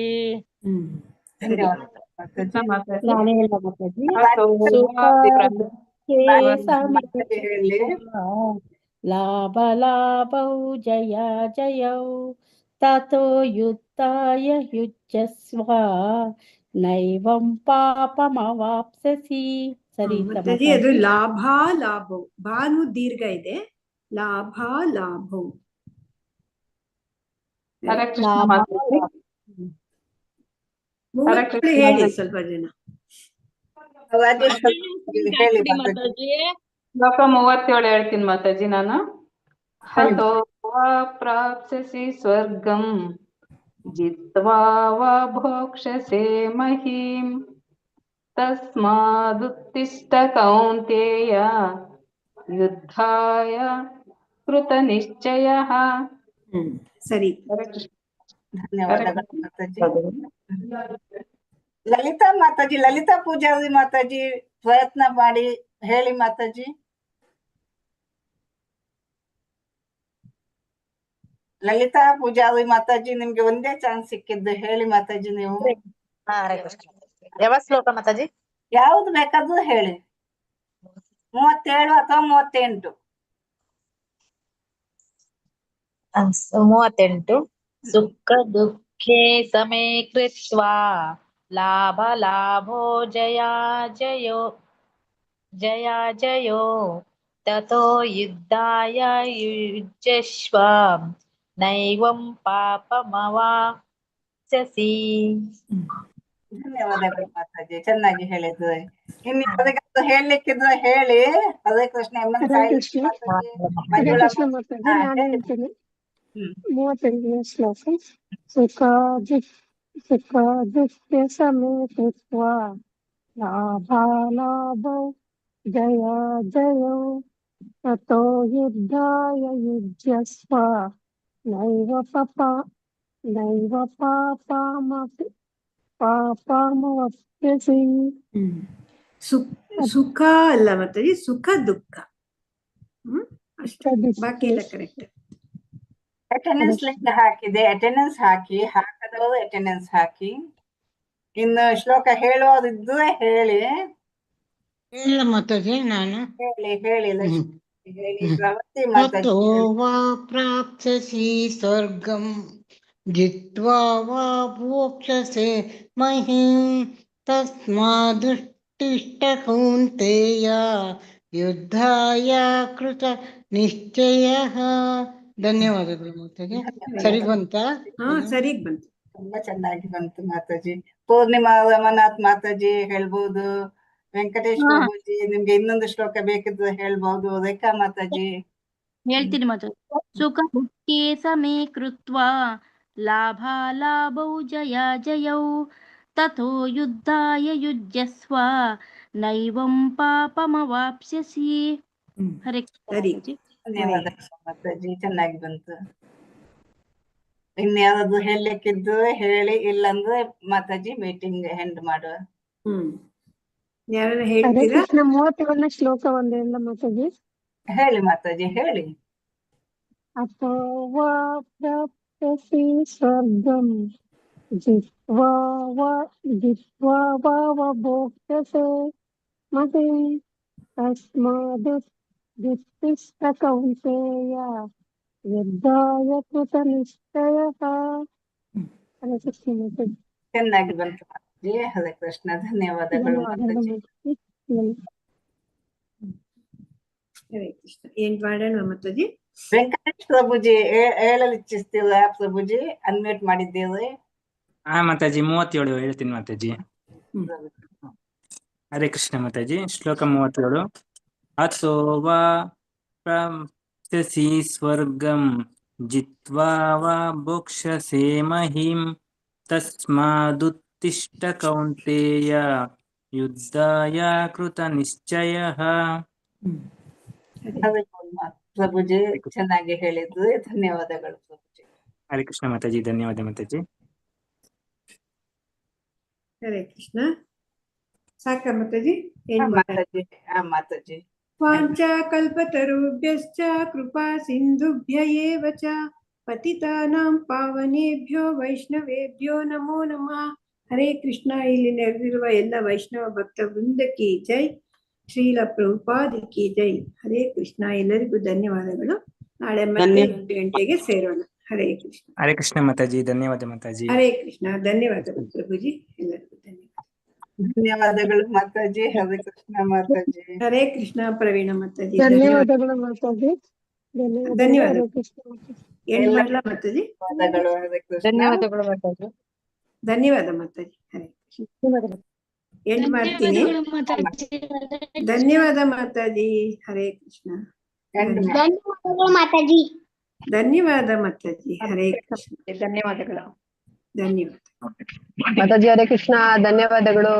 S9: ಲಾಭ ಲಾಭೌ ಜಯ ಜಯೌ ತಥೋ ಯುದ್ಧಾಯ ಯುಜ್ಯಸ್ವ ನೈವಂ ಪಾಪಮವಾಪ್ಸ್ಯಸಿ. ಸರಿ
S2: ಮಾತಾಜಿ, ಅದು ಲಾಭ ಲಾಭೌ. ಬಾನು ದೀರ್ಘ ಇದೆ. ಲಾಭ ಲಾಭೌ. ಹೇಳಿ ಸ್ವಲ್ಪ ಜನ.
S18: ಶ್ಲೋಕ 37 ಹೇಳ್ತೀನಿ ಮಾತಾಜಿ ನಾನು. ಹತೋ ವಾ ಪ್ರಾಪ್ಸ್ಯಸಿ ಸ್ವರ್ಗಂ ಜಿತ್ವಾ ವಾ ಭೋಕ್ಷ್ಯಸೆ ಮಹೀಂ ತಸ್ಮಾದುತ್ತಿಷ್ಠ ಕೌಂತೇಯ ಯುದ್ಧಾಯ ಕೃತ ನಿಶ್ಚಯಃ.
S2: ಸರಿ,
S7: ಧನ್ಯವಾದಗಳು ಮಾತಾಜಿ. ಲಲಿತಾ ಮಾತಾಜಿ, ಲಲಿತಾ ಪೂಜಾರಿ ಮಾತಾಜಿ ಪ್ರಯತ್ನ ಮಾಡಿ ಹೇಳಿ ಮಾತಾಜಿ. ಲಲಿತಾ ಪೂಜಾರಿ ಮಾತಾಜಿ, ನಿಮ್ಗೆ ಒಂದೇ ಚಾನ್ಸ್ ಸಿಕ್ಕಿದ್ದು, ಹೇಳಿ ಮಾತಾಜಿ ನೀವು.
S14: ಯಾವ ಶ್ಲೋಕ ಮಾತಾಜಿ?
S7: ಯಾವ್ದು ಬೇಕಾದ್ರೂ ಹೇಳಿ. 37 ಅಥವಾ 38.
S14: 38. ಸುಖ ದುಃಖೇ ಸಮೇ ಕೃತ್ವಾ ಲಾಭ ಲಾಭೋ ಜಯಾಜಯೋ ಜಯಾಜಯೋ ತಥೋ ಯುದ್ಧಾಯ ಯುಜ್ಯಸ್ವ ನೈವಂ ಪಾಪಮವಾಪ್ಸ್ಯಸಿ.
S7: ಧನ್ಯವಾದಗಳು ಮಾತಾಜಿ, ಚೆನ್ನಾಗಿ ಹೇಳಿದ್ರೆ. ಇನ್ನು ಯಾವ್ದಾದ್ರು ಹೇಳಲಿಕ್ಕಿದ್ರೆ ಹೇಳಿ. ಹರೇ ಕೃಷ್ಣ.
S8: ಹರೇ ಕೃಷ್ಣ ಮಾತಾಜಿ, ನಾನು ಹೇಳ್ತೀನಿ. 38ನೇ ಶ್ಲೋಕ. ಸುಖ ದುಃಖ ಸಮೇ ಕೃತ್ವಾ ಲಾಭ ಲಾಭೌ ಜಯ ಜಯೌ ತಥೋ ಯುದ್ಧಾಯ ಯುಜ್ಯಸ್ವ ನೈವ ಪಾಪಮವಾಪ್ಸ್ಯಸಿ.
S2: ಸುಖ ಅಲ್ಲ ಮಾತಾಜಿ, ಸುಖ ದುಃಖ. ಬಾಕಿ ಎಲ್ಲ ಕರೆಕ್ಟ್.
S7: ಅಟೆಂಡೆನ್ಸ್ ಲಿಂಕ್ ಹಾಕಿದೆ, ಅಟೆಂಡೆನ್ಸ್ ಹಾಕಿ. ಹಾಕದವರು ಅಟೆಂಡೆನ್ಸ್ ಹಾಕಿ. ಇನ್ನು ಶ್ಲೋಕ ಹೇಳುವವರಿದ್ರೆ ಹೇಳಿ.
S20: ಇಲ್ಲ ಮಾತಾಜಿ, ನಾನು
S7: ಹೇಳಿ
S20: ತಥೋ ವಾ ಪ್ರಾಪ್ಸ್ಯಸಿ ಸ್ವರ್ಗಂ ಜಿತ್ವಾ ವಾ ಭೋಕ್ಷ್ಯಸೆ ಮಹೀಂ ತಸ್ಮಾದುತ್ತಿಷ್ಠ ಕೌಂತೇಯ ಯುದ್ಧಾಯ ಕೃತ ನಿಶ್ಚಯಃ. ಧನ್ಯವಾದಗಳು ಮಾತಾಜಿ. ಸರಿ ಬಂತ?
S2: ಸರಿ ಬಂತು,
S7: ತುಂಬಾ ಚೆನ್ನಾಗಿ ಬಂತು ಮಾತಾಜಿ. ಪೂರ್ಣಿಮಾ ರಮನಾಥ್ ಮಾತಾಜಿ ಹೇಳ್ಬೋದು. ವೆಂಕಟೇಶ್ ಬಾಬುಜಿ, ನಿಮ್ಗೆ ಇನ್ನೊಂದು ಶ್ಲೋಕ ಬೇಕಿದ್ರೆ ಹೇಳ್ಬಹುದು. ರೇಖಾ ಮಾತಾಜಿ
S10: ಹೇಳ್ತೀನಿ ಮಾತಾಜಿ. ಸುಖ ದುಃಖೇ ಸಮೇ ಕೃತ್ವಾ ಲಾಭಾಲಾಭೌ ಜಯ ಜಯೌ ತಥೋ ಯುದ್ಧಾಯ ಯುಜ್ಯಸ್ವ ನೈವಂ ಪಾಪಮವಾಪ್ಸ್ಯಸಿ. ಹರೇ ಕೃಷ್ಣ.
S7: ಧನ್ಯವಾದಗಳು ಮಾತಾಜಿ, ಚೆನ್ನಾಗಿ ಬಂತು. ಇನ್ಯಾವ್ದು ಹೇಳಲಿಕ್ಕಿದ್ದು ಹೇಳಿ, ಇಲ್ಲಂದ್ರೆ ಮಾತಾಜಿ ಮೀಟಿಂಗ್ ಎಂಡ್ ಮಾಡುವ.
S2: ಯಾರು
S8: ಹರೇ
S2: ಹೇಳ್ತೀರಾ?
S8: ಕೃಷ್ಣ 37ನೇ ಶ್ಲೋಕ ಒಂದಿಲ್ಲ ಮಾತಾಜಿ.
S7: ಹೇಳಿ ಮಾತಾಜಿ, ಹೇಳಿ.
S8: ಅಥೋ ವಾ ಪ್ರಾಪ್ಸ್ಯಸಿ ಸ್ವರ್ಗಂ ಜಿತ್ವಾ ವಾ ಭೋಕ್ಷ್ಯಸೆ ಮಹೀಂ ತಸ್ಮಾದುತ್ತಿಷ್ಠ ಕೌಂತೇಯ ಯುದ್ಧಾಯ ಕೃತ ನಿಶ್ಚಯಃ. ಹರೇ ಕೃಷ್ಣ ಮಾತಾಜಿ.
S7: ಚೆನ್ನಾಗಿ ಬಂತು. ಮಾತಾಜಿ. ಹರೇ ಕೃಷ್ಣ. ಧನ್ಯವಾದಗಳು ಮಾತಾಜಿ.
S2: ಹರೇ ಕೃಷ್ಣ. ಏನ್ ಮಾಡೋಣ ಮಾತಾಜಿ?
S7: ವೆಂಕಟೇಶ್ ಪ್ರಭುಜಿ ಹೇಳಲು ಇಚ್ಛಿಸ್ತೀರಾ ಪ್ರಭುಜಿ? ಅನ್ಮ್ಯೂಟ್ ಮಾಡಿದ್ದೀರಿ.
S15: ಹಾ ಮಾತಾಜಿ 37 ಹೇಳ್ತೀನಿ ಮಾತಾಜಿ. ಹರೇ ಕೃಷ್ಣ ಮಾತಾಜಿ. ಶ್ಲೋಕ 37. ಅಥೋ ವಾ ಪ್ರಾಪ್ಸ್ಯಸಿ ಸ್ವರ್ಗಂ ಜಿತ್ವಾ ವಾ ಭೋಕ್ಷ್ಯಸೇ ಮಹಿಂ ತಸ್ಮಾದುತ್ತಿಷ್ಠ ಕೌಂತೇಯ ಯುದ್ಧಾಯ ಕೃತ ನಿಶ್ಚಯಃ.
S7: ಪ್ರಭುಜಿ ಚೆನ್ನಾಗಿ ಹೇಳಿದ್ರು. ಧನ್ಯವಾದಗಳು ಪ್ರಭುಜಿ.
S15: ಹರೇ ಕೃಷ್ಣ ಮಾತಾಜಿ. ಧನ್ಯವಾದ ಮಾತಾಜಿ.
S2: ಹರೇ ಕೃಷ್ಣ. ಸಾಕ ಮಾತಾಜಿ? ಏನ್
S7: ಮಾತಾಜಿ? ಮಾತಾಜಿ.
S2: ವಾಂಚಾ ಕಲ್ಪತರುಭ್ಯಶ್ಚ ಕೃಪಾ ಸಿಂಧುಭ್ಯ ಏವ ಚ ಪತಿತಾನಾಂ ಪಾವನೇಭ್ಯೋ ವೈಷ್ಣವೇಭ್ಯೋ ನಮೋ ನಮಃ. ಹರೇ ಕೃಷ್ಣ. ಇಲ್ಲಿ ನೆರೆದಿರುವ ಎಲ್ಲ ವೈಷ್ಣವ ಭಕ್ತ ವೃಂದಕ್ಕೆ ಜೈ. ಶ್ರೀಲ ಪ್ರಭುಪಾದ ಕಿ ಜೈ. ಹರೇ ಕೃಷ್ಣ. ಎಲ್ಲರಿಗೂ ಧನ್ಯವಾದಗಳು. ನಾಳೆ ಮತ್ತೆ 8 ಗಂಟೆಗೆ ಸೇರೋಣ. ಹರೇ ಕೃಷ್ಣ.
S15: ಹರೇ ಕೃಷ್ಣ ಮಾತಾಜಿ. ಧನ್ಯವಾದ ಮಾತಾಜಿ.
S2: ಹರೇ ಕೃಷ್ಣ. ಧನ್ಯವಾದಗಳು ಪ್ರಭುಜಿ. ಎಲ್ಲರಿಗೂ
S7: ಧನ್ಯವಾದಗಳು ಮಾತಾಜಿ. ಹರೇ ಕೃಷ್ಣ ಮಾತಾಜಿ.
S2: ಹರೇ ಕೃಷ್ಣ. ಪ್ರವೀಣ ಮಾತಾಜಿ.
S8: ಧನ್ಯವಾದಗಳು ಮಾತಾಜಿ.
S2: ಧನ್ಯವಾದಗಳು. ಏನ್ ಮಾಡ್ಲಾ ಮಾತಾಜಿ?
S7: ಧನ್ಯವಾದಗಳು. ಹರೇ ಕೃಷ್ಣ.
S4: ಧನ್ಯವಾದಗಳು ಮಾತಾಜಿ.
S2: ಧನ್ಯವಾದ ಮಾತಾಜಿ. ಹರೇ ಕೃಷ್ಣ. ಎಂಡ್ ಮಾಡ್ತೀನಿ. ಧನ್ಯವಾದ ಮಾತಾಜಿ. ಹರೇ ಕೃಷ್ಣ.
S6: ಧನ್ಯವಾದಗಳು ಮಾತಾಜಿ.
S2: ಧನ್ಯವಾದ ಮಾತಾಜಿ. ಹರೇ ಕೃಷ್ಣ.
S5: ಧನ್ಯವಾದಗಳು
S2: ಧನ್ಯವಾದ
S5: ಮಾತಾಜಿ. ಹರೇ ಕೃಷ್ಣ. ಧನ್ಯವಾದಗಳು.